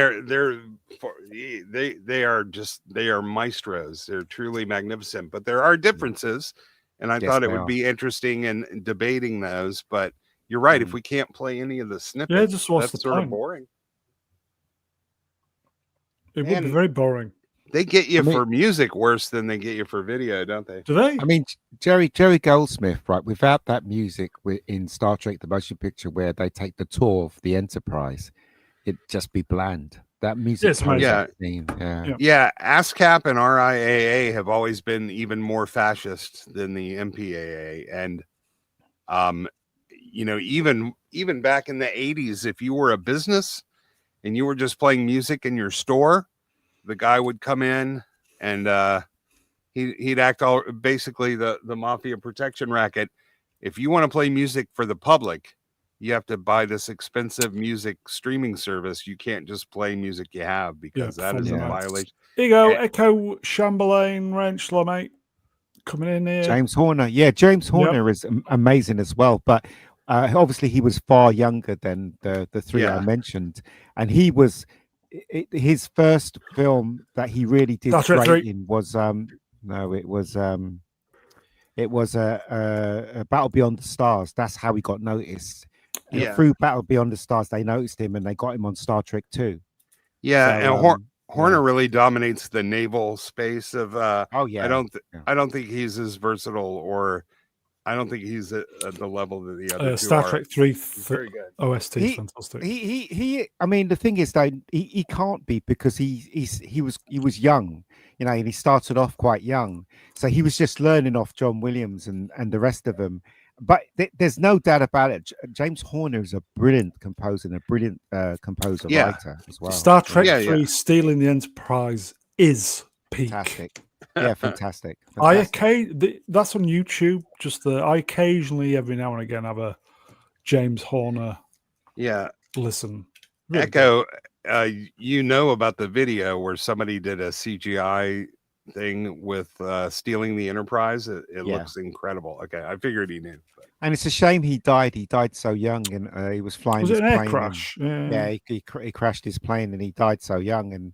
are maestros. They're truly magnificent, but there are differences, and I Yes, thought it they would are. be interesting in debating those. But you're right. If Mm. we can't play any of the snippets, just what's that's the sort of point? boring. It would be And- very boring. They get you I mean- for music worse than they get you for video, don't they? Do they? I mean, Jerry Goldsmith, right? Without that music in Star Trek: The Motion Picture, where they take the tour of the Enterprise, it'd just be bland. That music, Yes, plays yeah. that theme, yeah. Yeah. Yeah, ASCAP and RIAA have always been even more fascist than the MPAA, and even back in the 80s, if you were a business and you were just playing music in your store, the guy would come in and he'd act all basically the mafia protection racket. If you want to play music for the public, you have to buy this expensive music streaming service. You can't just play music you have because that is a Yeah. violation. Here you go, Eh. Echo Chamberlain Rentschler, mate. Coming in here. James Horner, James Horner is amazing as well. But obviously, he was far younger than the three I Yeah. mentioned, and he was his first film that he really did Star Trek great 3. in was a Battle Beyond the Stars. That's how he got noticed. And Yeah. through Battle Beyond the Stars, they noticed him and they got him on Star Trek 2. Yeah, So, and Horner really dominates the naval space of oh yeah, I don't think he's as versatile, or I don't think he's at the level that the other two Star are. Trek 3 He's very good. OST, He- fantastic. he I mean, the thing is though, he can't be, because he was young, and he started off quite young, so he was just learning off John Williams and the rest of them. But there's no doubt about it. James Horner is a brilliant composer and a brilliant composer Yeah. writer as well. Star Trek Yeah, 3 yeah. Stealing the Enterprise is peak. Fantastic. Yeah, fantastic. That's on YouTube. I occasionally, every now and again, have a James Horner Yeah, listen. Really Echo, about the video where somebody did a CGI thing with stealing the Enterprise. It Yeah. looks incredible. Okay, I figured he knew. But And it's a shame he died. He died so young, and he was flying Was his it an air plane. crash? Yeah, he crashed his plane and he died so young. And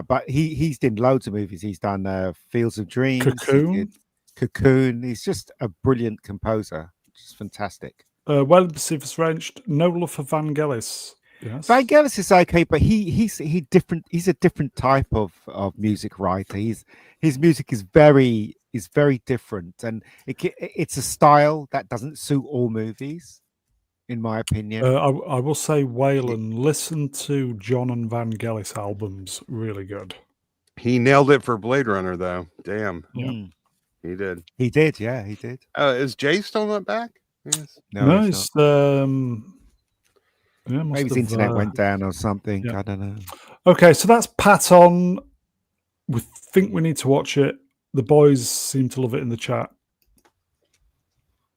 but he's done loads of movies. He's done Fields of Dreams, he Cocoon. did Cocoon. He's just a brilliant composer. Just fantastic. Well, Pacificus Wrenched. No love for Vangelis. Yes. Vangelis is okay, but he's different. He's a different type of music writer. His music is very different, and it's a style that doesn't suit all movies, in my opinion. I will say, Wayland, listen to John and Vangelis albums. Really good. he nailed it for Blade Runner, though. Damn, Yeah. Mm. he did. He did, yeah, he did. Is Jay still not back? Yes. No, he's Nice. not. Yeah, must Maybe his have, internet went down or something. yeah. I don't know. Okay, so that's Pat on. We think we need to watch it. The boys seem to love it in the chat.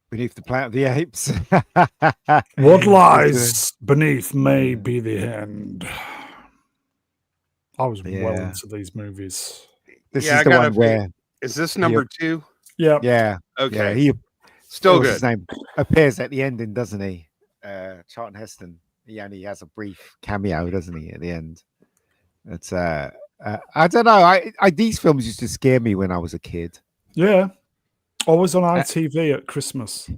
Beneath the Planet of the Apes. What lies beneath may be the end. I was well Yeah. into these movies. This Yeah, I is the gotta one where, Is this number 2? Yeah. yeah, Okay, he still what's his good. name appears at the ending, doesn't he? Charlton Heston. He only has a brief cameo, doesn't he, at the end? It's I don't know. I these films used to scare me when I was a kid. Yeah. Always on ITV at Christmas.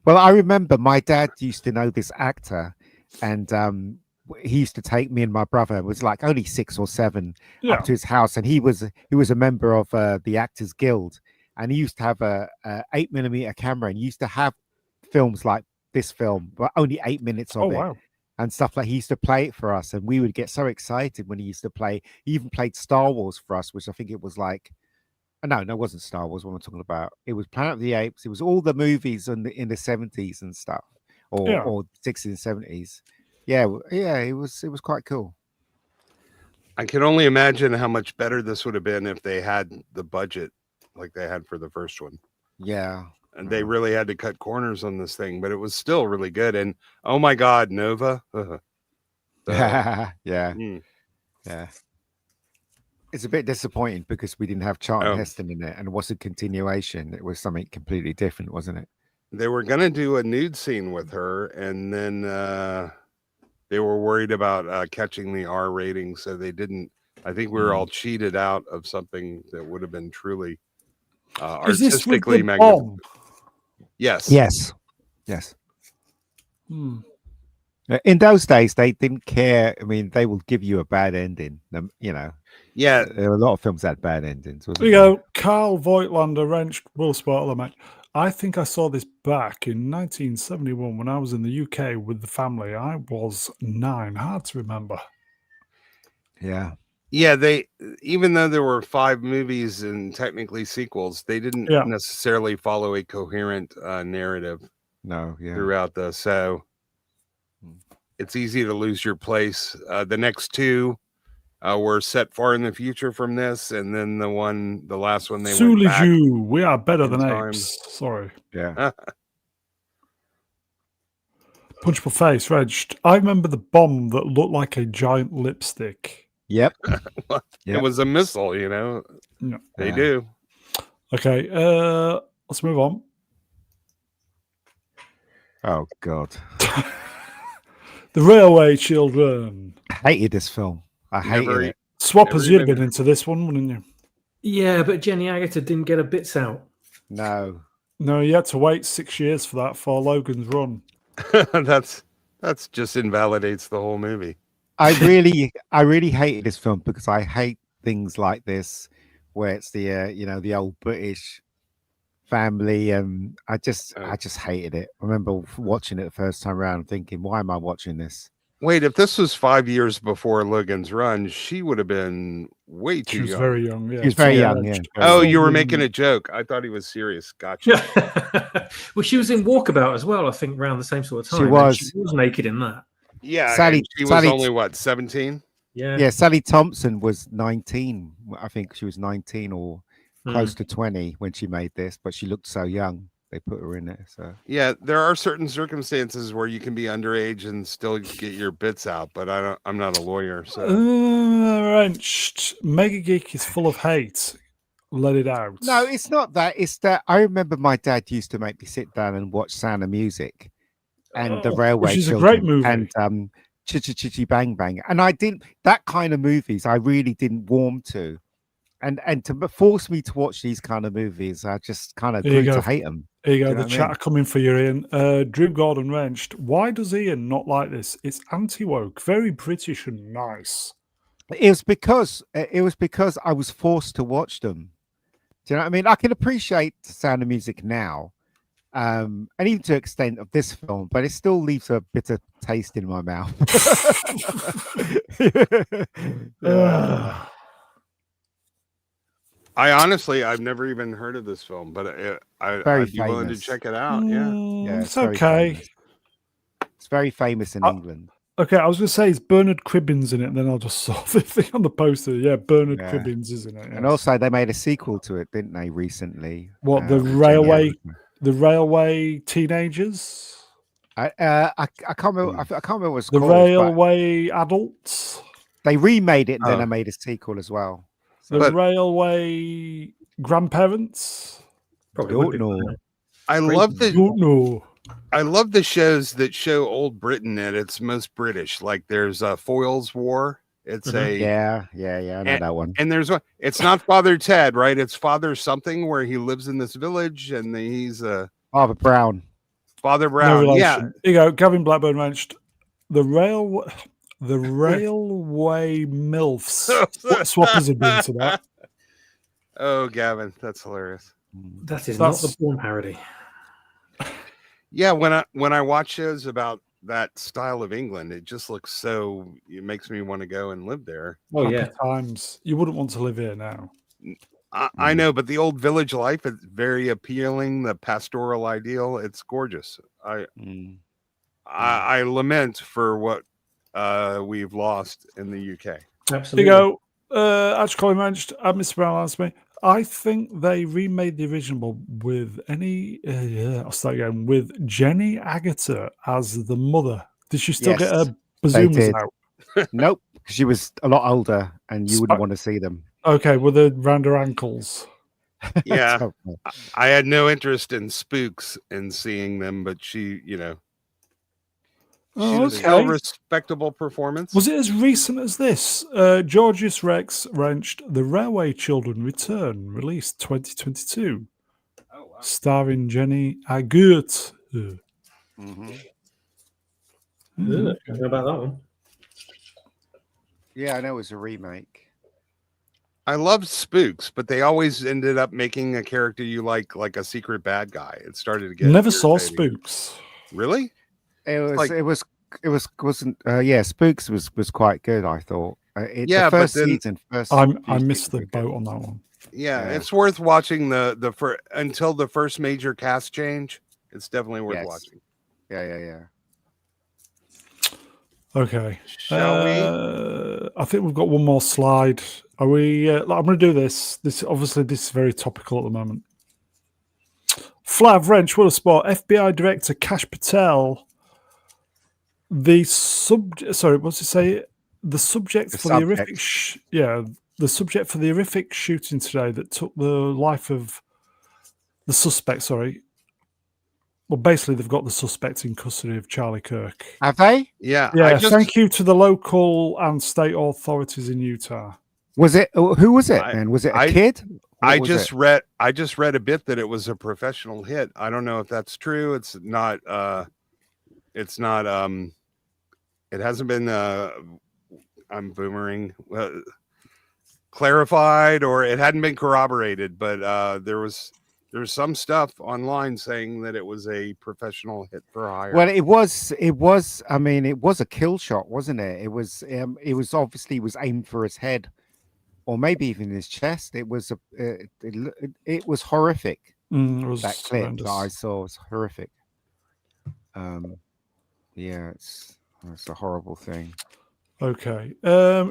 Well, I remember my dad used to know this actor, and he used to take me and my brother. It was like only 6 or 7 Yeah. up to his house, and he was a member of the Actors Guild, and he used to have a 8mm camera, and he used to have films like this film, but only 8 minutes of Oh, it. wow. And stuff like he used to play it for us, and we would get so excited when he used to play. He even played Star Wars for us, which I think it was like No, it wasn't Star Wars. What I'm talking about. It was Planet of the Apes. It was all the movies in the 70s and stuff, Yeah. or 60s and 70s. Yeah, yeah. It was quite cool. I can only imagine how much better this would have been if they had the budget like they had for the first one. Yeah. And they really had to cut corners on this thing, but it was still really good. And oh my God, Nova. Yeah. Mm. Yeah. It's a bit disappointing because we didn't have Charlton Oh. Heston in it, and it was a continuation. It was something completely different, wasn't it? They were going to do a nude scene with her, and then they were worried about catching the R rating, so they didn't. I think we were all cheated out of something that would have been truly Is this with artistically the magnificent. bomb? Yes. Yes. Hmm. In those days, they didn't care. I mean, they will give you a bad ending. You know, Yeah. there were a lot of films that had bad endings. Wasn't There you there? go. Carl Voigtlander wrenched Will Spoiler, mate. I think I saw this back in 1971 when I was in the UK with the family. I was 9. Hard to remember. Yeah. Yeah, they even though there were 5 movies and technically sequels, they didn't Yeah. necessarily follow a coherent narrative No. Yeah. throughout the. So it's easy to lose your place. The next 2 were set far in the future from this, and then the last one they went back. Suliju, we are better in than time. apes. Sorry. Yeah. Punchable face, Reg. I remember the bomb that looked like a giant lipstick. Yep. It Yep. was a missile, you know. Yeah. They Yeah. do. Okay, let's move on. Oh God. The Railway Children. I hated this film. I hated Never- it. Swappers, Never you'd have even- been into this one, wouldn't you? Yeah, but Jenny Agutter didn't get her bits out. No. No, you had to wait 6 years for that for Logan's Run. that's just invalidates the whole movie. I really hated this film because I hate things like this where it's the the old British family, and I just hated it. I remember watching it the first time around thinking, why am I watching this? Wait, if this was 5 years before Logan's Run, she would have been way too She was young. very young. Yeah. She was very So, young, yeah. Oh, you were Probably- making a joke. I thought he was serious. Gotcha. Well, she was in Walkabout as well, I think, around the same sort of time. She and was. She was naked in that. Yeah, Sally- and she was Sally- only what, 17? Yeah. Yeah, Sally Thompson was 19. I think she was 19 or close to 20 when she made this, but she looked so young. They put her in there. So Yeah, there are certain circumstances where you can be underage and still get your bits out, but I'm not a lawyer, so Wrenched. Mega Geek is full of hate. Let it out. no, it's not that. It's that I remember my dad used to make me sit down and watch Sound of Music and The Railway which is a Children great movie. and Chitty Chitty Bang Bang, and I didn't. That kind of movies I really didn't warm to, and to force me to watch these kind of movies, I just kind of There you grew to go. hate them. Here you go. Do you know The what I chat mean? are coming for you, Ian. Drew Gordon Wrenched. Why does Ian not like this? It's anti-woke, very British and nice. It was because I was forced to watch them. Do you know what I mean? I can appreciate the Sound of Music now, and even to the extent of this film, but it still leaves a bitter taste in my mouth. Yeah. I've never even heard of this film, but Very I'd be willing to famous. check it out. Yeah. Yeah, It's very okay. famous. It's very famous in England. Okay, I was going to say it's Bernard Cribbins in it, and then I'll just saw the thing on the poster. Yeah, Bernard Yeah. Cribbins is in it. And yes. also, they made a sequel to it, didn't they, recently? What, the with Jenny railway- Agutter. The Railway Teenagers, I can't remember. I can't remember what it's the called. but Railway Adults, they remade it, and then Oh. they made a sequel as well. the But- Railway Grandparents. Probably Don't would be. know. I love Don't know. I love the shows that show old Britain at its most British. Like there's Foyle's War. It's Mhm. a Yeah, I know that one. and there's one. It's not Father Ted, right? It's Father something where he lives in this village and he's Father Brown. Father No Brown. relation. Yeah, Here you go. Gavin Blackburn Wrenched. The railway MILFs. What swappers have been to that? Oh, Gavin, that's hilarious. That is not That's- the porn parody. Yeah, when I watch shows about that style of England, it just looks so. It makes me want to go and live there. Oh, Happy yeah. times. You wouldn't want to live here now. I know, but the old village life is very appealing. The pastoral ideal, it's gorgeous. I lament for what we've lost in the UK. Here Absolutely. you go. Actually, managed. Mr. Brown asked me. I think they remade the original with I'll start again with Jenny Agutter as the mother. Did she still get Yes, her they bazoomas did. out? Nope, she was a lot older, and you wouldn't want to see them. Okay, with the round her ankles. Yeah, So, I had no interest in spooks and seeing them, but she, you know, she Oh, was still okay. respectable performance. Was it as recent as this? Georgius Rex wrenched The Railway Children Return, released 2022, starring Jenny Agutter. Yeah, I don't know about that one. yeah, I know it was a remake. I loved spooks, but they always ended up making a character you like a secret bad guy. It started to get Never saw irritating. Spooks. Really? Spooks was quite good, I thought. Yeah, the but first then- season, I missed the the boat on that one. Yeah, Yeah. it's worth watching until the first major cast change. It's definitely worth Yes. watching. Yeah. Okay. Shall we? I think we've got one more slide. Are we? I'm going to do this. This is very topical at the moment. Flav Wrench, Will of Sport, FBI Director Kash Patel. The subject for the horrific. The subject for the horrific shooting today that took the life of the suspect. Sorry. Well, basically, they've got the suspect in custody of Charlie Kirk. Have they? Yeah. Yeah, thank you to the local and state authorities in Utah. Was it? Who was it? I- Man, was it a I- kid? I What was just it? read a bit that it was a professional hit. I don't know if that's true. It's not it hasn't been I'm boomering clarified, or it hadn't been corroborated, but there's some stuff online saying that it was a professional hit for hire. Well, it was. I mean, it was a kill shot, wasn't it? It was. It was obviously aimed for his head, or maybe even his chest. It was it was horrific. It was That clip horrendous. that I saw was horrific. Yeah, it's a horrible thing. Okay.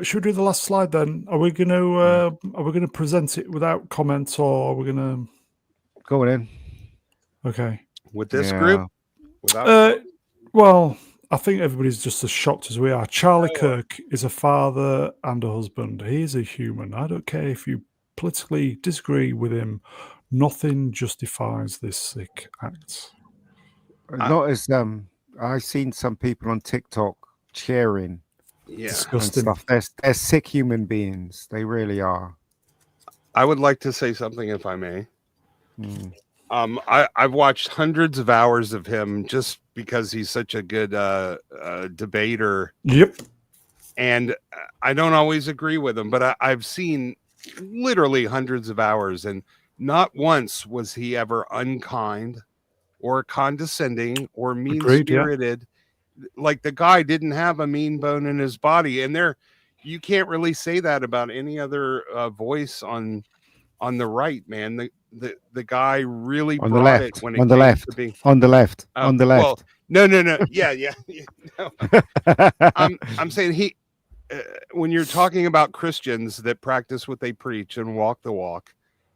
Should we do the last slide then? Are we going to present it without comment, or are we going to? Go on in. Okay. With this Yeah. group, without Well, I think everybody's just as shocked as we are. Charlie Kirk is a father and a husband. He is a human. I don't care if you politically disagree with him. Nothing justifies this sick act. Not as I've seen some people on TikTok cheering yeah. and Disgusting. stuff. They're sick human beings. They really are. I would like to say something, if I may. Mm. I've watched hundreds of hours of him just because he's such a good debater, Yep. and I don't always agree with him, but I've seen literally hundreds of hours, and not once was he ever unkind or condescending or mean-spirited. Like, the guy didn't have a mean bone in his body, and you can't really say that about any other voice on the right, man. The guy really On the brought left. it when it On the came left. to being On the left. On the well, left. no. Yeah. No. I'm saying he when you're talking about Christians that practice what they preach and walk the walk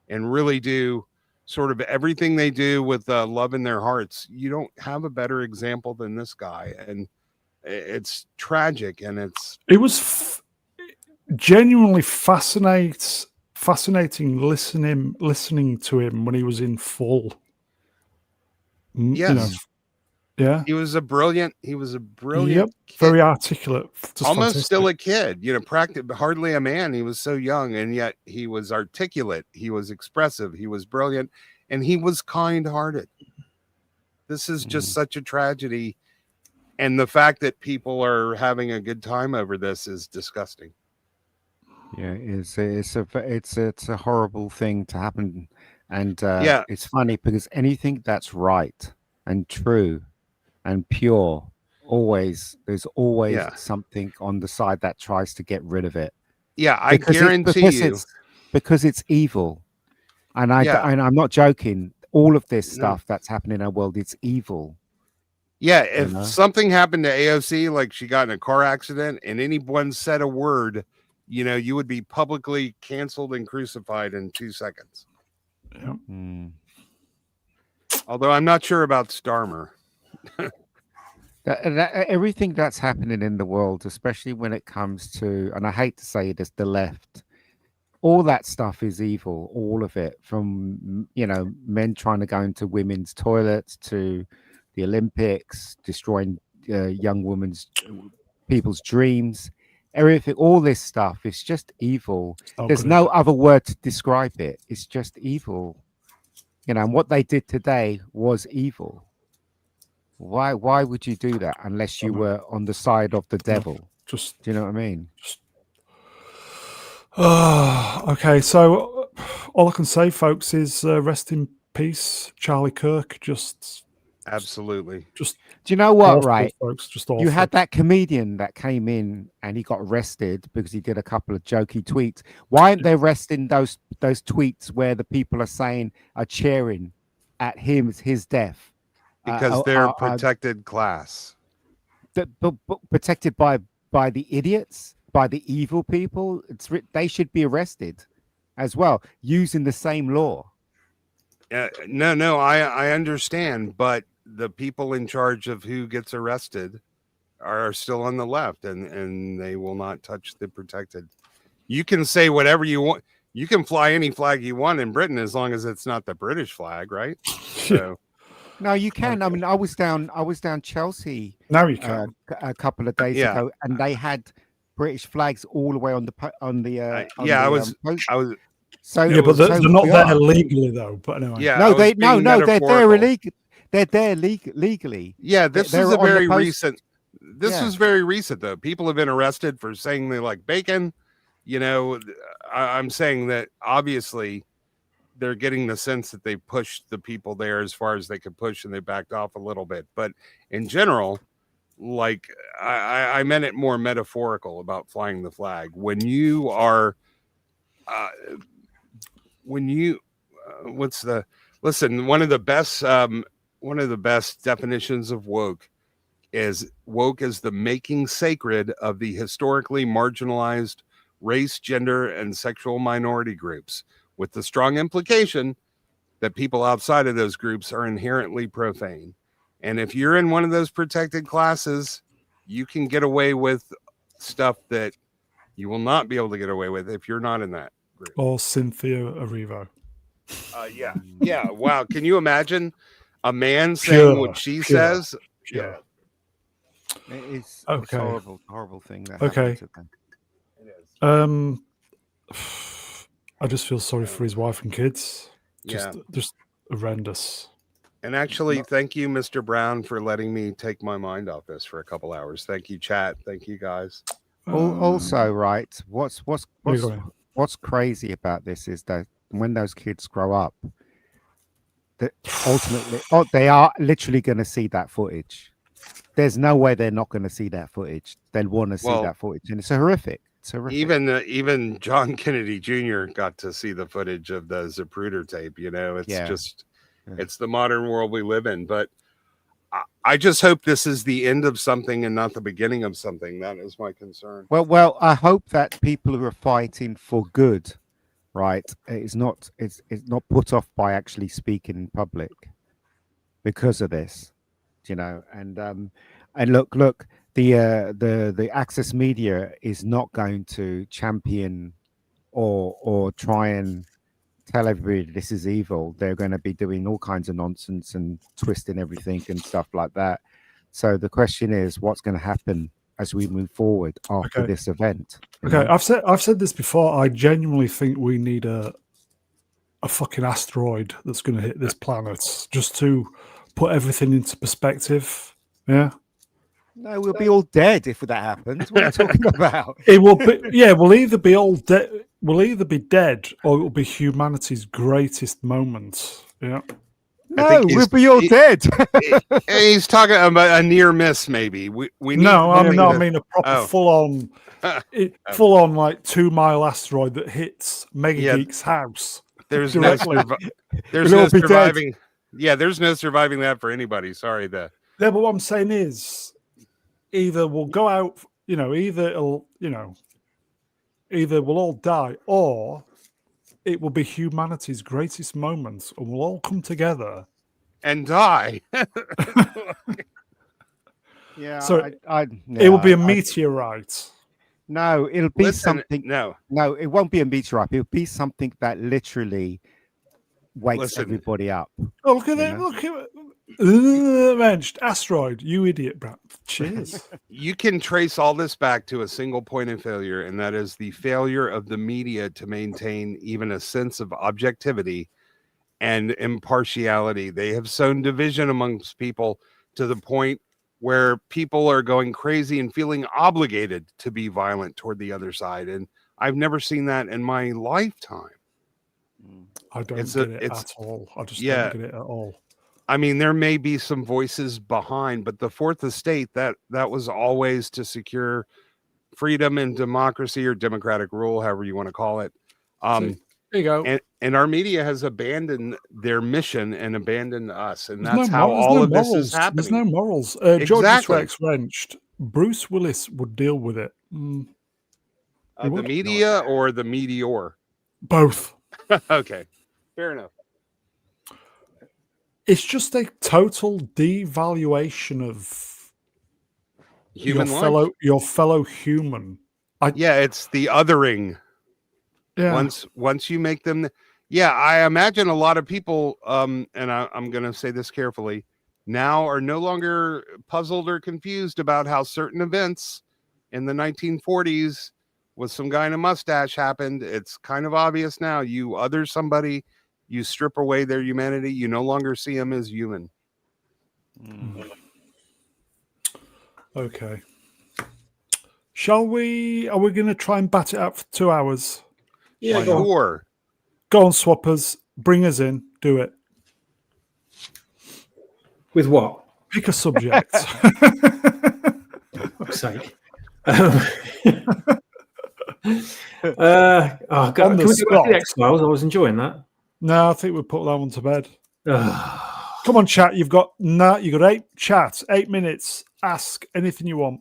and really do sort of everything they do with love in their hearts, you don't have a better example than this guy, and it's tragic, and It was genuinely fascinating listening to him when he was in full. Yes. Yeah. he was a brilliant Yep. kid. Very articulate. Just Almost fantastic. still a kid, hardly a man. He was so young, and yet he was articulate, he was expressive, he was brilliant, and he was kind-hearted. This is just such a tragedy, and the fact that people are having a good time over this is disgusting. Yeah, it's a horrible thing to happen, and Yeah. it's funny because anything that's right and true and pure, there's always Yeah. something on the side that tries to get rid of it. Yeah, I Because guarantee you. because it's evil. And Yeah. and I'm not joking. All of this No. stuff that's happening in our world, it's evil. Yeah, if know? something happened to AOC, like she got in a car accident, and anyone said a word, you would be publicly canceled and crucified in 2 seconds. Yeah. Although I'm not sure about Starmer. Everything that's happening in the world, especially when it comes to, and I hate to say this, the left, all that stuff is evil. All of it, from men trying to go into women's toilets to the Olympics, destroying young people's dreams. Everything, all this stuff is just evil. There's no other word to describe it. It's just evil. And what they did today was evil. Why would you do that unless you were on the side of the devil? Do you know what I mean? Okay, so all I can say, folks, is rest in peace, Charlie Kirk. Absolutely. Do you know what, awful, right? folks, just awful. You had that comedian that came in and he got arrested because he did a couple of jokey tweets. Why aren't they arresting those tweets where the people are cheering at his death? Because they're protected class. Protected by the idiots, by the evil people. They should be arrested as well, using the same law. No, I understand, but the people in charge of who gets arrested are still on the left, and they will not touch the protected. You can say whatever you want. You can fly any flag you want in Britain as long as it's not the British flag, right? So. No, you can. I mean, I was down Chelsea. Now you can. A couple of days ago, and they had British flags all the way on the. I was. So yeah, but they're not there legally though. But anyway, yeah, they're there illegal. They're there legally. Yeah, this was very recent. This was very recent though. People have been arrested for saying they like bacon. I'm saying that obviously. They're getting the sense that they pushed the people there as far as they could push, and they backed off a little bit. But in general, like I meant it more metaphorical about flying the flag. When you are, one of the best definitions of woke is the making sacred of the historically marginalized race, gender, and sexual minority groups, with the strong implication that people outside of those groups are inherently profane. And if you're in one of those protected classes, you can get away with stuff that you will not be able to get away with if you're not in that group. Or Cynthia Erivo. Yeah. Wow. Can you imagine a man saying what she says? Yeah. It's okay. A horrible thing that okay. happened to them. It is. I just feel sorry for his wife and kids. Just horrendous. And actually, thank you, Mr. Brown, for letting me take my mind off this for a couple hours. Thank you, chat. Thank you, guys. Also, right, what's crazy about this is that when those kids grow up, that ultimately, they are literally going to see that footage. There's no way they're not going to see that footage. They'll want to see that footage, and it's horrific. Even John Kennedy Jr. got to see the footage of the Zapruder tape. It's the modern world we live in. But I just hope this is the end of something and not the beginning of something. That is my concern. Well, I hope that people who are fighting for good, right, it's not put off by actually speaking in public because of this, and look. The access media is not going to champion or try and tell everybody this is evil. They're going to be doing all kinds of nonsense and twisting everything and stuff like that. So the question is, what's going to happen as we move forward after this event? Okay, I've said this before. I genuinely think we need a fucking asteroid that's going to hit this planet just to put everything into perspective. Yeah. No, we'll be all dead if that happens. What are you talking about? It will be. Yeah, we'll either be all dead. We'll either be dead, or it will be humanity's greatest moment. Yeah. No, we'll be all dead. He's talking about a near miss, maybe. We need I mean a proper full on like 2 mile asteroid that hits Mega Geek's house. There's no Directly. there's We'll no all be dead. surviving. Yeah, there's no surviving that for anybody. Sorry, Yeah, but what I'm saying is, either we'll go out, either we'll all die, or it will be humanity's greatest moment, and we'll all come together. and die. Yeah. So it will be a meteorite. No, it'll be Listen, something. no. No, it won't be a meteorite. It'll be something that literally wakes Listen. everybody up. Oh, look at You that! know? Look at man, just asteroid. You idiot, Brad. Cheers. You can trace all this back to a single point of failure, and that is the failure of the media to maintain even a sense of objectivity and impartiality. They have sown division amongst people to the point where people are going crazy and feeling obligated to be violent toward the other side. And I've never seen that in my lifetime. I don't It's get a- it it's- at all. I just yeah. don't get it at all. I mean, there may be some voices behind, but the Fourth Estate, that was always to secure freedom and democracy, or democratic rule, however you want to call it. There you go. And our media has abandoned their mission and abandoned us, and There's that's no how mor- there's all no of this morals. is happening. There's no morals. George Exactly. Rex wrenched. Bruce Willis would deal with it. He The would. media or the meteor? Both. Okay, fair enough. It's just a total devaluation of Human your life. fellow human. Yeah, it's the othering. Yeah. Once you make them, yeah, I imagine a lot of people, and I'm going to say this carefully, now are no longer puzzled or confused about how certain events in the 1940s with some guy in a mustache happened. It's kind of obvious now. You other somebody, you strip away their humanity. You no longer see them as human. Okay. Shall we? Are we going to try and bat it out for 2 hours? Yeah, go on. Sure. Go on, swappers. Bring us in. Do it. With what? Pick a subject. Fuck's sake. Oh God! On Can the we go back to the spot. X-Files? I was enjoying that. No, I think we'll put that one to bed. Ugh. Come on, chat. You've got 8 minutes. Ask anything you want.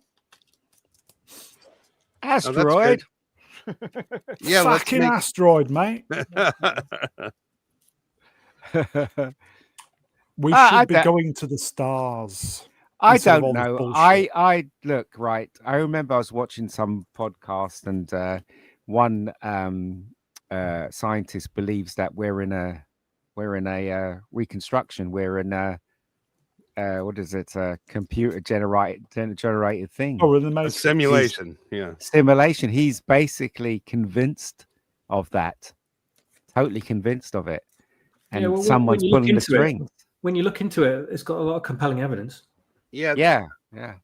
Asteroid. Yeah, let's Fucking make- asteroid, mate. We I should be don't- going to the stars. I instead of don't all this know. bullshit. I look right. I remember I was watching some podcast, and one scientist believes that we're in a reconstruction. We're in a what is it? A computer generated thing. Oh, we're in the A Matrix. simulation. Yeah. Simulation. He's basically convinced of that. Totally convinced of it. And Yeah, well, when someone's you look pulling the into it- strings. When you look into it, it's got a lot of compelling evidence. Yeah. Yeah.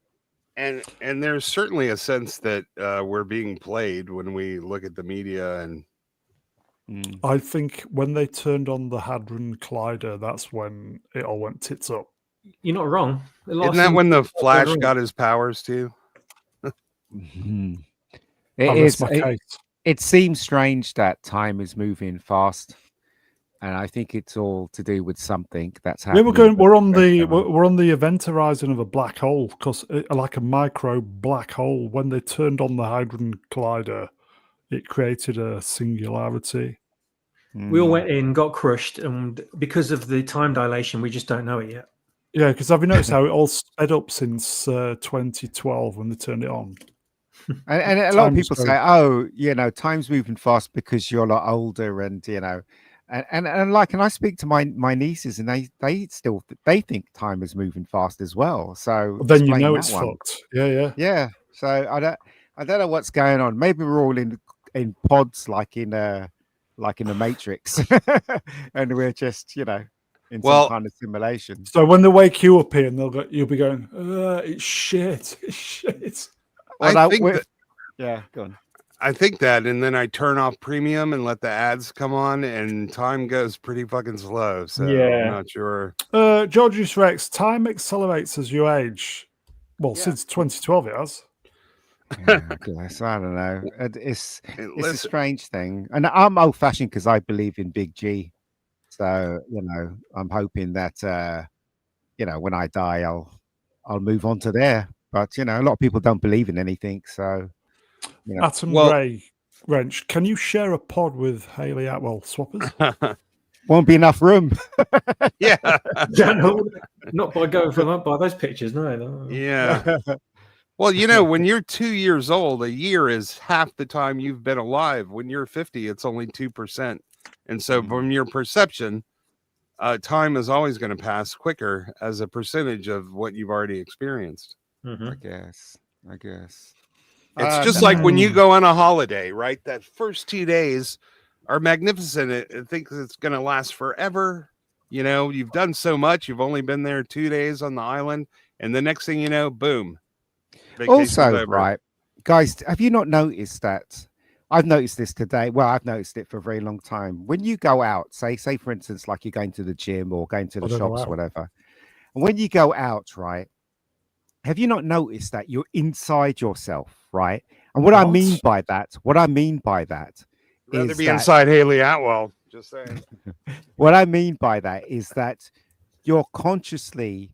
And there's certainly a sense that we're being played when we look at the media. And I think when they turned on the Hadron Collider, that's when it all went tits up. You're not wrong. A lot of isn't that things- when the Flash wrong. got his powers too? Mhm. I It rest is. my case. It seems strange that time is moving fast, and I think it's all to do with something that's Yeah, happening. we're on the event horizon of a black hole, because like a micro black hole. When they turned on the Hadron Collider, it created a singularity. We all went in, got crushed, and because of the time dilation, we just don't know it yet. Yeah, because have you noticed how it all sped up since 2012 when they turned it on? And a lot of Time's people going- say, "Oh, time's moving fast because you're a lot older," and and like, and I speak to my nieces, and they still think time is moving fast as well. So Well, then you explain know that it's one. fucked. Yeah. Yeah. So I don't know what's going on. Maybe we're all in pods like in the Matrix, and we're just in Well- some kind of simulation. So when they wake you up here, and you'll be going, "It's shit, it's shit." Well, I no, think we're- that, Yeah, go on. I think that, and then I turn off premium and let the ads come on, and time goes pretty fucking slow. So Yeah. I'm not sure. Georgius Rex, time accelerates as you age. Well, Yeah. since 2012 it has. Yeah, I guess. I don't know. It's a Listen, strange thing, and I'm old fashioned because I believe in Big G. So I'm hoping that when I die, I'll move on to there. But a lot of people don't believe in anything. So Atom Well- Gray Wrench, can you share a pod with Haley Atwell Swappers? won't be enough room. yeah, No, not by going for that by those pictures. No. yeah. Well, when you're 2 years old, a year is half the time you've been alive. When you're 50, it's only 2%. And so, from your perception, time is always going to pass quicker as a percentage of what you've already experienced. Mhm. I guess. It's just like when you go on a holiday, right? That first 2 days are magnificent. It thinks it's going to last forever. You've done so much. You've only been there 2 days on the island. And the next thing you know, boom. Vacation's Also, over. right, guys, have you not noticed that? I've noticed this today. Well, I've noticed it for a very long time. When you go out, say for instance, like you're going to the gym or going to the I don't go shops, out. whatever. And when you go out, right, have you not noticed that you're inside yourself, right? And what I mean by that Rather is be that inside Haley Atwell. Just saying. what I mean by that is that you're consciously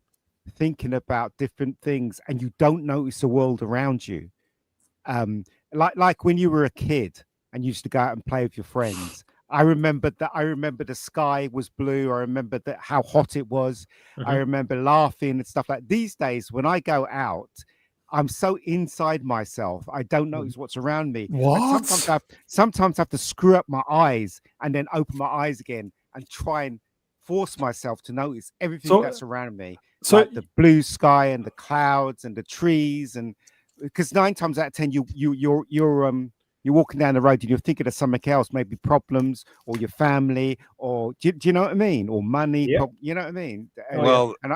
thinking about different things and you don't notice the world around you. Like when you were a kid and you used to go out and play with your friends. I remember the sky was blue. I remember that how hot it was. I Mhm. remember laughing and stuff like these days when I go out, I'm so inside myself. I don't notice what's around me. And What? sometimes I have to screw up my eyes and then open my eyes again and try and force myself to notice everything that's around me. So Like the blue sky and the clouds and the trees, and because 9 times out of 10 you're walking down the road and you're thinking of something else, maybe problems or your family, or do you know what I mean, or money. Yeah. You know what I mean? Well, and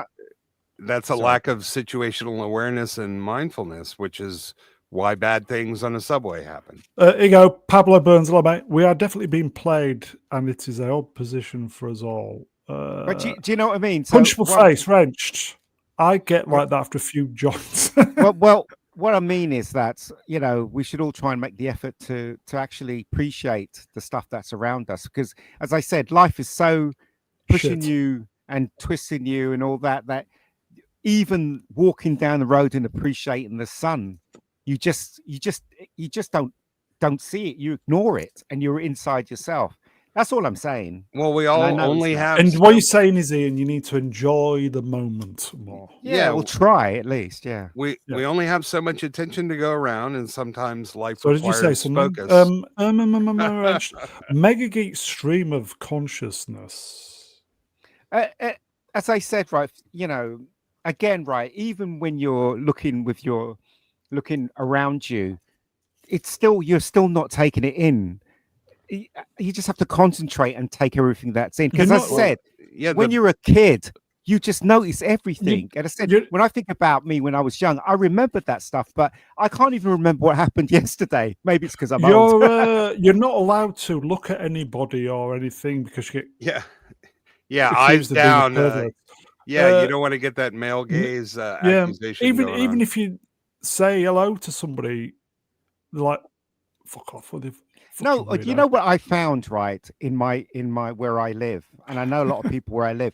that's a Sorry. lack of situational awareness and mindfulness, which is why bad things on a subway happen. here you go, Pablo Burns. Hello, mate. We are definitely being played, and it is a odd position for us all. but do you know what I mean? So Punchable face, wrenched. I get like that after a few joints. well, what I mean is that we should all try and make the effort to actually appreciate the stuff that's around us, because, as I said, life is so pushing Shit. you and twisting you and all that even walking down the road and appreciating the sun, you just don't see it. You ignore it, and you're inside yourself. That's all I'm saying. Well, we And I all noticed only that. have. And what you're saying is, Ian, you need to enjoy the moment more. Yeah, we'll try at least. Yeah. We only have so much attention to go around, and sometimes life So did you say requires something? focus. Mega Geek stream of consciousness. As I said, right, again, right, even when you're looking around you, you're still not taking it in. You just have to concentrate and take everything that's in. Because as I said, when you're a kid, you just notice everything. And I said, when I think about me when I was young, I remembered that stuff, but I can't even remember what happened yesterday. Maybe it's because I'm old. You're not allowed to look at anybody or anything because you get eyes accused of being a down. pervert. You don't want to get that male gaze accusation. Even if you say hello to somebody, they're like, fuck off with it. No, you know what I found, right, in my where I live, and I know a lot of people where I live,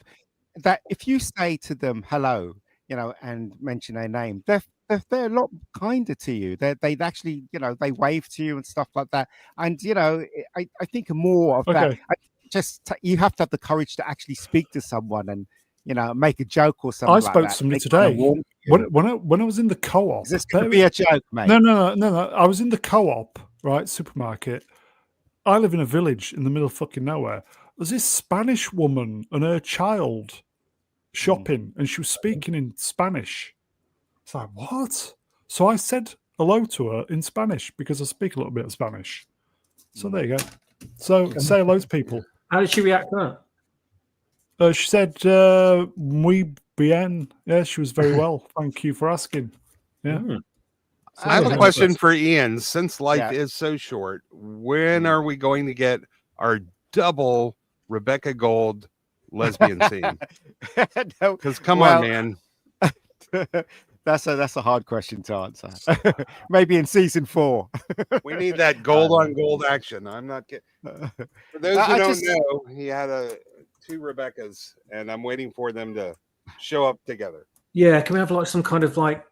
that if you say to them hello, and mention their name, they're a lot kinder to you. They actually, they wave to you and stuff like that. And I think more of that. You have to have the courage to actually speak to someone and make a joke or something. I spoke to somebody today when I was in the co-op. Is this going to be a joke, mate? No. I was in the co-op, right, supermarket. I live in a village in the middle of fucking nowhere. There's this Spanish woman and her child shopping, and she was speaking in Spanish. It's like, what? So I said hello to her in Spanish because I speak a little bit of Spanish. So there you go. So say hello to people. How did she react to that? She said, muy bien. Yeah, she was very well. Thank you for asking. Yeah. I have a question for Ian. Since life is so short, when are we going to get our double Rebecca Gold lesbian scene? Because come on, man. That's a hard question to answer. Maybe in season 4. We need that gold on gold action. I'm not kidding. For those who don't know, he had 2 Rebeccas, and I'm waiting for them to show up together. Yeah, can we have like some kind of like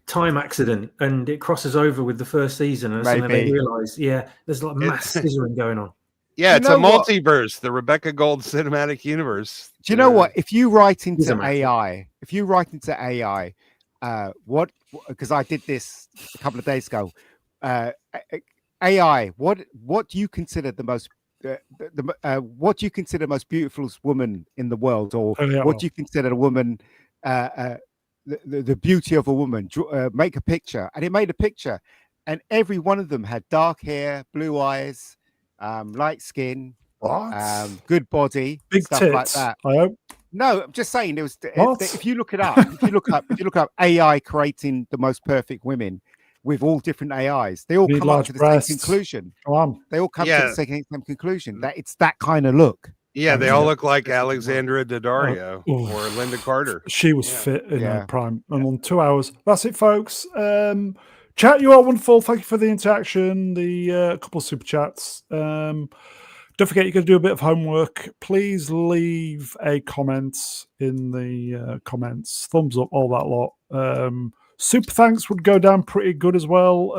time accident and it crosses over with the first season and suddenly they realize, there's like mass scissoring going on. Yeah, it's a multiverse, the Rebecca Gold cinematic universe. Do you know what? If you write into AI, what? Because I did this a couple of days ago. AI, what do you consider the most? What do you consider the most beautiful woman in the world, or what do you consider a woman? The beauty of a woman. Make a picture, and it made a picture, and every one of them had dark hair, blue eyes, light skin, good body, big stuff tits, like that. I hope. No, I'm just saying there was. If you look it up, if you look up AI creating the most perfect women with all different AIs, they all come up to the same conclusion. They all come to the same conclusion that it's that kind of look. Yeah, they all look like Alexandra Daddario or Linda Carter. She was fit in her prime. And on 2 hours. That's it, folks. Chat, you are wonderful. Thank you for the interaction, the couple of super chats. Don't forget, you're going to do a bit of homework. Please leave a comment in the comments. Thumbs up, all that lot. Super thanks would go down pretty good as well.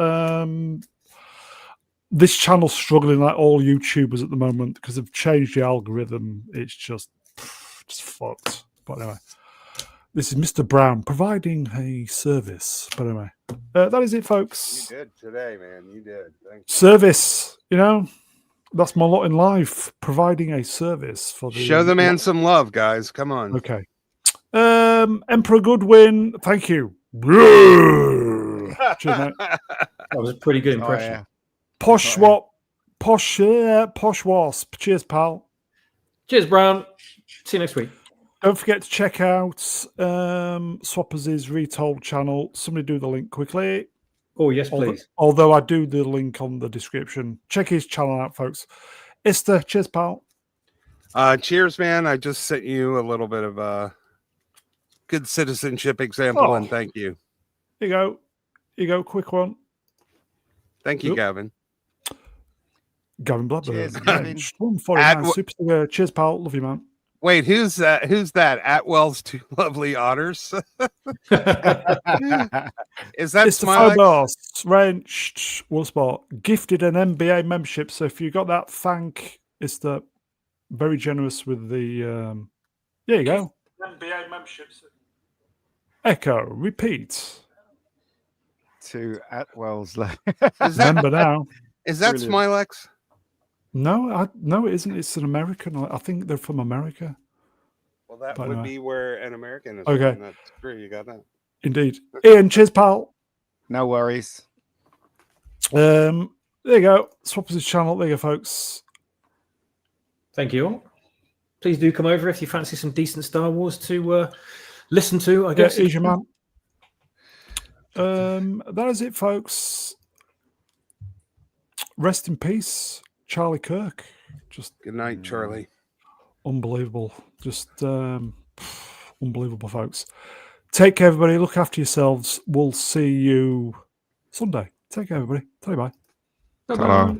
This channel's struggling like all YouTubers at the moment because they've changed the algorithm. It's just fucked. But anyway, this is Mr. Brown providing a service. But anyway, that is it, folks. You did today, man. You did. Thanks. Service, that's my lot in life, providing a service for the. Show the man some love, guys. Come on. Okay. Emperor Goodwin, thank you. Cheers, mate. That was a pretty good impression. Oh, yeah. Posh Wasp. Cheers, pal. Cheers, Brown. See you next week. Don't forget to check out Swappers' Retold channel. Somebody do the link quickly. Oh, yes, please. Although I do the link on the description. Check his channel out, folks. Ista, cheers, pal. Cheers, man. I just sent you a little bit of a good citizenship example, and thank you. Here you go. Quick one. Thank you, Gavin. Gavin Blackburn. Cheers, Gavin. 149 super. Cheers, pal. Love you, man. Wait, who's that? Who's that? Atwell's 2 lovely otters. Is that Istaphobos, wrenched, one spot, gifted an NBA membership. So if you got that, thank Ista. Very generous with the. There you go. NBA memberships. Echo, repeat. To Atwell's. Remember now. Is that Smilex? No, no, it isn't. It's an American. I think they're from America. Well, that would be where an American is. Okay. From. That's true. You got that. Indeed. Ian, cheers, pal. No worries. There you go. Swappers' channel. There you go, folks. Thank you all. Please do come over if you fancy some decent Star Wars to listen to, I guess. Yeah, Asia man. That is it, folks. Rest in peace, Charlie Kirk. Just good night, Charlie. Unbelievable. Just unbelievable, folks. Take care, everybody. Look after yourselves. We'll see you Sunday. Take care, everybody. Bye bye. Bye-bye.